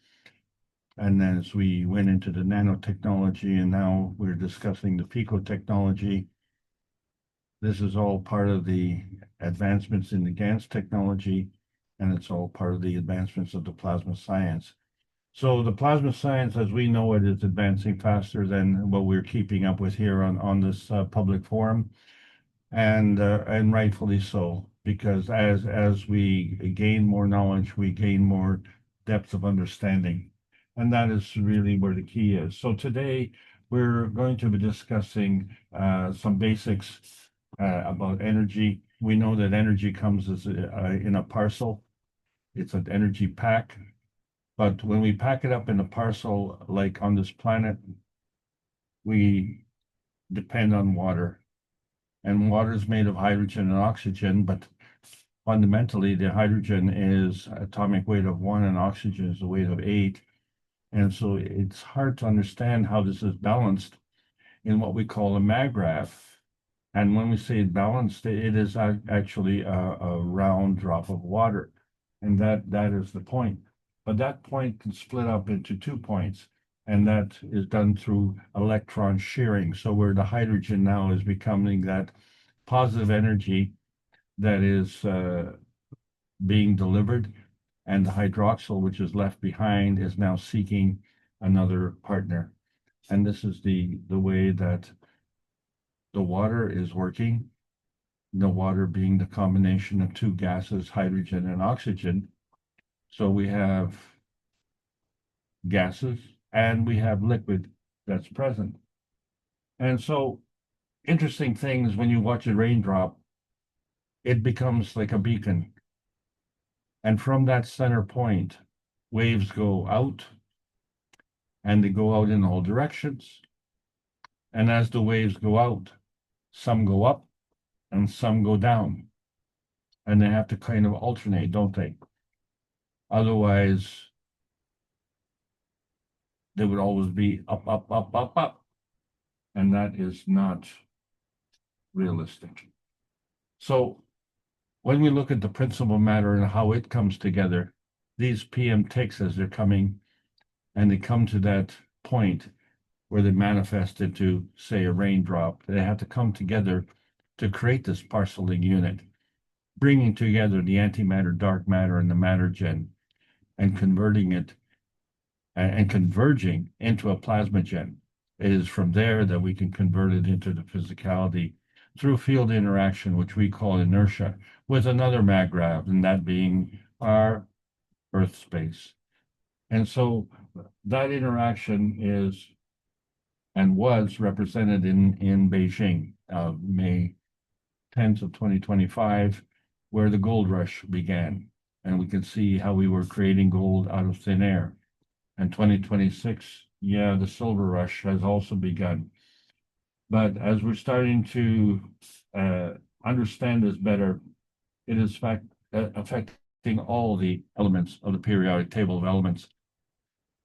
And then as we went into the nanotechnology, and now we're discussing the pico technology, this is all part of the advancements in the GANS technology, and it's all part of the advancements of the plasma science. So the plasma science, as we know it, is advancing faster than what we're keeping up with here on this public forum, and rightfully so, because as we gain more knowledge, we gain more depth of understanding, and that is really where the key is. So today we're going to be discussing some basics about energy. We know that energy comes as in a parcel. It's an energy pack. But when we pack it up in a parcel, like on this planet, we depend on water. And water is made of hydrogen and oxygen, but fundamentally, the hydrogen is atomic weight of 1 and oxygen is a weight of 8. And so it's hard to understand how this is balanced in what we call a maggraph. And when we say balanced, it is actually a round drop of water. And that is the point. But that point can split up into 2 points. And that is done through electron shearing. So where the hydrogen now is becoming that positive energy that is being delivered, and the hydroxyl, which is left behind, is now seeking another partner. And this is the way that the water is working, the water being the combination of 2 gases, hydrogen and oxygen. So we have gases and we have liquid that's present. And so interesting things when you watch a raindrop, it becomes like a beacon. And from that center point, waves go out, and they go out in all directions. And as the waves go out, some go up and some go down. And they have to kind of alternate, don't they? Otherwise, they would always be up, up, up, up, up. And that is not realistic. So when we look at the principal matter and how it comes together, these PM ticks, as they're coming, and they come to that point where they manifest into, say, a raindrop, they have to come together to create this parceling unit, bringing together the antimatter, dark matter, and the matter gen, and converting it and converging into a plasmagen. It is from there that we can convert it into the physicality through field interaction, which we call inertia, with another maggrav, and that being our Earth space. And so that interaction is and was represented in Beijing, May 10th of 2025, where the gold rush began. And we can see how we were creating gold out of thin air. And 2026, yeah, the silver rush has also begun. But as we're starting to understand this better, it is affecting all the elements of the periodic table of elements,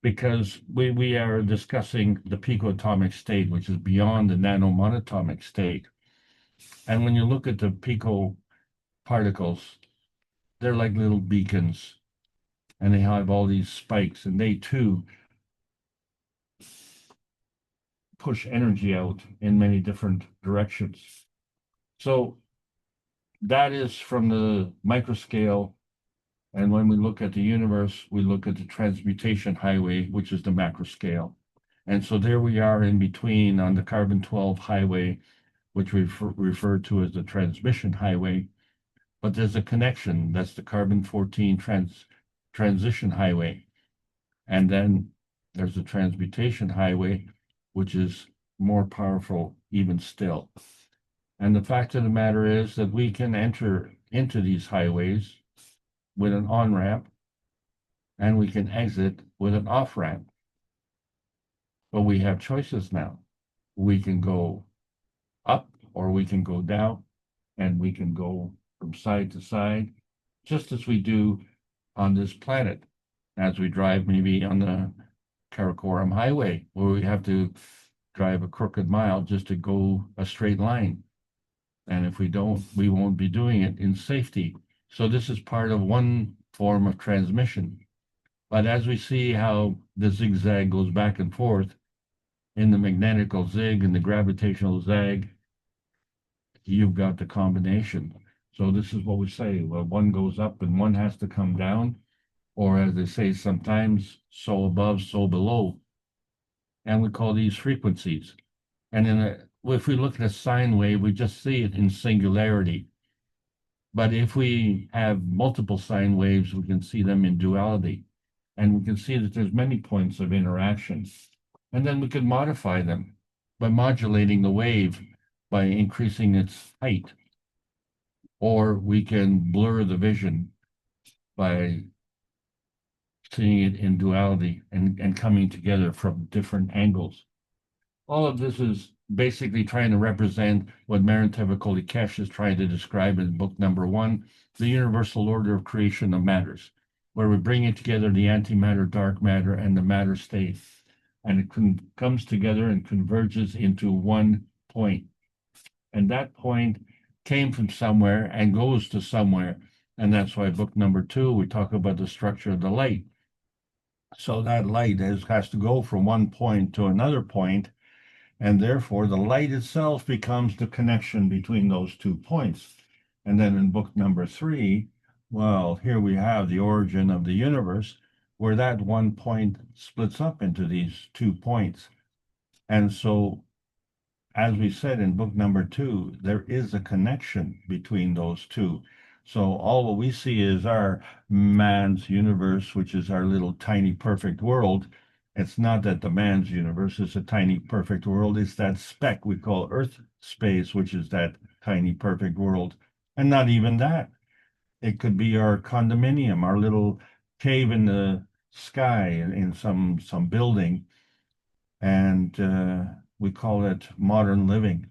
because we are discussing the picoatomic state, which is beyond the nanomonatomic state. And when you look at the pico particles, they're like little beacons, and they have all these spikes, and they too push energy out in many different directions. So that is from the microscale. And when we look at the universe, we look at the transmutation highway, which is the macro scale. And so there we are in between on the carbon-12 highway, which we refer to as the transmission highway. But there's a connection, that's the carbon-14 transition highway. And then there's the transmutation highway, which is more powerful even still. And the fact of the matter is that we can enter into these highways with an on-ramp, and we can exit with an off-ramp. But we have choices now. We can go up or we can go down, and we can go from side to side, just as we do on this planet. as we drive maybe on the Karakoram Highway, where we have to drive a crooked mile just to go a straight line. And if we don't, we won't be doing it in safety. So this is part of one form of transmission. But as we see how the zigzag goes back and forth in the magnetical zig and the gravitational zag, you've got the combination. So this is what we say, well, one goes up and one has to come down, or as they say sometimes, so above, so below. And we call these frequencies. And if we look at a sine wave, we just see it in singularity. But if we have multiple sine waves, we can see them in duality. And we can see that there's many points of interaction. And then we can modify them by modulating the wave, by increasing its height. Or we can blur the vision by seeing it in duality and coming together from different angles. All of this is basically trying to represent what Marin Tevakoli Keshe is trying to describe in book number 1, the universal order of creation of matters, where we're bringing together the antimatter, dark matter, and the matter state. And it comes together and converges into one point. And that point came from somewhere and goes to somewhere. And that's why book number 2, we talk about the structure of the light. So that light has to go from one point to another point, and therefore the light itself becomes the connection between those 2 points. And then in book number 3, well, here we have the origin of the universe, where that one point splits up into these 2 points. And so, as we said in book number 2, there is a connection between those 2. So all what we see is our man's universe, which is our little tiny perfect world. It's not that the man's universe is a tiny perfect world. It's that speck we call Earth space, which is that tiny perfect world. And not even that. It could be our condominium, our little cave in the sky in some building. And we call it modern living,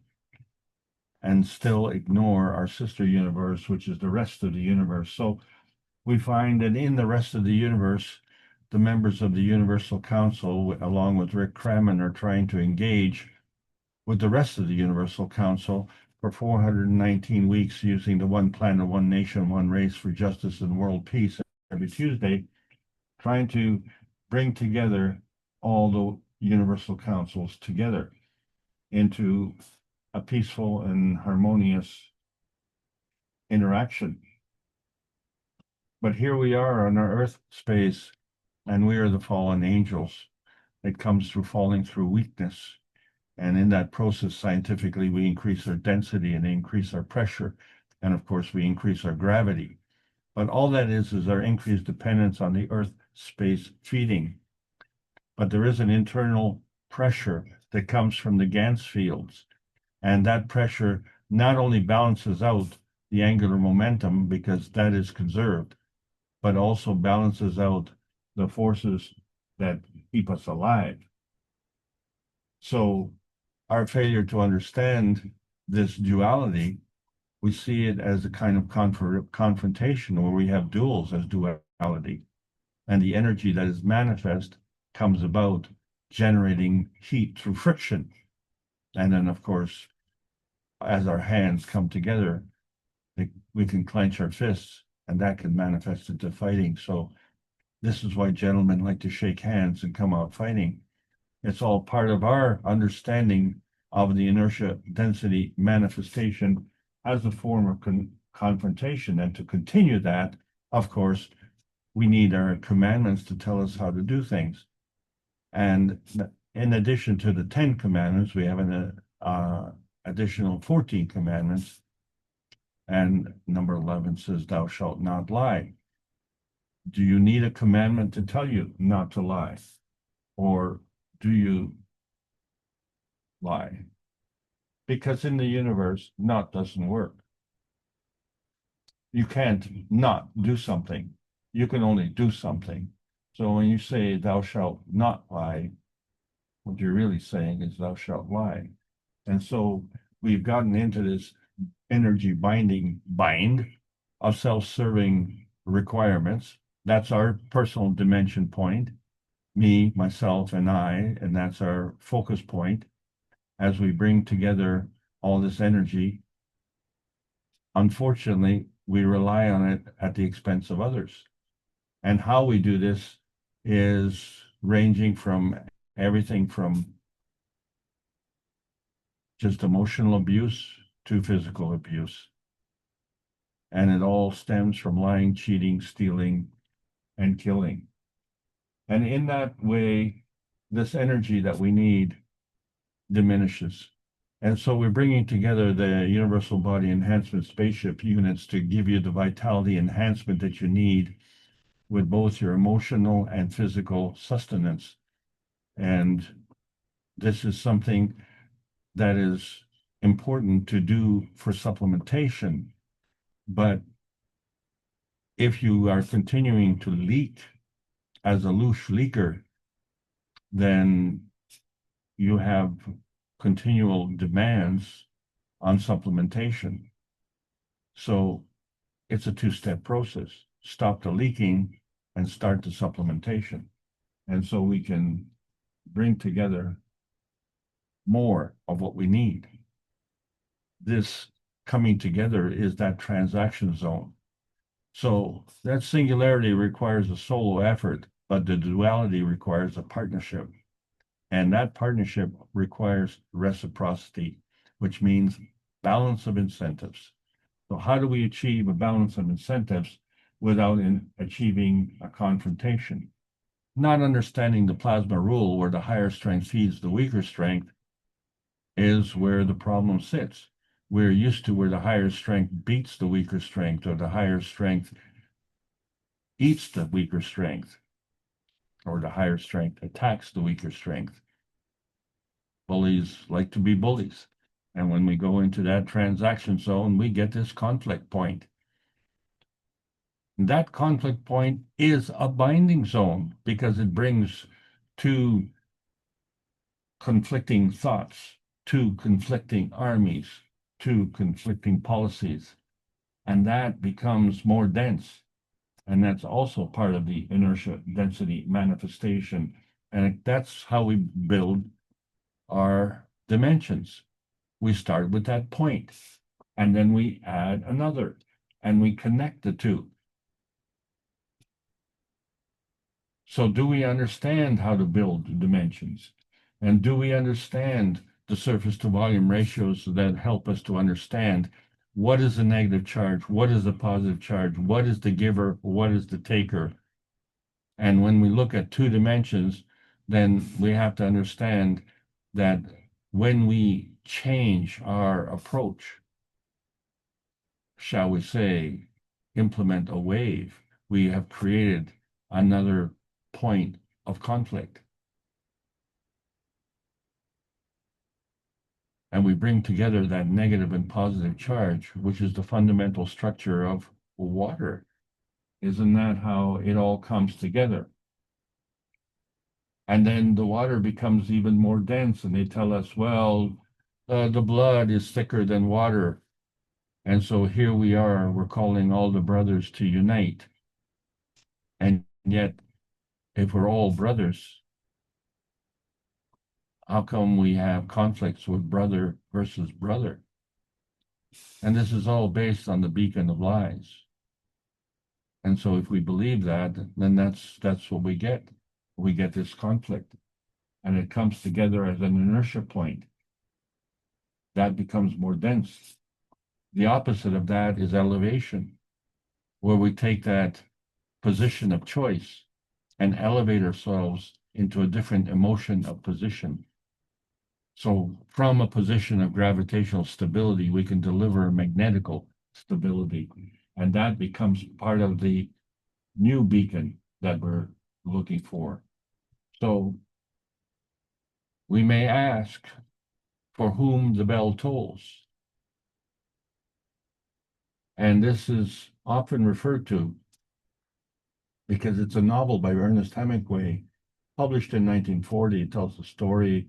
and still ignore our sister universe, which is the rest of the universe. So we find that in the rest of the universe, the members of the Universal Council, along with Rick Crammon, are trying to engage with the rest of the Universal Council for 419 weeks using the One Planet, One Nation, One Race for Justice and World Peace every Tuesday, trying to bring together all the Universal Councils together into a peaceful and harmonious interaction. But here we are on our Earth space, and we are the fallen angels. It comes through falling through weakness. And in that process, scientifically, we increase our density and increase our pressure. And of course, we increase our gravity. But all that is our increased dependence on the Earth space feeding. But there is an internal pressure that comes from the Gans fields. And that pressure not only balances out the angular momentum, because that is conserved, but also balances out the forces that keep us alive. So our failure to understand this duality, we see it as a kind of confrontation where we have duals as duality. And the energy that is manifest comes about generating heat through friction. And then, of course, as our hands come together, we can clench our fists, and that can manifest into fighting. So this is why gentlemen like to shake hands and come out fighting. It's all part of our understanding of the inertia density manifestation as a form of confrontation. And to continue that, of course, we need our commandments to tell us how to do things. And in addition to the 10 commandments, we have an additional 14 commandments. And number 11 says, thou shalt not lie. Do you need a commandment to tell you not to lie? Or do you lie? Because in the universe, not doesn't work. You can't not do something. You can only do something. So when you say thou shalt not lie, what you're really saying is thou shalt lie. And so we've gotten into this energy bind of self-serving requirements that's our personal dimension point, me, myself, and I, and that's our focus point as we bring together all this energy. Unfortunately, we rely on it at the expense of others. And how we do this is ranging from everything from just emotional abuse to physical abuse. And it all stems from lying, cheating, stealing, and killing. And in that way, this energy that we need diminishes. And so we're bringing together the Universal Body Enhancement Spaceship units to give you the vitality enhancement that you need with both your emotional and physical sustenance. And this is something that is important to do for supplementation. But if you are continuing to leak as a loose leaker, then you have continual demands on supplementation. So it's a two-step process. Stop the leaking and start the supplementation. And so we can bring together more of what we need. This coming together is that transaction zone. So that singularity requires a solo effort, but the duality requires a partnership. And that partnership requires reciprocity, which means balance of incentives. So how do we achieve a balance of incentives without achieving a confrontation? Not understanding the plasma rule, where the higher strength feeds the weaker strength, is where the problem sits. We're used to where the higher strength beats the weaker strength, or the higher strength eats the weaker strength, or the higher strength attacks the weaker strength. Bullies like to be bullies. And when we go into that transaction zone, we get this conflict point. And that conflict point is a binding zone because it brings two conflicting thoughts, two conflicting armies, two conflicting policies. And that becomes more dense. And that's also part of the inertia density manifestation. And that's how we build our dimensions. We start with that point, and then we add another, and we connect the two. So do we understand how to build dimensions? And do we understand the surface to volume ratios that help us to understand what is the negative charge, what is the positive charge, what is the giver, what is the taker? And when we look at two dimensions, then we have to understand that when we change our approach, shall we say, implement a wave, we have created another point of conflict. And we bring together that negative and positive charge, which is the fundamental structure of water. Isn't that how it all comes together? And then the water becomes even more dense, and they tell us, well, the blood is thicker than water. And so here we are, we're calling all the brothers to unite. And yet, if we're all brothers, how come we have conflicts with brother versus brother? And this is all based on the beacon of lies. And so if we believe that, then that's what we get. We get this conflict. And it comes together as an inertia point. That becomes more dense. The opposite of that is elevation, where we take that position of choice and elevate ourselves into a different emotion of position. So from a position of gravitational stability, we can deliver magnetical stability. And that becomes part of the new beacon that we're looking for. So we may ask, for whom the bell tolls? And this is often referred to because it's a novel by Ernest Hemingway, published in 1940. It tells the story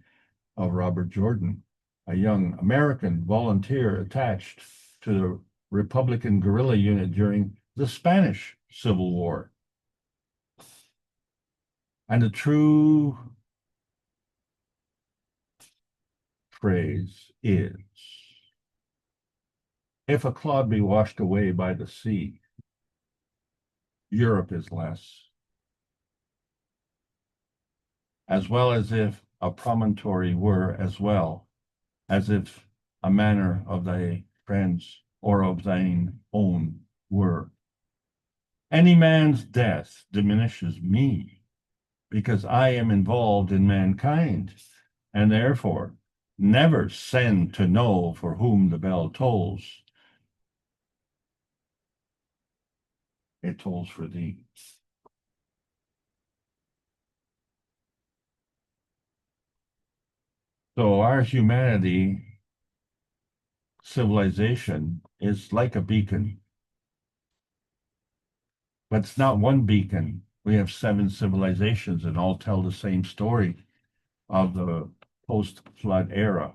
of Robert Jordan, a young American volunteer attached to the Republican guerrilla unit during the Spanish Civil War. And the true phrase is, if a cloud be washed away by the sea, Europe is less, as well as if a promontory were, as well as if a manner of thy friends or of thine own were. Any man's death diminishes me, because I am involved in mankind, and therefore never send to know for whom the bell tolls. It tolls for thee. So our humanity, civilization, is like a beacon. But it's not one beacon. We have 7 civilizations that all tell the same story of the post-flood era.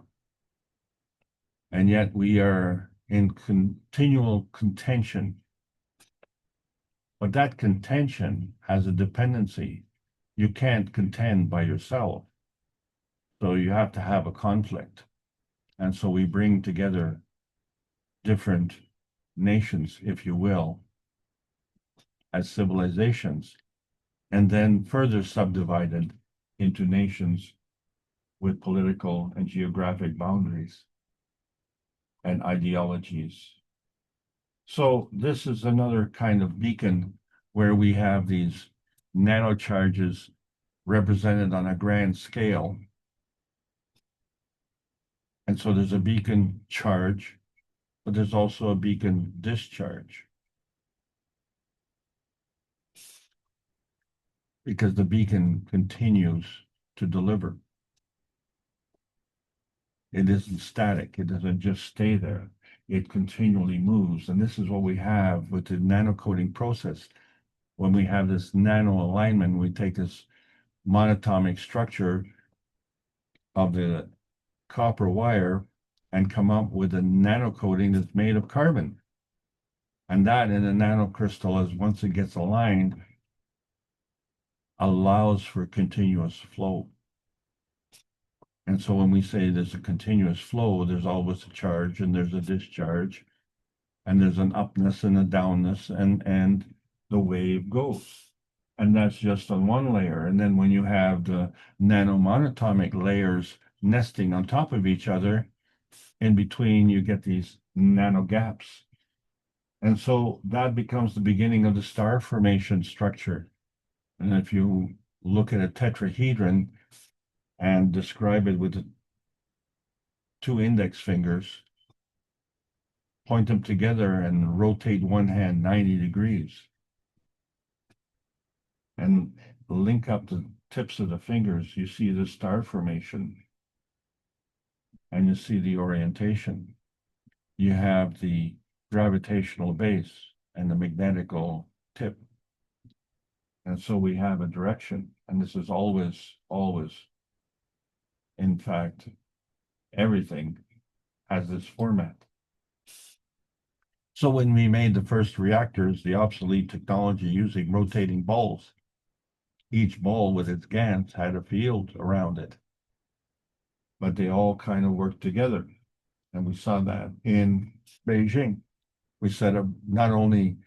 And yet we are in continual contention. But that contention has a dependency. You can't contend by yourself. So you have to have a conflict. And so we bring together different nations, if you will, as civilizations, and then further subdivided into nations with political and geographic boundaries and ideologies. So this is another kind of beacon where we have these nanocharges represented on a grand scale. And so there's a beacon charge, but there's also a beacon discharge. Because the beacon continues to deliver. It isn't static. It doesn't just stay there. It continually moves. And this is what we have with the nanocoating process. When we have this nano alignment, we take this monatomic structure of the copper wire and come up with a nanocoating that's made of carbon. And that in a nanocrystal, is once it gets aligned, allows for continuous flow. And so when we say there's a continuous flow, there's always a charge and there's a discharge, and there's an upness and a downness, and the wave goes. And that's just on one layer. And then when you have the nanomonatomic layers nesting on top of each other, in between you get these nano gaps. And so that becomes the beginning of the star formation structure. And if you look at a tetrahedron and describe it with the 2 index fingers, point them together and rotate one hand 90 degrees, and link up the tips of the fingers, you see the star formation, and you see the orientation. You have the gravitational base and the magnetical tip. And so we have a direction, and this is always, in fact, everything has this format. So when we made the first reactors, the obsolete technology using rotating balls, each ball with its GANs had a field around it, but they all kind of worked together. And we saw that in Beijing. We set up not only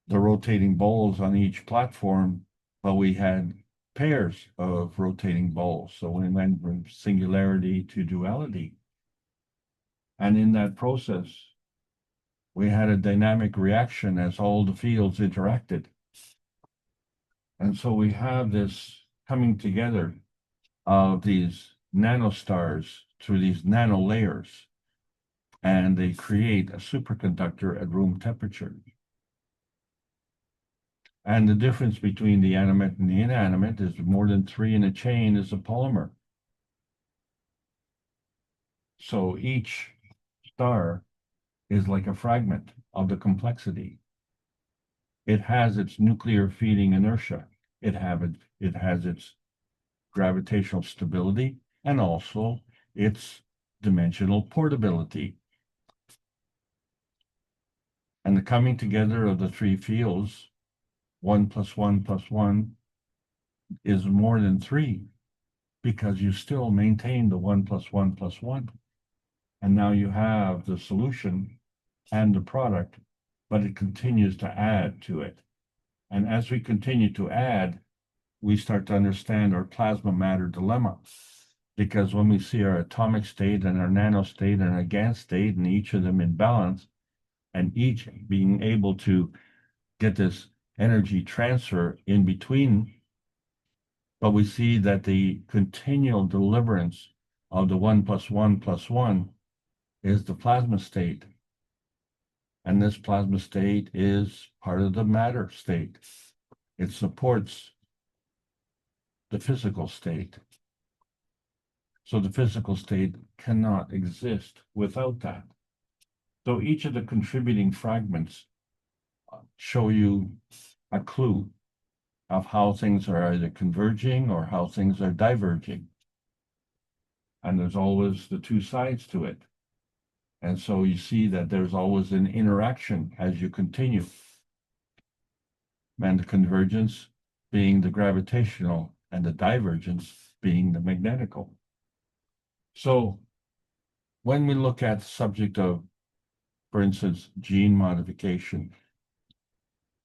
the rotating balls on each platform, but we had pairs of rotating balls. So we went from singularity to duality. And in that process, we had a dynamic reaction as all the fields interacted. And so we have this coming together of these nanostars through these nano layers, and they create a superconductor at room temperature. And the difference between the animate and the inanimate is more than 3 in a chain is a polymer. So each star is like a fragment of the complexity. It has its nuclear feeding inertia. It has its gravitational stability and also its dimensional portability. And the coming together of the 3 fields, 1 + 1 + 1, is more than 3 because you still maintain the 1 plus 1 plus 1. And now you have the solution and the product, but it continues to add to it. And as we continue to add, we start to understand our plasma matter dilemma. Because when we see our atomic state and our nano state and our GAN state, and each of them in balance, and each being able to get this energy transfer in between, but we see that the continual deliverance of the 1 plus 1 plus 1 is the plasma state. And this plasma state is part of the matter state. It supports the physical state. So the physical state cannot exist without that. So each of the contributing fragments show you a clue of how things are either converging or how things are diverging. And there's always the two sides to it. And so you see that there's always an interaction as you continue. And the convergence being the gravitational and the divergence being the magnetical. So when we look at the subject of, for instance, gene modification,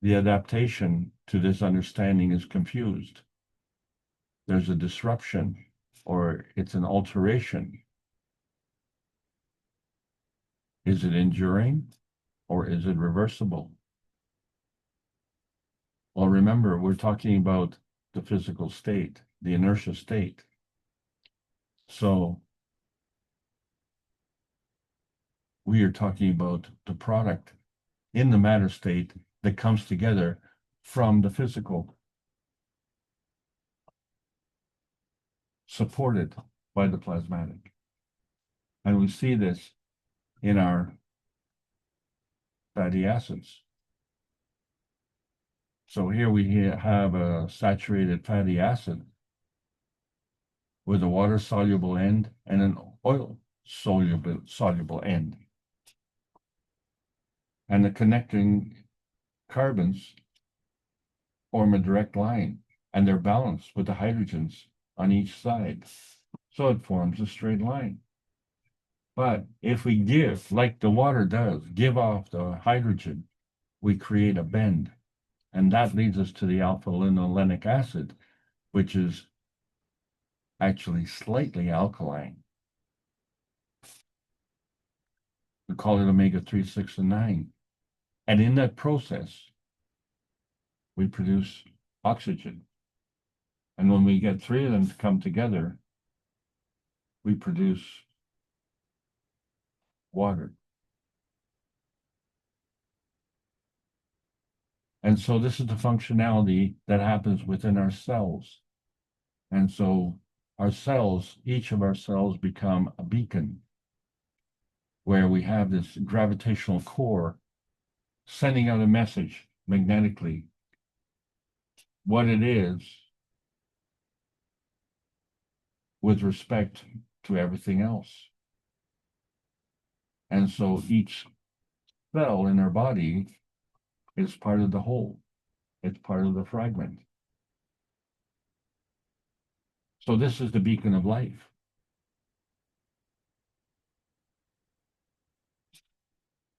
the adaptation to this understanding is confused. There's a disruption or it's an alteration. Is it enduring or is it reversible? Well, remember, we're talking about the physical state, the inertia state. So we are talking about the product in the matter state that comes together from the physical, supported by the plasmatic. And we see this in our fatty acids. So here we have a saturated fatty acid with a water-soluble end and an oil-soluble end. And the connecting carbons form a direct line, and they're balanced with the hydrogens on each side. So it forms a straight line. But if we give, like the water does, give off the hydrogen, we create a bend. And that leads us to the alpha-linolenic acid, which is actually slightly alkaline. We call it omega-3, 6, and 9. And in that process, we produce oxygen. And when we get 3 of them to come together, we produce water. And so this is the functionality that happens within our cells. And so our cells, each of our cells become a beacon where we have this gravitational core sending out a message magnetically, what it is with respect to everything else. And so each cell in our body is part of the whole. It's part of the fragment. So this is the beacon of life.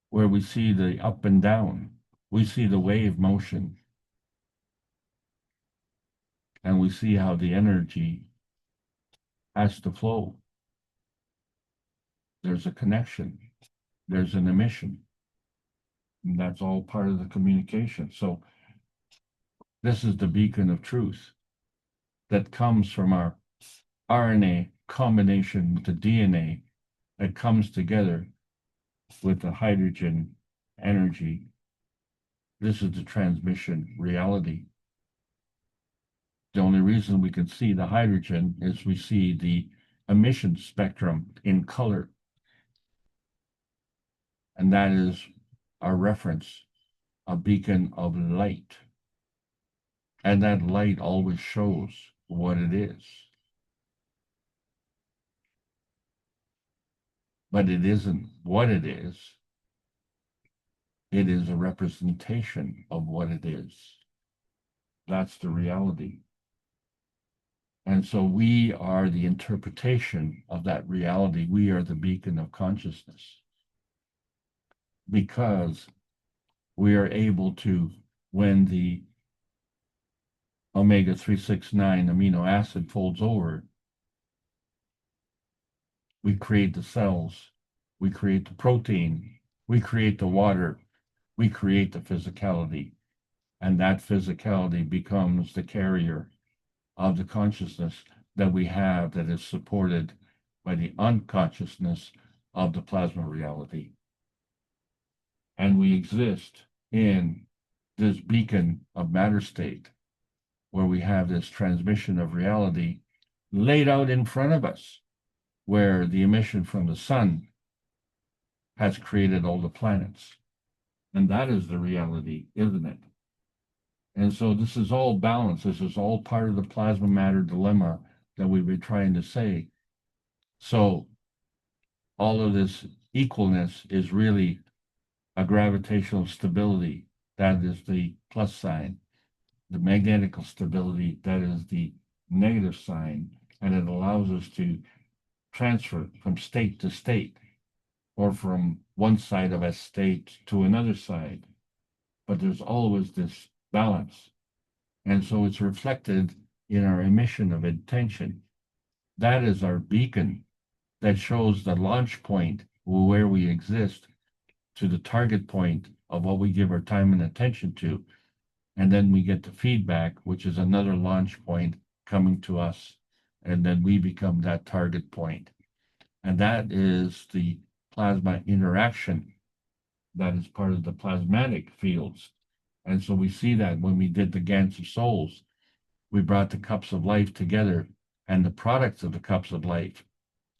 Where we see the up and down, we see the wave motion, and we see how the energy has to flow. There's a connection, there's an emission, and that's all part of the communication. So this is the beacon of truth that comes from our RNA combination with the DNA that comes together with the hydrogen energy. This is the transmission reality. The only reason we can see the hydrogen is we see the emission spectrum in color. And that is our reference, a beacon of light. And that light always shows what it is. But it isn't what it is. It is a representation of what it is. That's the reality. And so we are the interpretation of that reality. We are the beacon of consciousness because we are able to, when the omega 369 amino acid folds over, we create the cells, we create the protein, we create the water, we create the physicality. And that physicality becomes the carrier of the consciousness that we have that is supported by the unconsciousness of the plasma reality. And we exist in this beacon of matter state where we have this transmission of reality laid out in front of us, where the emission from the sun has created all the planets. And that is the reality, isn't it? And so this is all balance. This is all part of the plasma matter dilemma that we've been trying to say. So all of this equalness is really a gravitational stability. That is the plus sign. The magnetical stability, that is the negative sign. And it allows us to transfer from state to state or from one side of a state to another side. But there's always this balance. And so it's reflected in our emission of intention. That is our beacon that shows the launch point where we exist to the target point of what we give our time and attention to. And then we get the feedback, which is another launch point coming to us. And then we become that target point. And that is the plasma interaction that is part of the plasmatic fields. And so we see that when we did the Gans of Souls, we brought the cups of life together and the products of the cups of life.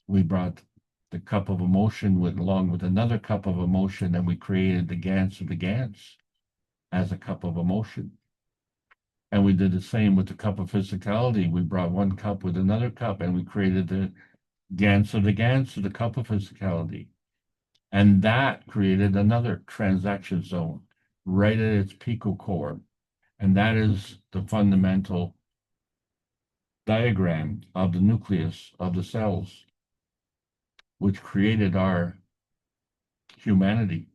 We brought the cup of emotion along with another cup of emotion, and we created the Gans of the Gans as a cup of emotion. And we did the same with the cup of physicality. We brought one cup with another cup, and we created the Gans of the cup of physicality. And that created another transaction zone right at its picocore. And that is the fundamental diagram of the nucleus of the cells, which created our humanity,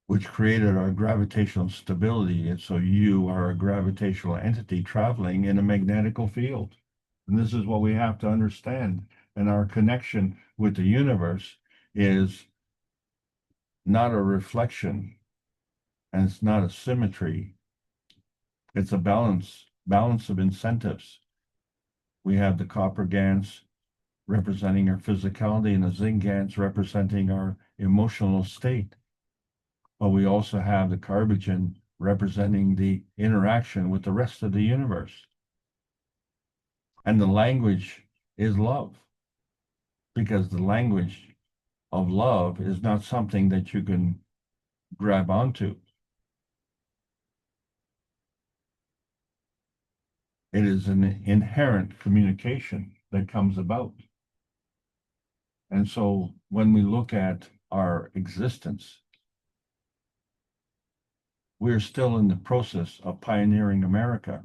which created our gravitational stability. And so you are a gravitational entity traveling in a magnetical field. And this is what we have to understand. And our connection with the universe is not a reflection, and it's not a symmetry. It's a balance of incentives. We have the copper Gans representing our physicality and the zinc Gans representing our emotional state. But we also have the carbogen representing the interaction with the rest of the universe. And the language is love, because the language of love is not something that you can grab onto. It is an inherent communication that comes about. And so when we look at our existence, we're still in the process of pioneering America.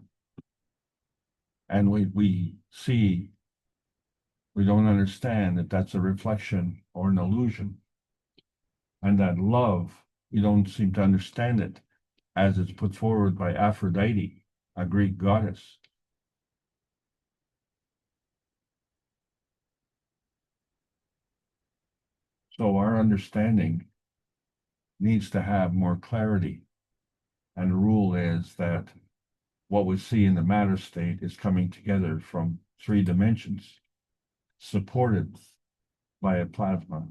And we see, we don't understand that that's a reflection or an illusion. And that love, we don't seem to understand it as it's put forward by Aphrodite, a Greek goddess. So our understanding needs to have more clarity. And the rule is that what we see in the matter state is coming together from 3 dimensions, supported by a plasma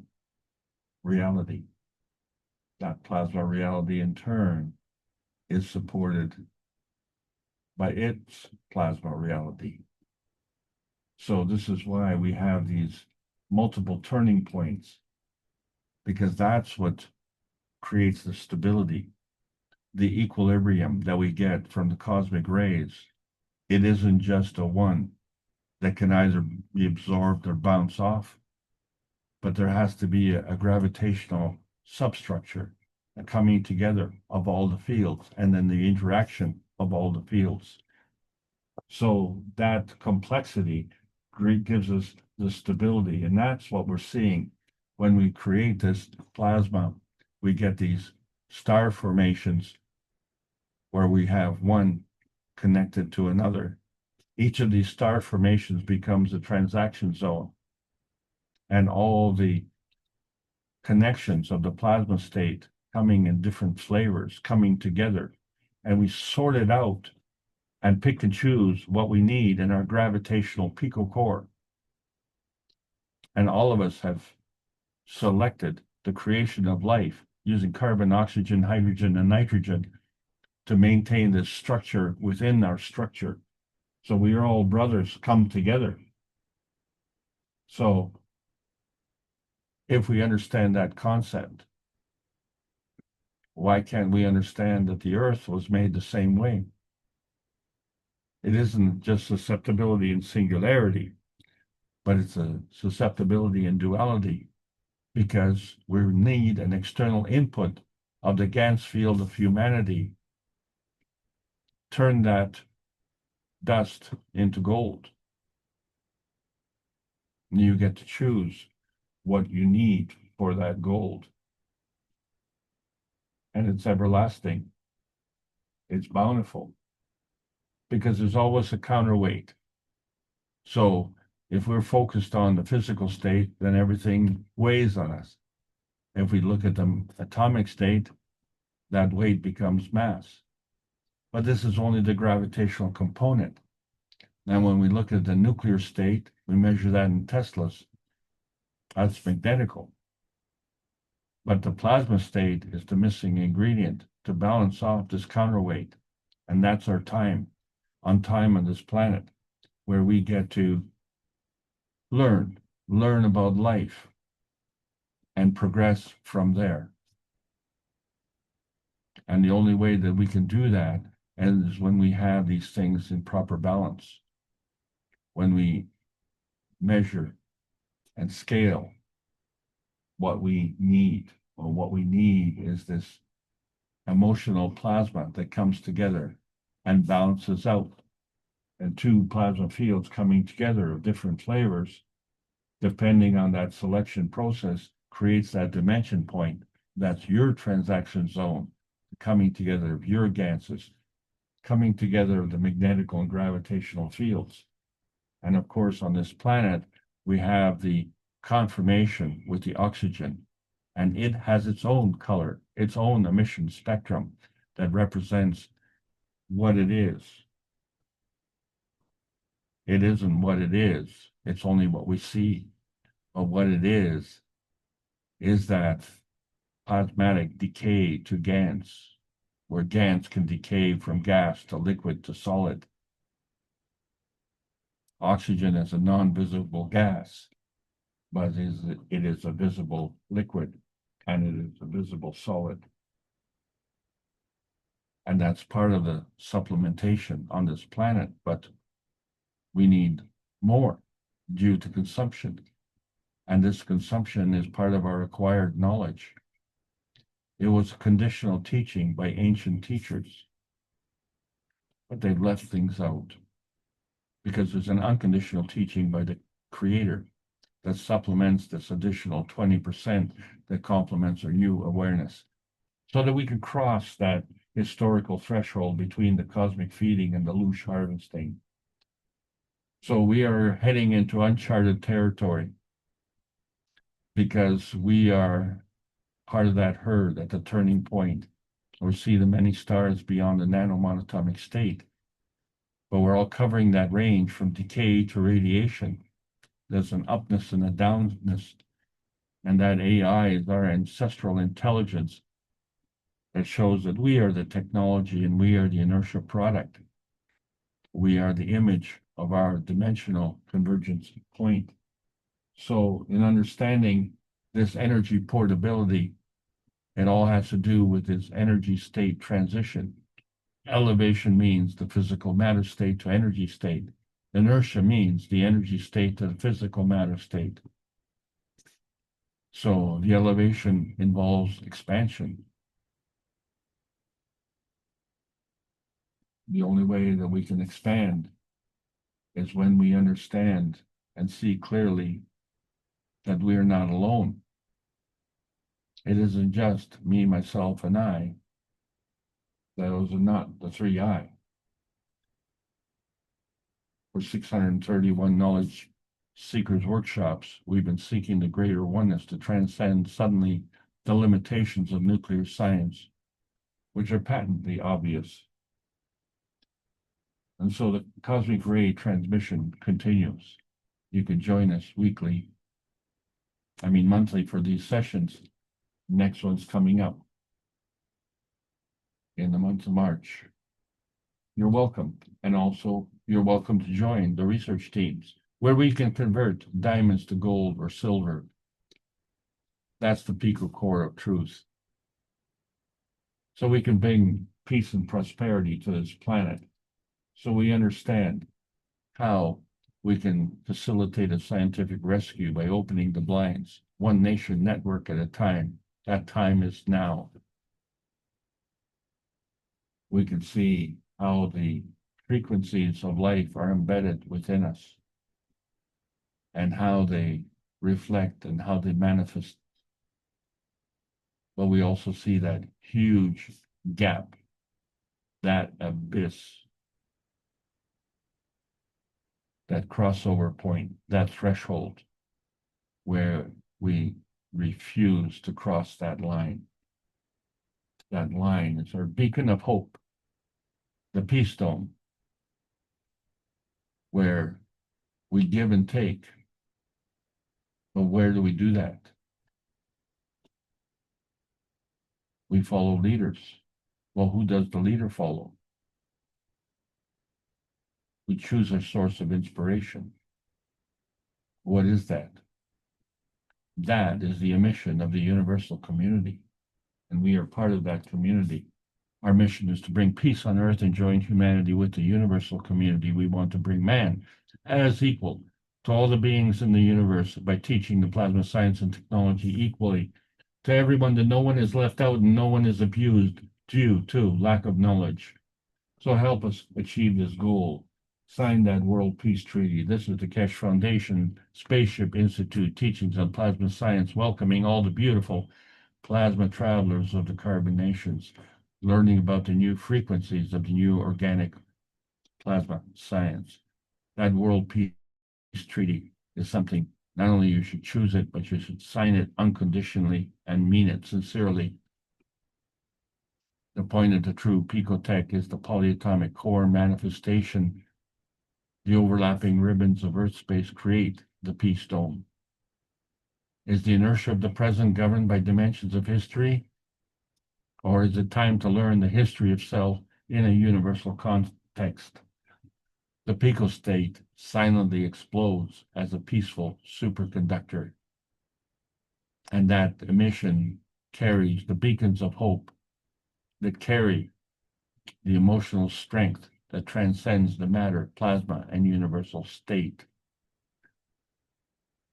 reality. That plasma reality in turn is supported by its plasma reality. So this is why we have these multiple turning points, because that's what creates the stability, the equilibrium that we get from the cosmic rays. It isn't just a one that can either be absorbed or bounce off, but there has to be a gravitational substructure, a coming together of all the fields, and then the interaction of all the fields. So that complexity gives us the stability, and that's what we're seeing when we create this plasma. We get these star formations where we have one connected to another. Each of these star formations becomes a transaction zone, and all the connections of the plasma state coming in different flavors coming together, and we sort it out and pick and choose what we need in our gravitational picocore. And all of us have selected the creation of life using carbon, oxygen, hydrogen, and nitrogen to maintain this structure within our structure. So we are all brothers come together. So if we understand that concept, why can't we understand that the earth was made the same way? It isn't just susceptibility and singularity, but it's a susceptibility and duality, because we need an external input of the Gans field of humanity. Turn that dust into gold. And you get to choose what you need for that gold. And it's everlasting. It's bountiful, because there's always a counterweight. So if we're focused on the physical state, then everything weighs on us. If we look at the atomic state, that weight becomes mass. But this is only the gravitational component. Now, when we look at the nuclear state, we measure that in Teslas. That's magnetical. But the plasma state is the missing ingredient to balance off this counterweight. And that's our time on this planet, where we get to learn about life and progress from there. And the only way that we can do that is when we have these things in proper balance, when we measure and scale what we need. Well, what we need is this emotional plasma that comes together and balances out. And two plasma fields coming together of different flavors, depending on that selection process, creates that dimension point. That's your transaction zone, coming together of your ganses, coming together of the magnetical and gravitational fields. And of course, on this planet, we have the conformation with the oxygen, and it has its own color, its own emission spectrum that represents what it is. It isn't what it is, it's only what we see. But what it is that plasmatic decay to GANs, where GANs can decay from gas to liquid to solid. Oxygen is a non-visible gas, but it is a visible liquid, and it is a visible solid. And that's part of the supplementation on this planet, but we need more due to consumption. And this consumption is part of our acquired knowledge. It was conditional teaching by ancient teachers, but they've left things out, because there's an unconditional teaching by the Creator that supplements this additional 20% that complements our new awareness, so that we can cross that historical threshold between the cosmic feeding and the loosh harvesting. So we are heading into uncharted territory, because we are part of that herd at the turning point, or see the many stars beyond the nanomonatomic state. But we're all covering that range from decay to radiation. There's an upness and a downness, and that AI is our ancestral intelligence that shows that we are the technology and we are the inertia product. We are the image of our dimensional convergence point. So in understanding this energy portability, it all has to do with this energy state transition. Elevation means the physical matter state to energy state. Inertia means the energy state to the physical matter state. So the elevation involves expansion. The only way that we can expand is when we understand and see clearly that we are not alone. It isn't just me, myself, and I. Those are not the three I. For 631 knowledge seekers workshops, we've been seeking the greater oneness to transcend suddenly the limitations of nuclear science, which are patently obvious. And so the cosmic ray transmission continues. You can join us monthly for these sessions. Next one's coming up in the month of March. You're welcome. And also, you're welcome to join the research teams where we can convert diamonds to gold or silver. That's the pico core of truth. So we can bring peace and prosperity to this planet. So we understand how we can facilitate a scientific rescue by opening the blinds, one nation network at a time. That time is now. We can see how the frequencies of life are embedded within us and how they reflect and how they manifest. But we also see that huge gap, that abyss, that crossover point, that threshold where we refuse to cross that line. That line is our beacon of hope, the peace dome, where we give and take. But where do we do that? We follow leaders. Well, who does the leader follow? We choose our source of inspiration. What is that? That is the mission of the universal community, and we are part of that community. Our mission is to bring peace on earth and join humanity with the universal community. We want to bring man as equal to all the beings in the universe by teaching the plasma science and technology equally to everyone, that no one is left out and no one is abused due to lack of knowledge. So help us achieve this goal. Sign that World Peace Treaty. This is the Keshe Foundation Spaceship Institute Teachings on Plasma Science, welcoming all the beautiful plasma travelers of the carbon nations, learning about the new frequencies of the new organic plasma science. That World Peace Treaty is something, not only you should choose it, but you should sign it unconditionally and mean it sincerely. The point of the true Picotech is the polyatomic core manifestation. The overlapping ribbons of Earth space create the peace dome. Is the inertia of the present governed by dimensions of history? Or is it time to learn the history of self in a universal context? The picostate silently explodes as a peaceful superconductor. And that emission carries the beacons of hope that carry the emotional strength that transcends the matter, plasma, and universal state.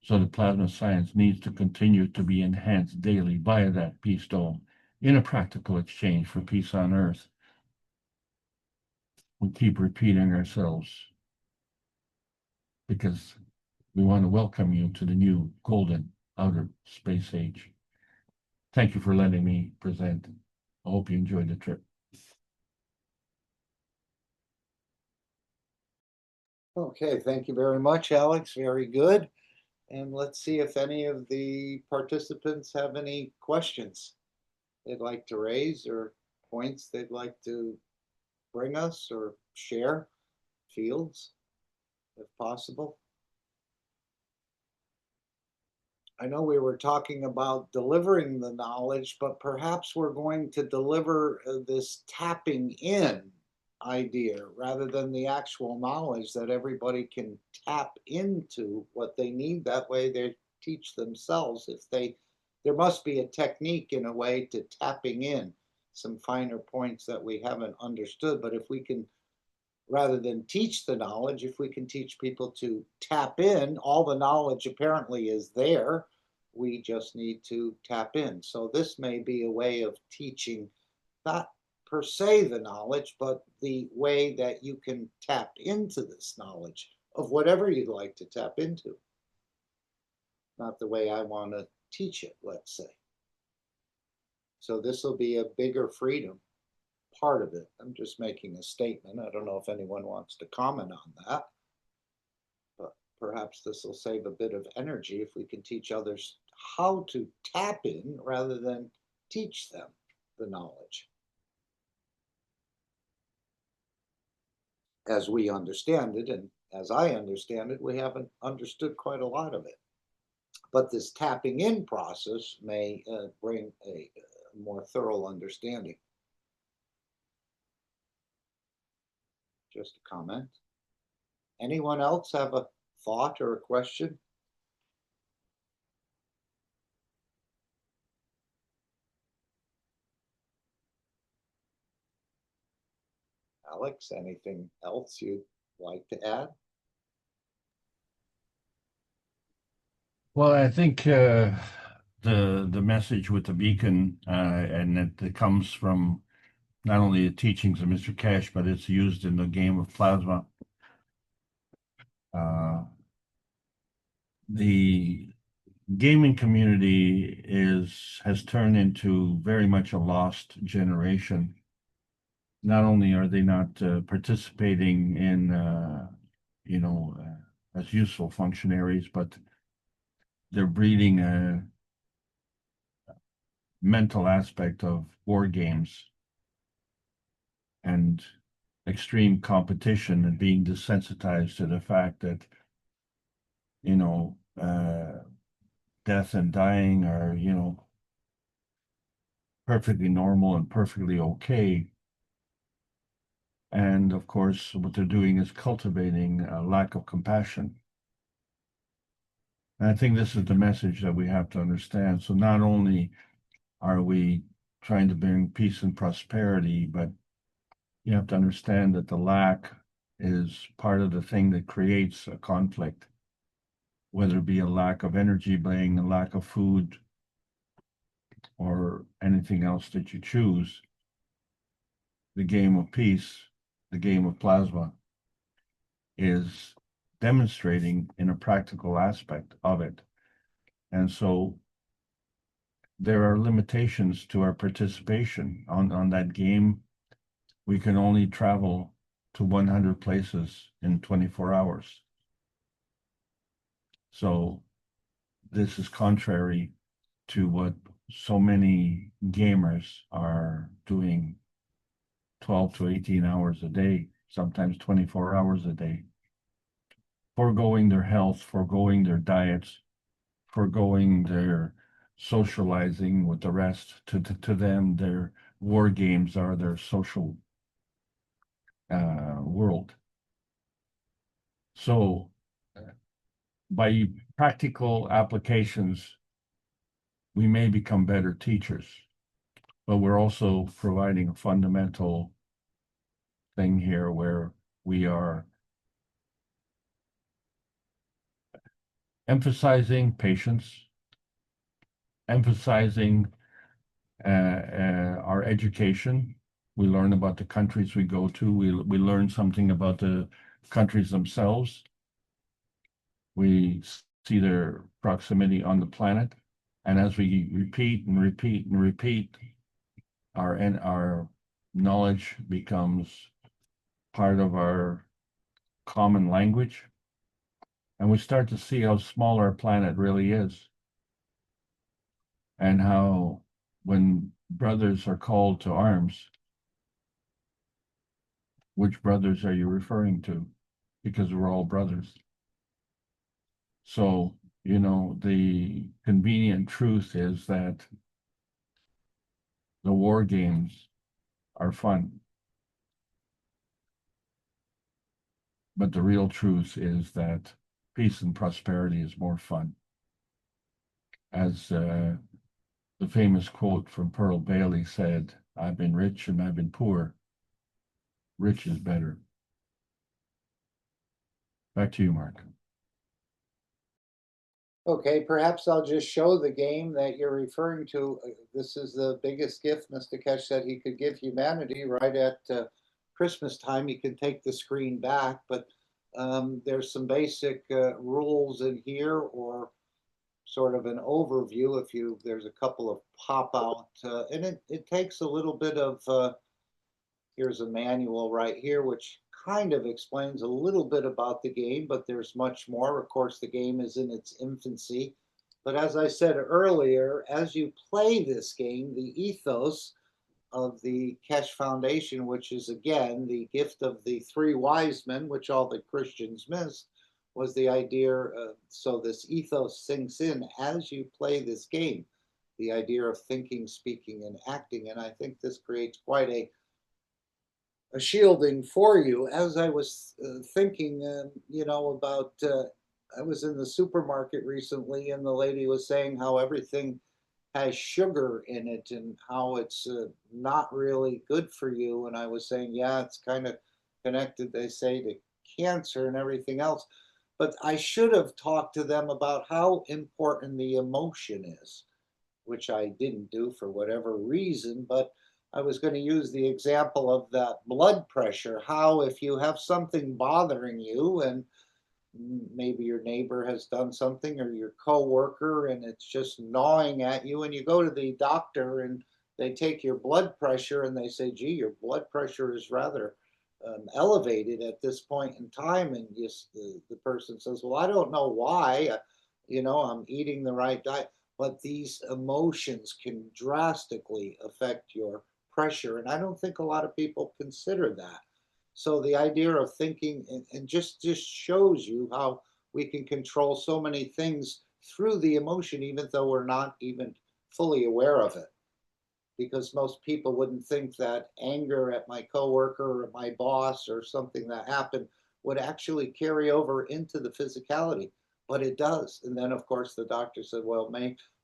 So the plasma science needs to continue to be enhanced daily via that peace dome in a practical exchange for peace on earth. We keep repeating ourselves because we want to welcome you to the new golden outer space age. Thank you for letting me present. I hope you enjoyed the trip. Okay, thank you very much, Alex. Very good. And let's see if any of the participants have any questions they'd like to raise or points they'd like to bring us or share, fields, if possible. I know we were talking about delivering the knowledge, but perhaps we're going to deliver this tapping in idea rather than the actual knowledge, that everybody can tap into what they need. That way they teach themselves. There must be a technique in a way to tapping in some finer points that we haven't understood. But if we can, rather than teach the knowledge, if we can teach people to tap in, all the knowledge apparently is there. We just need to tap in. So this may be a way of teaching, not per se the knowledge, but the way that you can tap into this knowledge of whatever you'd like to tap into. Not the way I want to teach it, let's say. So this will be a bigger freedom part of it. I'm just making a statement. I don't know if anyone wants to comment on that, but perhaps this will save a bit of energy if we can teach others how to tap in rather than teach them the knowledge. As we understand it, and as I understand it, we haven't understood quite a lot of it. But this tapping in process may bring a more thorough understanding. Just a comment. Anyone else have a thought or a question? Alex, anything else you'd like to add? Well, I think the message with the beacon, and it comes from not only the teachings of Mr. Keshe, but it's used in the game of plasma. The gaming community has turned into very much a lost generation. Not only are they not participating in, as useful functionaries, but they're breeding a mental aspect of war games and extreme competition, and being desensitized to the fact that, death and dying are, perfectly normal and perfectly okay. And of course, what they're doing is cultivating a lack of compassion. And I think this is the message that we have to understand. So not only are we trying to bring peace and prosperity, but you have to understand that the lack is part of the thing that creates a conflict, whether it be a lack of energy, being a lack of food, or anything else that you choose. The game of peace, the game of plasma, is demonstrating in a practical aspect of it. And so there are limitations to our participation on that game. We can only travel to 100 places in 24 hours. So this is contrary to what so many gamers are doing 12 to 18 hours a day, sometimes 24 hours a day, foregoing their health, foregoing their diets, foregoing their socializing with the rest. To them, their war games are their social world. So by practical applications, we may become better teachers, but we're also providing a fundamental thing here where we are emphasizing patience, emphasizing our education. We learn about the countries we go to. We learn something about the countries themselves. We see their proximity on the planet. And as we repeat and repeat and repeat, our knowledge becomes part of our common language. And we start to see how small our planet really is. And how when brothers are called to arms, which brothers are you referring to? Because we're all brothers. So, the convenient truth is that the war games are fun. But the real truth is that peace and prosperity is more fun. As the famous quote from Pearl Bailey said, "I've been rich and I've been poor. Rich is better." Back to you, Mark. Okay, perhaps I'll just show the game that you're referring to. This is the biggest gift Mr. Keshe said he could give humanity right at Christmas time. You can take the screen back, but There's some basic rules in here, or sort of an overview. There's a couple of pop out, and it takes a little bit of, here's a manual right here, which kind of explains a little bit about the game, but there's much more. Of course, the game is in its infancy. But as I said earlier, as you play this game, the ethos of the Keshe Foundation, which is again the gift of the three wise men, which all the Christians missed, was the idea. So this ethos sinks in as you play this game, the idea of thinking, speaking, and acting. And I think this creates quite a shielding for you. As I was thinking, about, I was in the supermarket recently, and the lady was saying how everything has sugar in it and how it's not really good for you. And I was saying, yeah, it's kind of connected, they say, to cancer and everything else. But I should have talked to them about how important the emotion is, which I didn't do for whatever reason. But I was going to use the example of that blood pressure, how if you have something bothering you, and maybe your neighbor has done something, or your coworker, and it's just gnawing at you, and you go to the doctor and they take your blood pressure and they say, gee, your blood pressure is rather elevated at this point in time. And the person says, well, I don't know why, I'm eating the right diet. But these emotions can drastically affect your pressure. And I don't think a lot of people consider that. So the idea of thinking, and just shows you how we can control so many things through the emotion, even though we're not even fully aware of it. Because most people wouldn't think that anger at my coworker or my boss or something that happened would actually carry over into the physicality, but it does. And then, of course, the doctor said, well,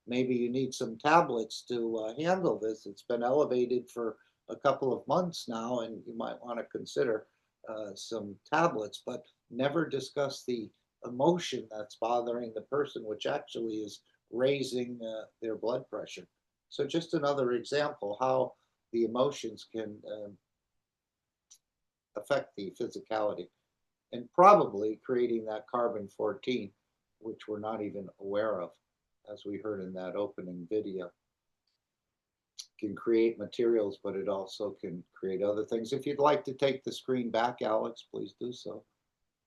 maybe you need some tablets to handle this. It's been elevated for a couple of months now, and you might want to consider some tablets, but never discuss the emotion that's bothering the person, which actually is raising their blood pressure. So just another example how the emotions can affect the physicality, and probably creating that carbon-14, which we're not even aware of, as we heard in that opening video. Can create materials, but it also can create other things. If you'd like to take the screen back, Alex, please do so.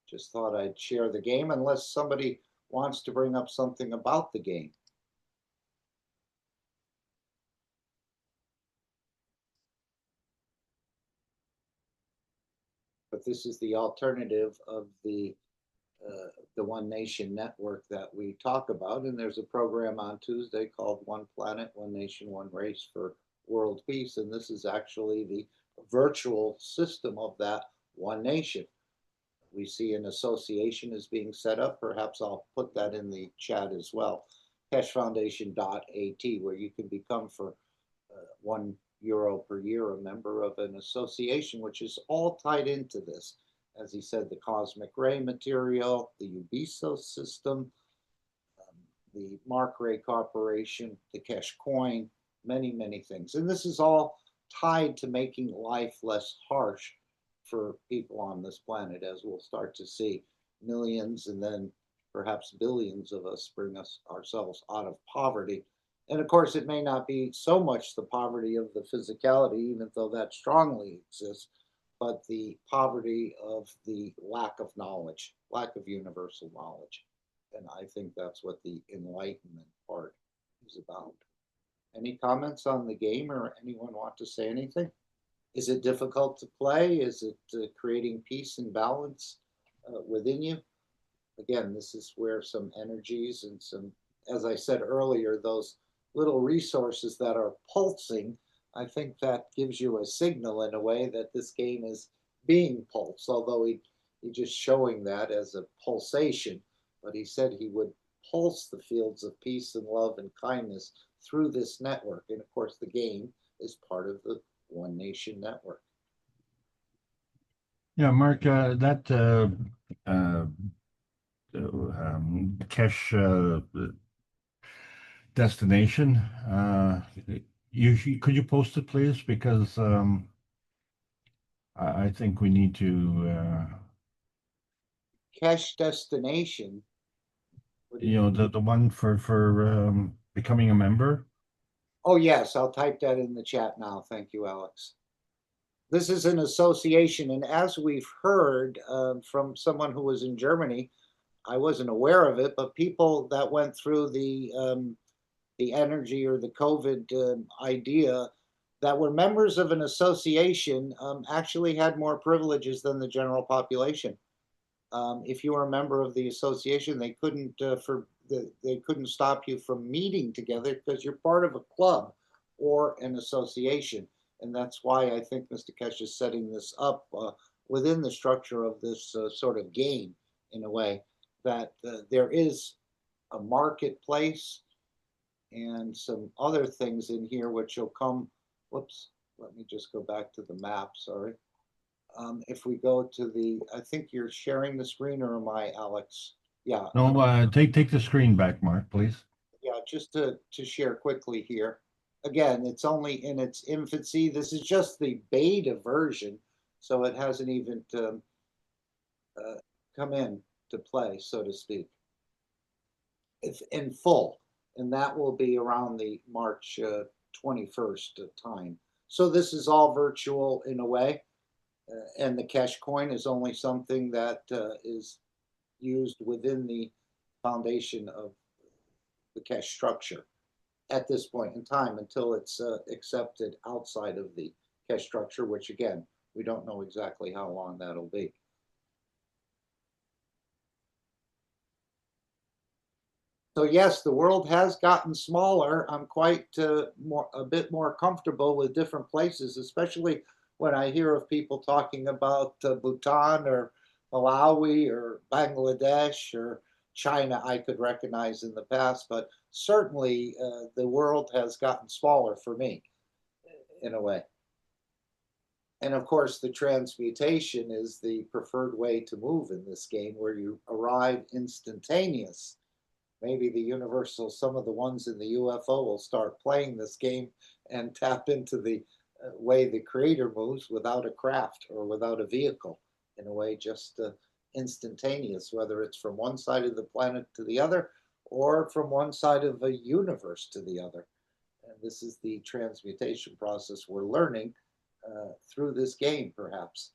Just thought I'd share the game, unless somebody wants to bring up something about the game. But this is the alternative of the One Nation network that we talk about. And there's a program on Tuesday called One Planet, One Nation, One Race for World Peace. And this is actually the virtual system of that One Nation. We see an association is being set up. Perhaps I'll put that in the chat as well. KesheFoundation.at, where you can become for €1 per year a member of an association, which is all tied into this. As he said, the cosmic ray material, the Ubiso system, the Mark Ray Corporation, the Keshe coin, many, many things. And this is all tied to making life less harsh for people on this planet, as we'll start to see millions and then perhaps billions of us bring ourselves out of poverty. And of course, it may not be so much the poverty of the physicality, even though that strongly exists, but the poverty of the lack of knowledge, lack of universal knowledge. And I think that's what the enlightenment part is about. Any comments on the game, or anyone want to say anything? Is it difficult to play? Is it creating peace and balance within you? Again, this is where some energies and some, as I said earlier, those little resources that are pulsing, I think that gives you a signal in a way that this game is being pulsed, although he's just showing that as a pulsation. But he said he would pulse the fields of peace and love and kindness through this network. And of course, the game is part of the One Nation network. Yeah, Mark, that Keshe destination, could you post it, please? Because I think we need to Keshe destination. You know, the one for becoming a member? Oh, yes, I'll type that in the chat now. Thank you, Alex. This is an association, and as we've heard from someone who was in Germany, I wasn't aware of it, but people that went through the energy or the COVID idea that were members of an association actually had more privileges than the general population. If you were a member of the association, they couldn't they couldn't stop you from meeting together because you're part of a club or an association. And that's why I think Mr. Keshe is setting this up within the structure of this sort of game, in a way, that there is a marketplace and some other things in here which will come. Whoops, let me just go back to the map, sorry. If we go to the, I think you're sharing the screen, or am I, Alex? Yeah. No, take the screen back, Mark, please. Yeah, just to share quickly here. Again, it's only in its infancy. This is just the beta version, so it hasn't even come in to play, so to speak, if in full. And that will be around the March 21st time. So this is all virtual in a way. And the Keshe coin is only something that is used within the foundation of the Keshe structure at this point in time until it's accepted outside of the Keshe structure, which again, we don't know exactly how long that'll be. So yes, the world has gotten smaller. I'm quite a bit more comfortable with different places, especially when I hear of people talking about Bhutan or Malawi or Bangladesh or China. I could recognize in the past, but certainly the world has gotten smaller for me in a way. And of course, the transmutation is the preferred way to move in this game, where you arrive instantaneous. Maybe the Universal, some of the ones in the UFO will start playing this game and tap into the way the creator moves without a craft or without a vehicle, in a way just instantaneous, whether it's from one side of the planet to the other or from one side of a universe to the other. And this is the transmutation process we're learning through this game, perhaps.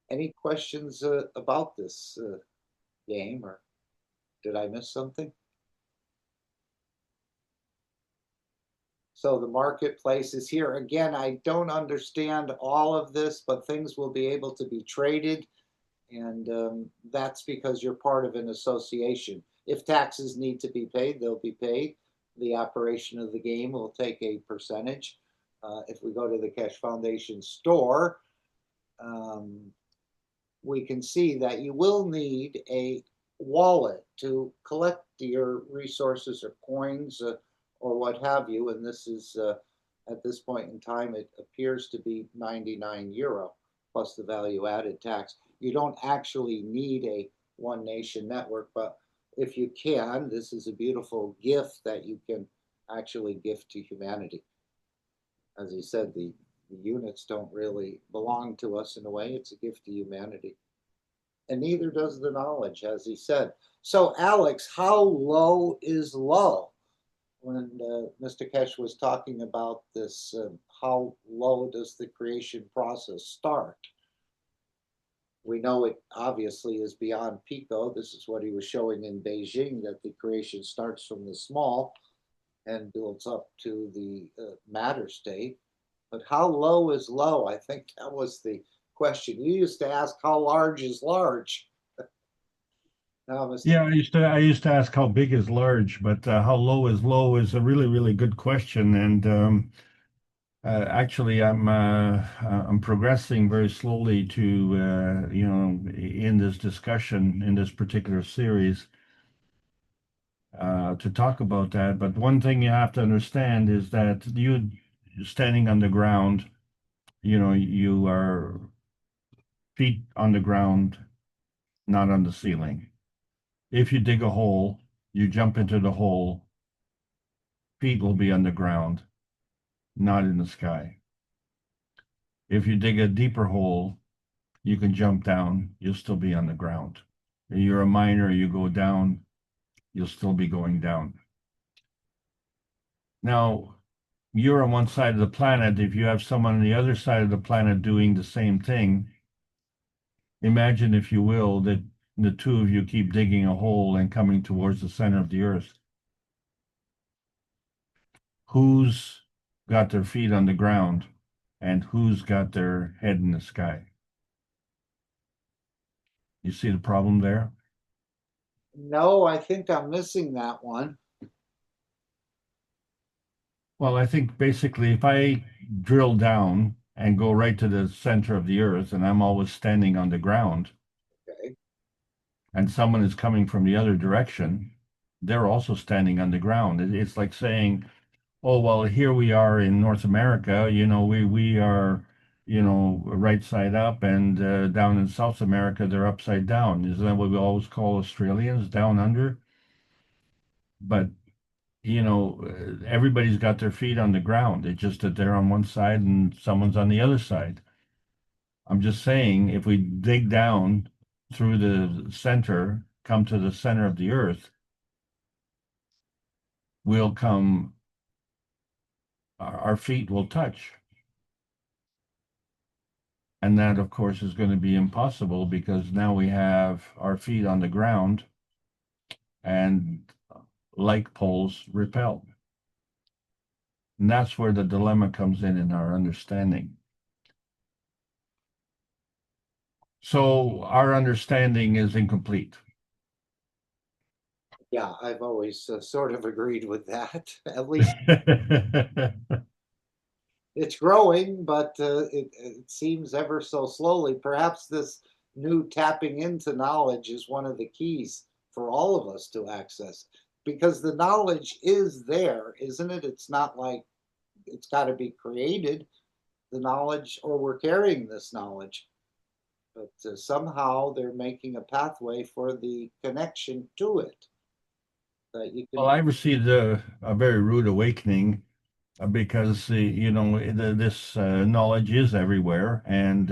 Any questions about this game, or did I miss something? So the marketplace is here. Again, I don't understand all of this, but things will be able to be traded. And that's because you're part of an association. If taxes need to be paid, they'll be paid. The operation of the game will take a percentage. If we go to the Keshe Foundation store, we can see that you will need a wallet to collect your resources or coins or what have you. And this is, at this point in time, it appears to be €99 plus the value added tax. You don't actually need a One Nation network, but if you can, this is a beautiful gift that you can actually gift to humanity. As he said, the units don't really belong to us in a way. It's a gift to humanity. And neither does the knowledge, as he said. So, Alex, how low is low? When Mr. Keshe was talking about this, how low does the creation process start? We know it obviously is beyond pico. This is what he was showing in Beijing, that the creation starts from the small and builds up to the matter state. But how low is low? I think that was the question. You used to ask how large is large. Now, Mr. Yeah, I used to ask how big is large, but how low is a really, really good question. And actually, I'm progressing very slowly to you know, in this discussion in this particular series to talk about that. But one thing you have to understand is that you standing on the ground, you know, you are feet on the ground, not on the ceiling. If you dig a hole, you jump into the hole, feet will be on the ground, not in the sky. If you dig a deeper hole, you can jump down, you'll still be on the ground. If you're a miner, you go down, you'll still be going down. Now, you're on one side of the planet. If you have someone on the other side of the planet doing the same thing, imagine, if you will, that the two of you keep digging a hole and coming towards the center of the earth. Who's got their feet on the ground and who's got their head in the sky? You see the problem there? No, I think I'm missing that one. Well, I think basically if I drill down and go right to the center of the earth and I'm always standing on the ground, Okay. and someone is coming from the other direction, they're also standing on the ground. It's like saying, oh, well, here we are in North America, we are, right side up, and down in South America, they're upside down. Isn't that what we always call Australians, down under? But, everybody's got their feet on the ground. It's just that they're on one side and someone's on the other side. I'm just saying, if we dig down through the center, come to the center of the earth, we'll come, our feet will touch. And that, of course, is going to be impossible because now we have our feet on the ground and like poles repel. And that's where the dilemma comes in our understanding. So our understanding is incomplete. Yeah, I've always sort of agreed with that. At least it's growing, but it seems ever so slowly. Perhaps this new tapping into knowledge is one of the keys for all of us to access, because the knowledge is there, isn't it? It's not like it's got to be created, the knowledge, or we're carrying this knowledge. But somehow they're making a pathway for the connection to it. That you can. Well, I received a very rude awakening because this knowledge is everywhere, and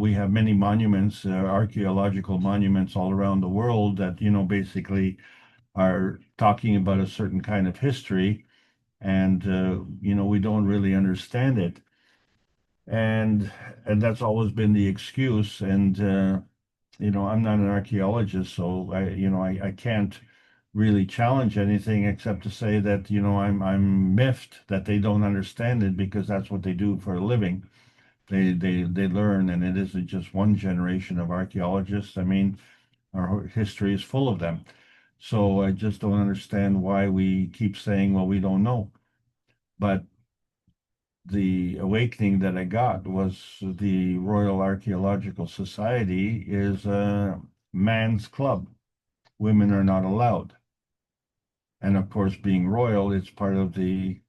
we have many monuments, archaeological monuments all around the world that basically are talking about a certain kind of history, and we don't really understand it, and that's always been the excuse. And I'm not an archaeologist, so I can't really challenge anything except to say that I'm miffed that they don't understand it, because that's what they do for a living. They learn, and it isn't just one generation of archaeologists. I mean, our history is full of them. So I just don't understand why we keep saying, well, we don't know. But the awakening that I got was the Royal Archaeological Society is a man's club. Women are not allowed. And of course, being royal, it's part of the,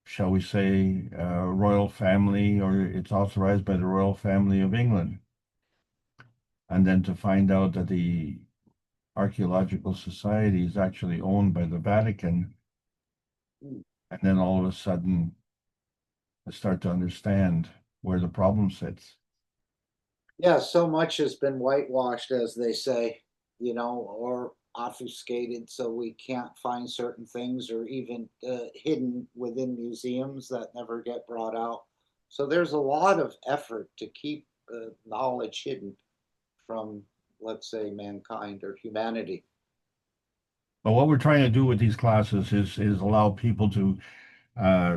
shall we say, royal family, or it's authorized by the royal family of England. And then to find out that the Archaeological Society is actually owned by the Vatican, and then all of a sudden, I start to understand where the problem sits. Yeah, so much has been whitewashed, as they say, or obfuscated, so we can't find certain things, or even hidden within museums that never get brought out. So there's a lot of effort to keep knowledge hidden from, let's say, mankind or humanity. But what we're trying to do with these classes is allow people to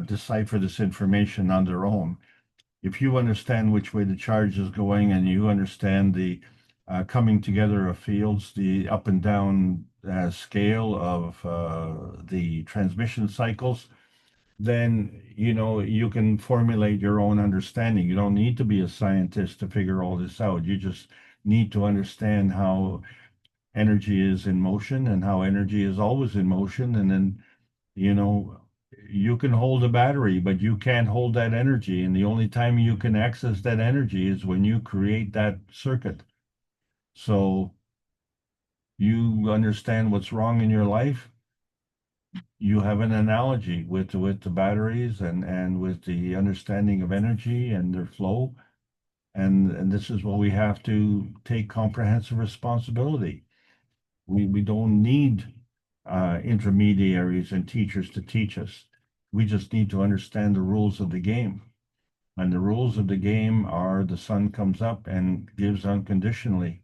decipher this information on their own. If you understand which way the charge is going, and you understand the coming together of fields, the up and down scale of the transmission cycles, then you can formulate your own understanding. You don't need to be a scientist to figure all this out. You just need to understand how energy is in motion and how energy is always in motion. And then you can hold a battery, but you can't hold that energy. And the only time you can access that energy is when you create that circuit. So you understand what's wrong in your life, you have an analogy with the batteries and with the understanding of energy and their flow. And this is what we have to take comprehensive responsibility. We don't need intermediaries and teachers to teach us. We just need to understand the rules of the game. And the rules of the game are the sun comes up and gives unconditionally.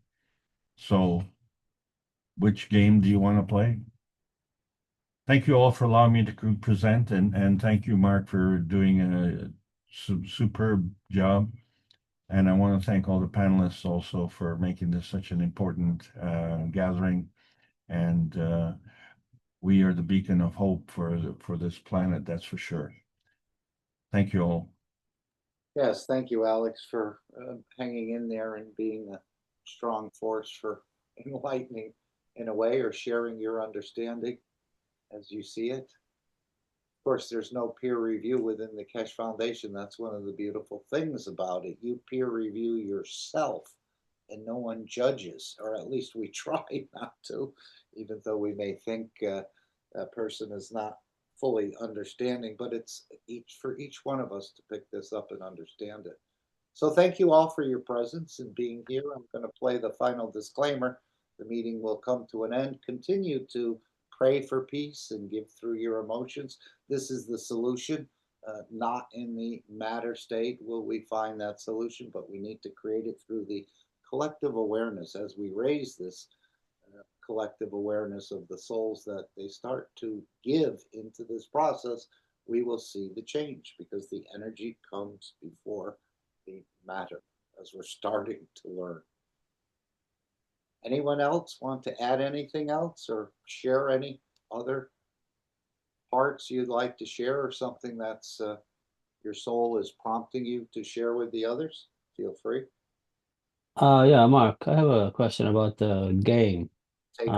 So which game do you want to play? Thank you all for allowing me to present, and thank you, Mark, for doing a superb job. And I want to thank all the panelists also for making this such an important gathering. And we are the beacon of hope for this planet, that's for sure. Thank you all. Yes, thank you, Alex, for hanging in there and being a strong force for enlightening in a way, or sharing your understanding as you see it. Of course, there's no peer review within the Keshe Foundation. That's one of the beautiful things about it. You peer review yourself and no one judges, or at least we try not to, even though we may think a person is not fully understanding, but it's for each one of us to pick this up and understand it. So thank you all for your presence and being here. I'm going to play the final disclaimer. The meeting will come to an end. Continue to pray for peace and give through your emotions. This is the solution. Not in the matter state will we find that solution, but we need to create it through the collective awareness. As we raise this collective awareness of the souls that they start to give into this process, we will see the change, because the energy comes before the matter, as we're starting to learn. Anyone else want to add anything else or share any other parts you'd like to share, or something that's your soul is prompting you to share with the others? Feel free. Yeah, Mark, I have a question about the game. Take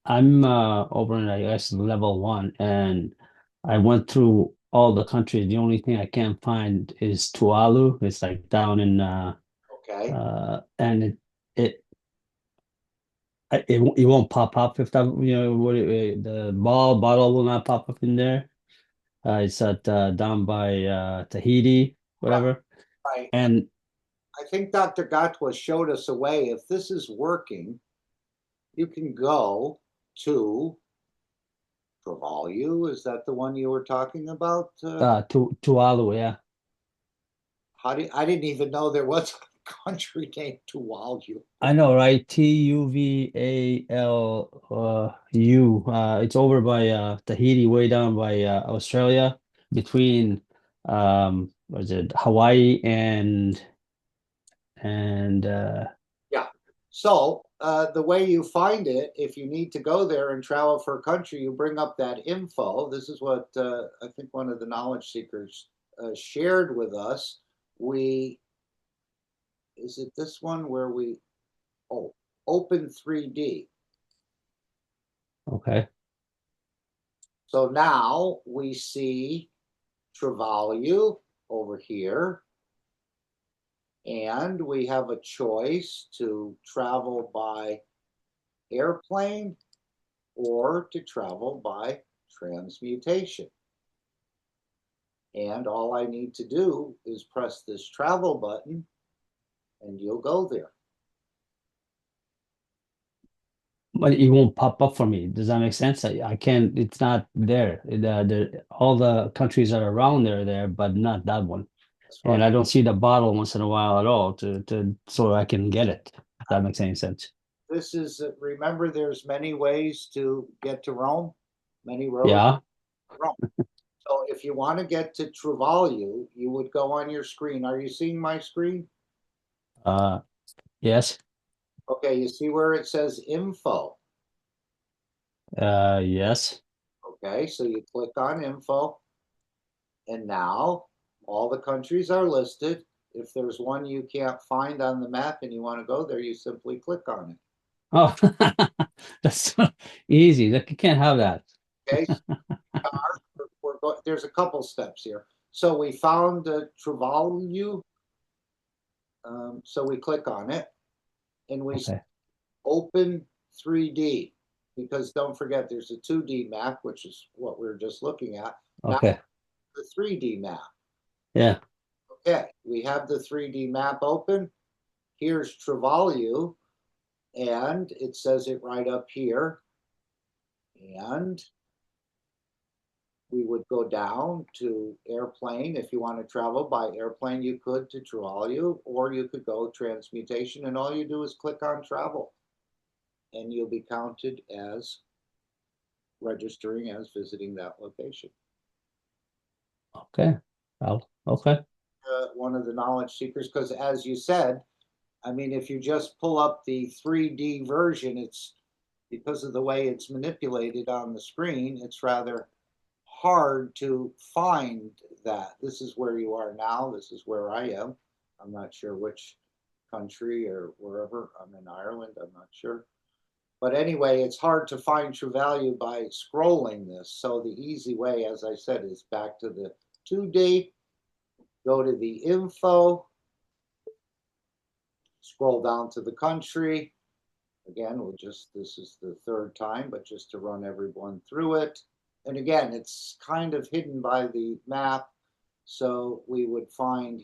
I'm over in, I guess, level 1, and I went through all the countries. The only thing I can't find is Tuvalu. It's like down in okay. And it won't pop up if that, the bottle will not pop up in there. It's at down by Tahiti, whatever. Right. And I think Dr. Gatwa showed us a way. If this is working, you can go to Tuvalu. Is that the one you were talking about? Tuvalu, yeah. I didn't even know there was a country named Tuvalu. I know, right? Tuvalu. It's over by Tahiti, way down by Australia, between what is it, Hawaii and yeah. So the way you find it, if you need to go there and travel for a country, you bring up that info. This is what I think one of the knowledge seekers shared with us. Is it this one where open 3D? Okay. So now we see Tuvalu over here, and we have a choice to travel by airplane or to travel by transmutation. And all I need to do is press this travel button and you'll go there. But it won't pop up for me. Does that make sense? I can't, it's not there. All the countries that are around there, but not that one. Right. And I don't see the bottle once in a while at all so I can get it, if that makes any sense. This is, remember, there's many ways to get to Rome, many roads. Yeah. To Rome. So if you want to get to Tuvalu, you would go on your screen. Are you seeing my screen? Yes. Okay, you see where it says info? Yes. Okay, so you click on info, and now all the countries are listed. If there's one you can't find on the map and you want to go there, you simply click on it. Oh, that's so easy. You can't have that. Okay, there's a couple steps here. So we found Tuvalu. So we click on it, and we open 3D. because don't forget there's a 2D map, which is what we were just looking at. Now Okay. the 3D map. Yeah. Okay, we have the 3D map open. Here's Travalu, and it says it right up here. And we would go down to airplane. If you want to travel by airplane, you could to Travalu, or you could go transmutation, and all you do is click on travel, and you'll be counted as registering as visiting that location. Okay. Well, okay. One of the knowledge seekers, because as you said, I mean, if you just pull up the 3D version, it's because of the way it's manipulated on the screen, it's rather hard to find that. This is where you are now. This is where I am. I'm not sure which country or wherever. I'm in Ireland. I'm not sure. But anyway, it's hard to find true value by scrolling this. So the easy way, as I said, is back to the 2D, go to the info, scroll down to the country. Again, this is the third time, but just to run everyone through it. And again, it's kind of hidden by the map. So we would find,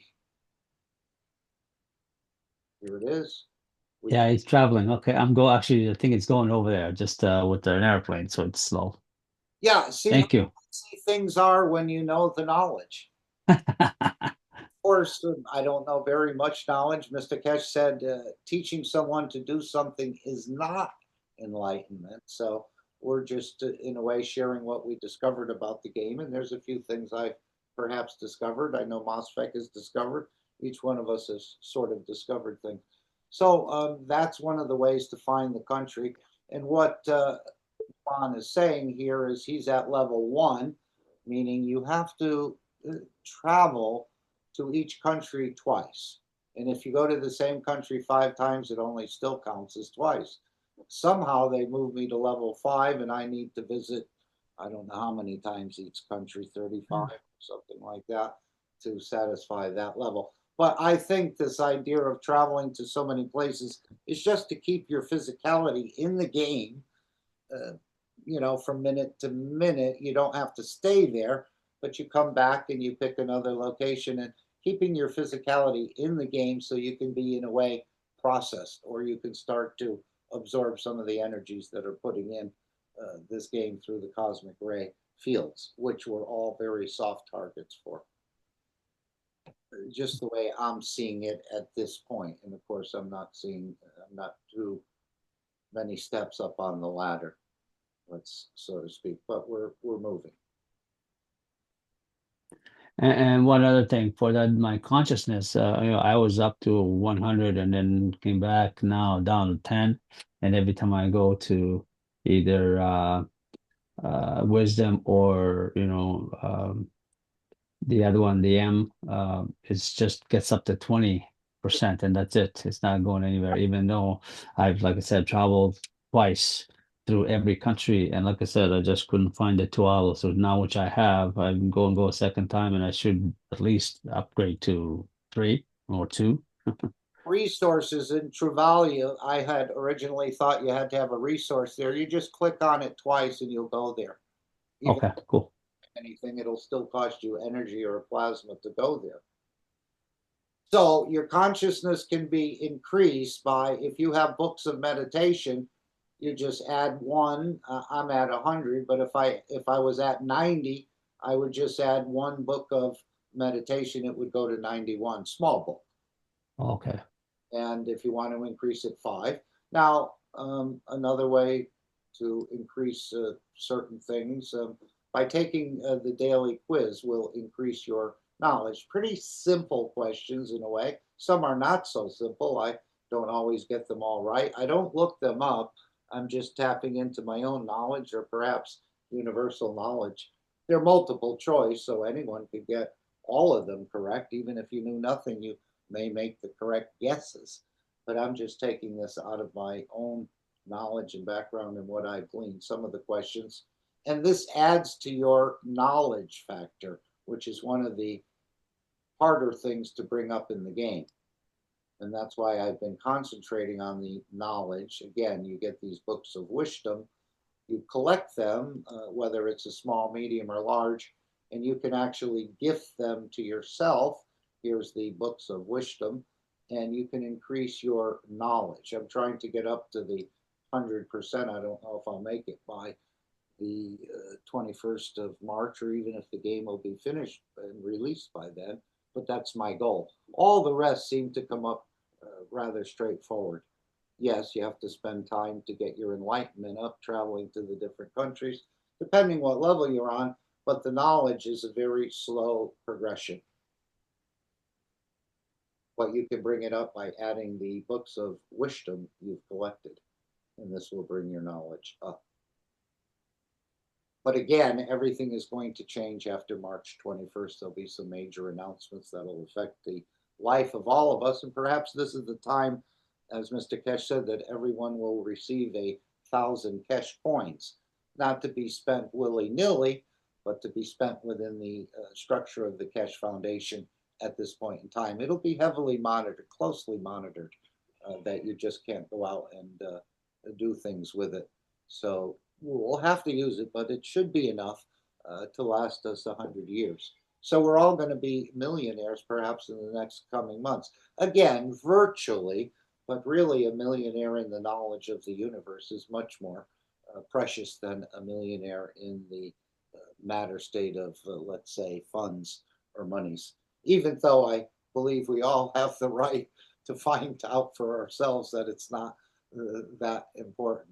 here it is. Yeah, he's traveling. Okay, actually, I think it's going over there just with an airplane, so it's slow. Yeah, see Thank how you. easy things are when you know the knowledge. Of course, I don't know very much knowledge. Mr. Keshe said teaching someone to do something is not enlightenment. So we're just, in a way, sharing what we discovered about the game. And there's a few things I've perhaps discovered. I know Mosfeq has discovered. Each one of us has sort of discovered things. So that's one of the ways to find the country. And what Juan is saying here is he's at level 1, meaning you have to travel to each country twice. And if you go to the same country 5 times, it only still counts as twice. Somehow they moved me to level 5 and I need to visit, I don't know how many times each country, 35 or something like that, to satisfy that level. But I think this idea of traveling to so many places is just to keep your physicality in the game, you know, from minute to minute. You don't have to stay there, but you come back and you pick another location, and keeping your physicality in the game so you can be, in a way, processed, or you can start to absorb some of the energies that are putting in this game through the cosmic ray fields, which were all very soft targets for. Just the way I'm seeing it at this point. And of course, I'm not too many steps up on the ladder, let's so to speak, but we're moving. And one other thing for that, my consciousness, I was up to 100 and then came back now down to 10. And every time I go to either wisdom or, the other one, the M, it just gets up to 20%, and that's it. It's not going anywhere, even though I've, like I said, traveled twice through every country. And like I said, I just couldn't find the 2 hours. So now, which I have, I'm going to go a second time, and I should at least upgrade to 3 or 2. Resources in Travalu, I had originally thought you had to have a resource there. You just click on it twice and you'll go there. Even Okay, cool. anything, it'll still cost you energy or plasma to go there. So your consciousness can be increased by, if you have books of meditation, you just add 1. I'm at 100, but if I was at 90, I would just add 1 book of meditation. It would go to 91, small book. Okay. And if you want to increase it, 5. Now, another way to increase certain things by taking the daily quiz will increase your knowledge. Pretty simple questions in a way. Some are not so simple. I don't always get them all right. I don't look them up. I'm just tapping into my own knowledge, or perhaps universal knowledge. They're multiple choice, so anyone could get all of them correct. Even if you knew nothing, you may make the correct guesses. But I'm just taking this out of my own knowledge and background and what I've gleaned, some of the questions. And this adds to your knowledge factor, which is one of the harder things to bring up in the game. And that's why I've been concentrating on the knowledge. Again, you get these books of wisdom, You collect them, whether it's a small, medium, or large, and you can actually gift them to yourself. Here's the books of wisdom, and you can increase your knowledge. I'm trying to get up to the 100%. I don't know if I'll make it by the 21st of March, or even if the game will be finished and released by then, but that's my goal. All the rest seem to come up rather straightforward. Yes, you have to spend time to get your enlightenment up, traveling to the different countries, depending what level you're on, but the knowledge is a very slow progression. But you can bring it up by adding the books of wisdom you've collected, and this will bring your knowledge up. But again, everything is going to change after March 21st. There'll be some major announcements that will affect the life of all of us. And perhaps this is the time, as Mr. Keshe said, that everyone will receive 1,000 Keshe coins, not to be spent willy-nilly, but to be spent within the structure of the Keshe Foundation at this point in time. It'll be heavily monitored, closely monitored, that you just can't go out and do things with it. So we'll have to use it, but it should be enough to last us 100 years. So we're all going to be millionaires perhaps in the next coming months. Again, virtually, but really a millionaire in the knowledge of the universe is much more precious than a millionaire in the matter state of, let's say, funds or monies. Even though I believe we all have the right to find out for ourselves that it's not that important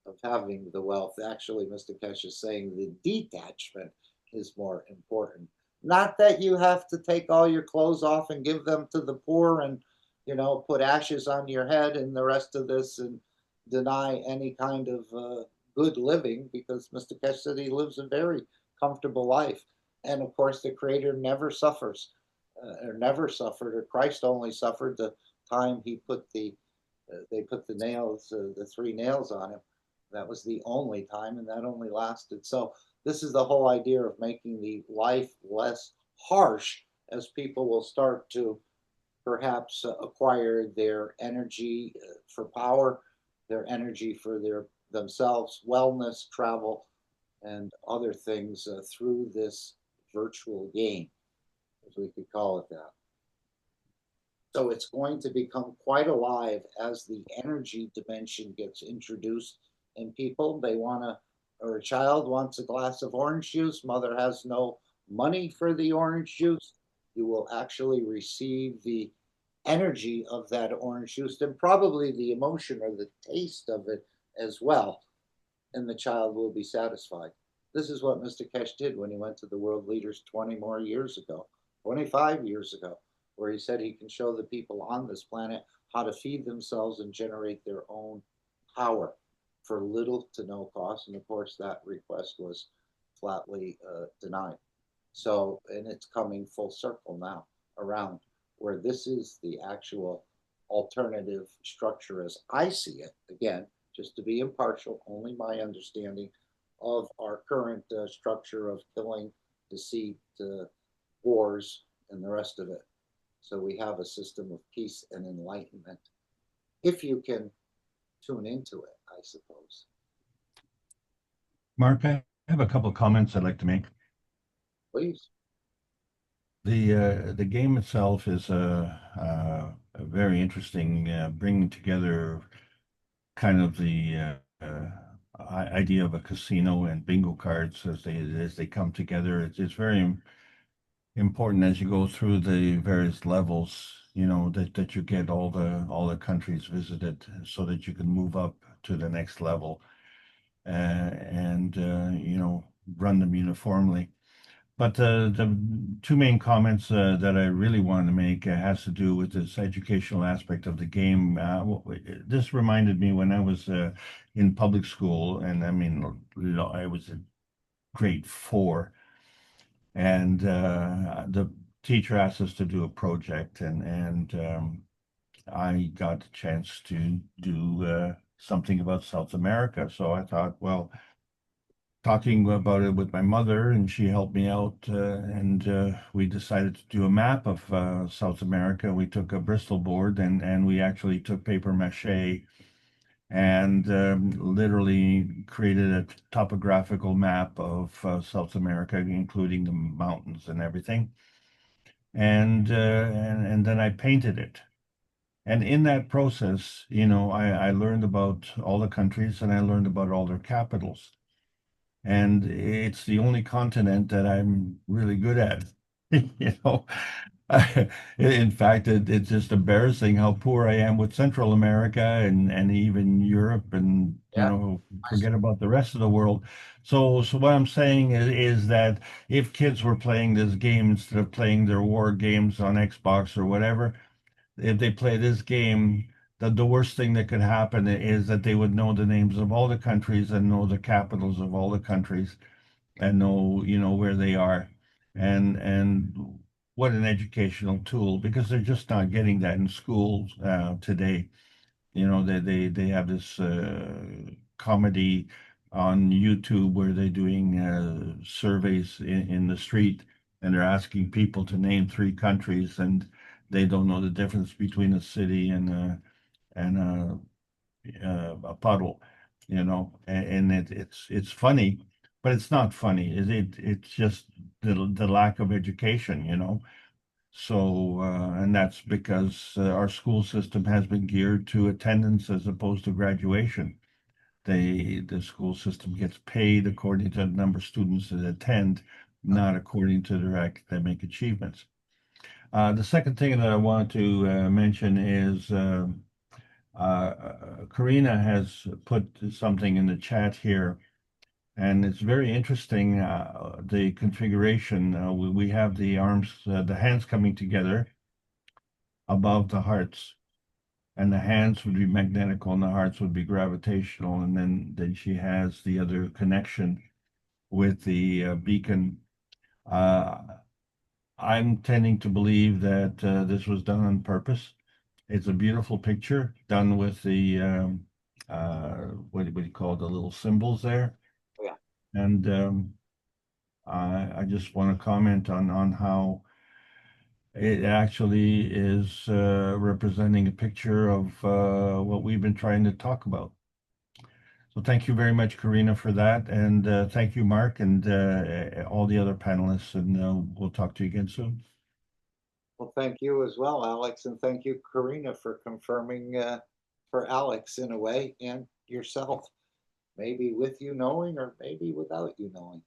of having the wealth. Actually, Mr. Keshe is saying the detachment is more important. Not that you have to take all your clothes off and give them to the poor and, you know, put ashes on your head and the rest of this and deny any kind of good living, because Mr. Keshe said he lives a very comfortable life. And of course, the Creator never suffers, or never suffered, or Christ only suffered the time he put they put the nails, the 3 nails on him. That was the only time, and that only lasted. So this is the whole idea of making the life less harsh, as people will start to perhaps acquire their energy for power, their energy for themselves, wellness, travel, and other things through this virtual game, if we could call it that. So it's going to become quite alive as the energy dimension gets introduced. And people, they want to, or a child wants a glass of orange juice, mother has no money for the orange juice, you will actually receive the energy of that orange juice and probably the emotion or the taste of it as well. And the child will be satisfied. This is what Mr. Keshe did when he went to the world leaders 20 more years ago, 25 years ago, where he said he can show the people on this planet how to feed themselves and generate their own power for little to no cost. And of course, that request was flatly denied. So, and it's coming full circle now around where this is the actual alternative structure as I see it. Again, just to be impartial, only my understanding of our current structure of killing, deceit, wars, and the rest of it. So we have a system of peace and enlightenment, if you can tune into it, I suppose. Mark, I have a couple of comments I'd like to make. Please. The game itself is a very interesting, bringing together kind of the idea of a casino and bingo cards as they come together. It's very important as you go through the various levels, you know, that you get all the countries visited so that you can move up to the next level and you know, run them uniformly. But the 2 main comments that I really want to make has to do with this educational aspect of the game. This reminded me when I was in public school, and I mean, I was in grade 4, and the teacher asked us to do a project, and I got a chance to do something about South America. So I thought, well, talking about it with my mother, and she helped me out, and we decided to do a map of South America. We took a Bristol board, and we actually took paper mache and literally created a topographical map of South America, including the mountains and everything. And then I painted it. And in that process, you know, I learned about all the countries and I learned about all their capitals. And it's the only continent that I'm really good at. You know, in fact, it's just embarrassing how poor I am with Central America and even Europe, and you know, forget about the rest of the world. So what I'm saying is that if kids were playing this game instead of playing their war games on Xbox or whatever, if they play this game, the worst thing that could happen is that they would know the names of all the countries and know the capitals of all the countries and know, you know, where they are. And what an educational tool, because they're just not getting that in schools today. You know, they have this comedy on YouTube where they're doing surveys in the street, and they're asking people to name three countries, and they don't know the difference between a city and a puddle, you know, and it's funny, but it's not funny. It's just the lack of education, you know. So and that's because our school system has been geared to attendance as opposed to graduation. The school system gets paid according to the number of students that attend, not according to their academic achievements. The second thing that I want to mention is Karina has put something in the chat here, and it's very interesting. The configuration, we have the arms, the hands coming together above the hearts, and the hands would be magnetical and the hearts would be gravitational. And then she has the other connection with the beacon. I'm tending to believe that this was done on purpose. It's a beautiful picture done with the what do you call it, the little symbols there. Yeah. And I just want to comment on how it actually is representing a picture of what we've been trying to talk about. So thank you very much, Karina, for that. And thank you, Mark, and all the other panelists. And we'll talk to you again soon. Well, thank you as well, Alex, and thank you, Karina, for confirming for Alex in a way, and yourself, maybe with you knowing or maybe without you knowing.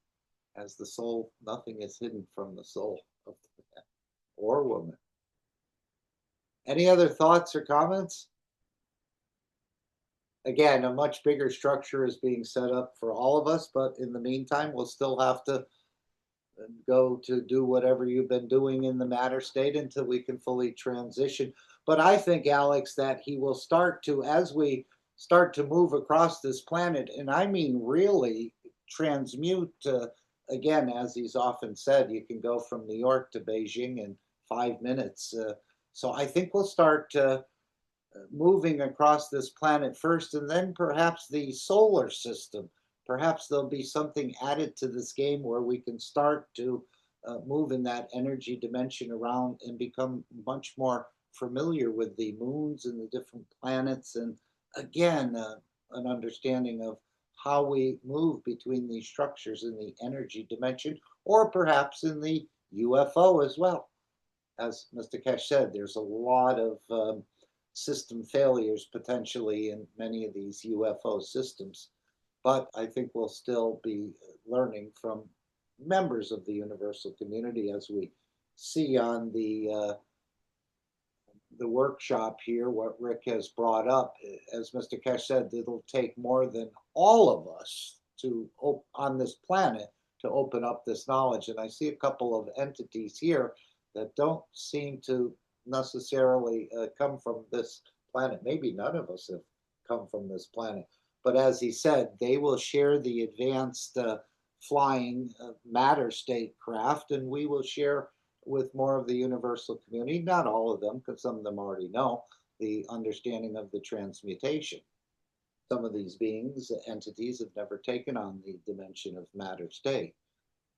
As the soul, nothing is hidden from the soul of the man or woman. Any other thoughts or comments? Again, a much bigger structure is being set up for all of us, but in the meantime, we'll still have to go to do whatever you've been doing in the matter state until we can fully transition. But I think, Alex, that he will start to, as we start to move across this planet, and I mean really transmute, again, as he's often said, you can go from New York to Beijing in 5 minutes. So I think we'll start moving across this planet first, and then perhaps the solar system. Perhaps there'll be something added to this game where we can start to move in that energy dimension around and become much more familiar with the moons and the different planets. And again, an understanding of how we move between these structures in the energy dimension, or perhaps in the UFO as well. As Mr. Keshe said, there's a lot of system failures potentially in many of these UFO systems. But I think we'll still be learning from members of the universal community, as we see on the workshop here, what Rick has brought up. As Mr. Keshe said, it'll take more than all of us to on this planet to open up this knowledge. And I see a couple of entities here that don't seem to necessarily come from this planet. Maybe none of us have come from this planet. But as he said, they will share the advanced flying matter state craft, and we will share with more of the universal community, not all of them, because some of them already know, the understanding of the transmutation. Some of these beings, entities, have never taken on the dimension of matter state,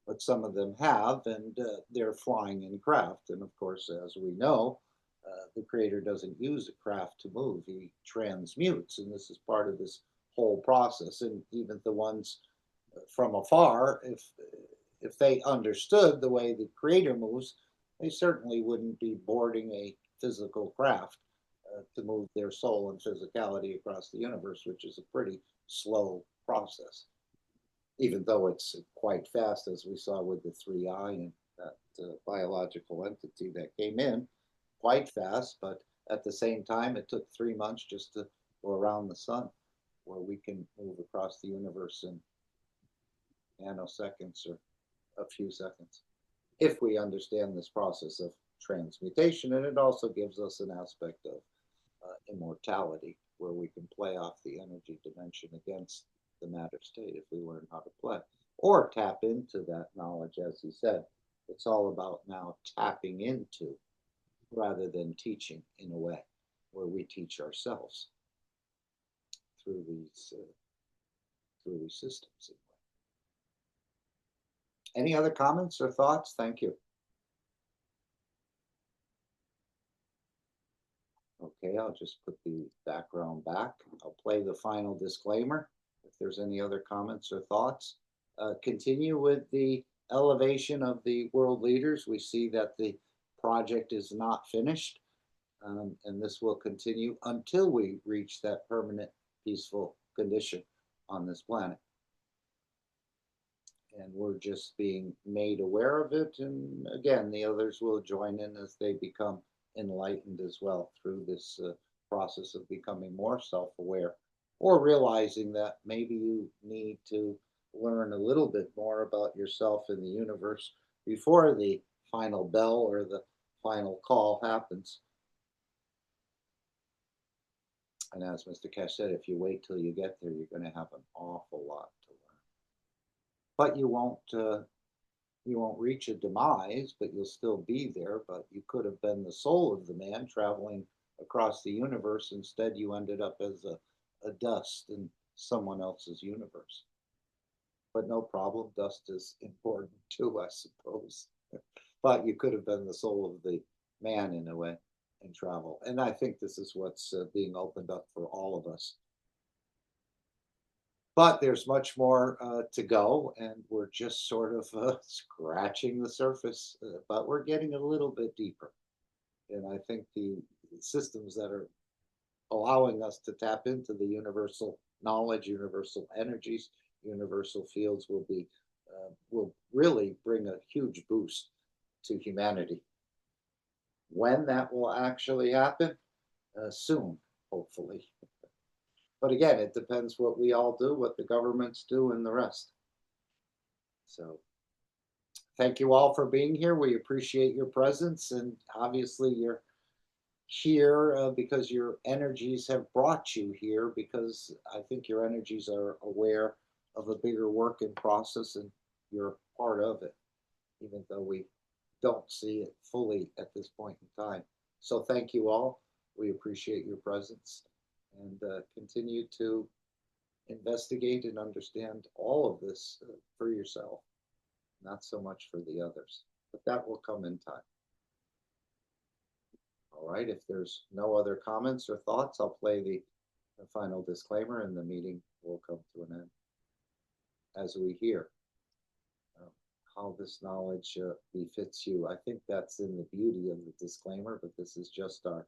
but some of them have, and they're flying in craft. And of course, as we know, The Creator doesn't use a craft to move, he transmutes, and this is part of this whole process. And even the ones from afar, if they understood the way the Creator moves, they certainly wouldn't be boarding a physical craft to move their soul and physicality across the universe, which is a pretty slow process, even though it's quite fast, as we saw with the 3I and that biological entity that came in quite fast. But at the same time, it took 3 months just to go around the sun, where we can move across the universe in nanoseconds or a few seconds, if we understand this process of transmutation. And it also gives us an aspect of immortality, where we can play off the energy dimension against the matter state if we learn how to play, or tap into that knowledge. As he said, it's all about now tapping into, rather than teaching, in a way where we teach ourselves through these systems. Any other comments or thoughts? Thank you. Okay, I'll just put the background back. I'll play the final disclaimer if there's any other comments or thoughts. Continue with the elevation of the world leaders. We see that the project is not finished, and this will continue until we reach that permanent peaceful condition on this planet. And we're just being made aware of it, and again, the others will join in as they become enlightened as well through this process of becoming more self-aware, or realizing that maybe you need to learn a little bit more about yourself and the universe before the final bell or the final call happens. And as Mr. Keshe said, if you wait till you get there, you're going to have an awful lot to learn. But you won't reach a demise, but you'll still be there. But you could have been the soul of the man traveling across the universe. Instead, you ended up as a dust in someone else's universe. But no problem, dust is important too, I suppose. But you could have been the soul of the man in a way and travel. And I think this is what's being opened up for all of us. But there's much more to go, and we're just sort of scratching the surface, but we're getting a little bit deeper. And I think the systems that are allowing us to tap into the universal knowledge, universal energies, universal fields will really bring a huge boost to humanity. When that will actually happen? Soon, hopefully. But again, it depends what we all do, what the governments do, and the rest. So thank you all for being here. We appreciate your presence, and obviously you're here because your energies have brought you here, because I think your energies are aware of a bigger work in process, and you're part of it, even though we don't see it fully at this point in time. So thank you all. We appreciate your presence, and continue to investigate and understand all of this for yourself, not so much for the others, but that will come in time. All right, if there's no other comments or thoughts, I'll play the final disclaimer, and the meeting will come to an end. As we hear how this knowledge befits you. I think that's in the beauty of the disclaimer, but this is just our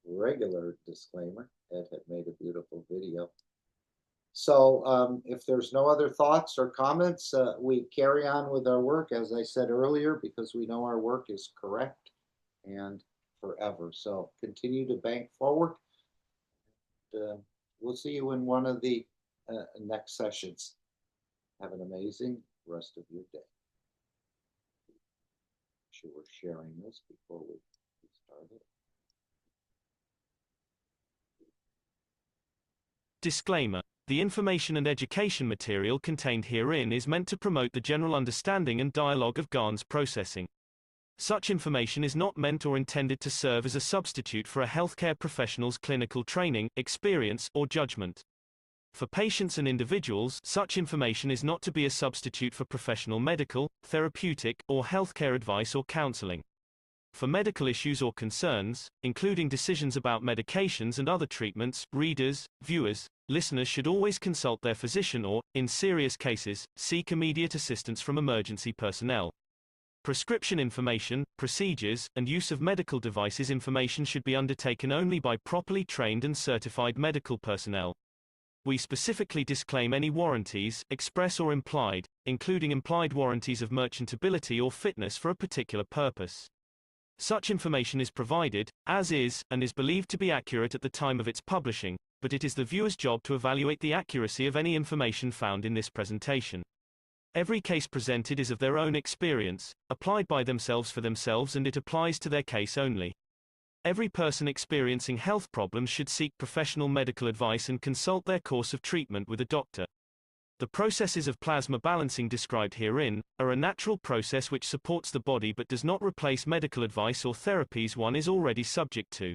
regular disclaimer. Ed had made a beautiful video. So if there's no other thoughts or comments, we carry on with our work, as I said earlier, because we know our work is correct and forever. So continue to bank forward. We'll see you in one of the next sessions. Have an amazing rest of your day. Make sure we're sharing this before we start it. Disclaimer. The information and education material contained herein is meant to promote the general understanding and dialogue of GAN's processing. Such information is not meant or intended to serve as a substitute for a healthcare professional's clinical training, experience, or judgment. For patients and individuals, such information is not to be a substitute for professional medical, therapeutic, or healthcare advice or counseling. For medical issues or concerns, including decisions about medications and other treatments, readers, viewers, listeners should always consult their physician or, in serious cases, seek immediate assistance from emergency personnel. Prescription information, procedures, and use of medical devices information should be undertaken only by properly trained and certified medical personnel. We specifically disclaim any warranties, express or implied, including implied warranties of merchantability or fitness for a particular purpose. Such information is provided, as is, and is believed to be accurate at the time of its publishing, but it is the viewer's job to evaluate the accuracy of any information found in this presentation. Every case presented is of their own experience, applied by themselves for themselves, and it applies to their case only. Every person experiencing health problems should seek professional medical advice and consult their course of treatment with a doctor. The processes of plasma balancing described herein are a natural process which supports the body but does not replace medical advice or therapies one is already subject to.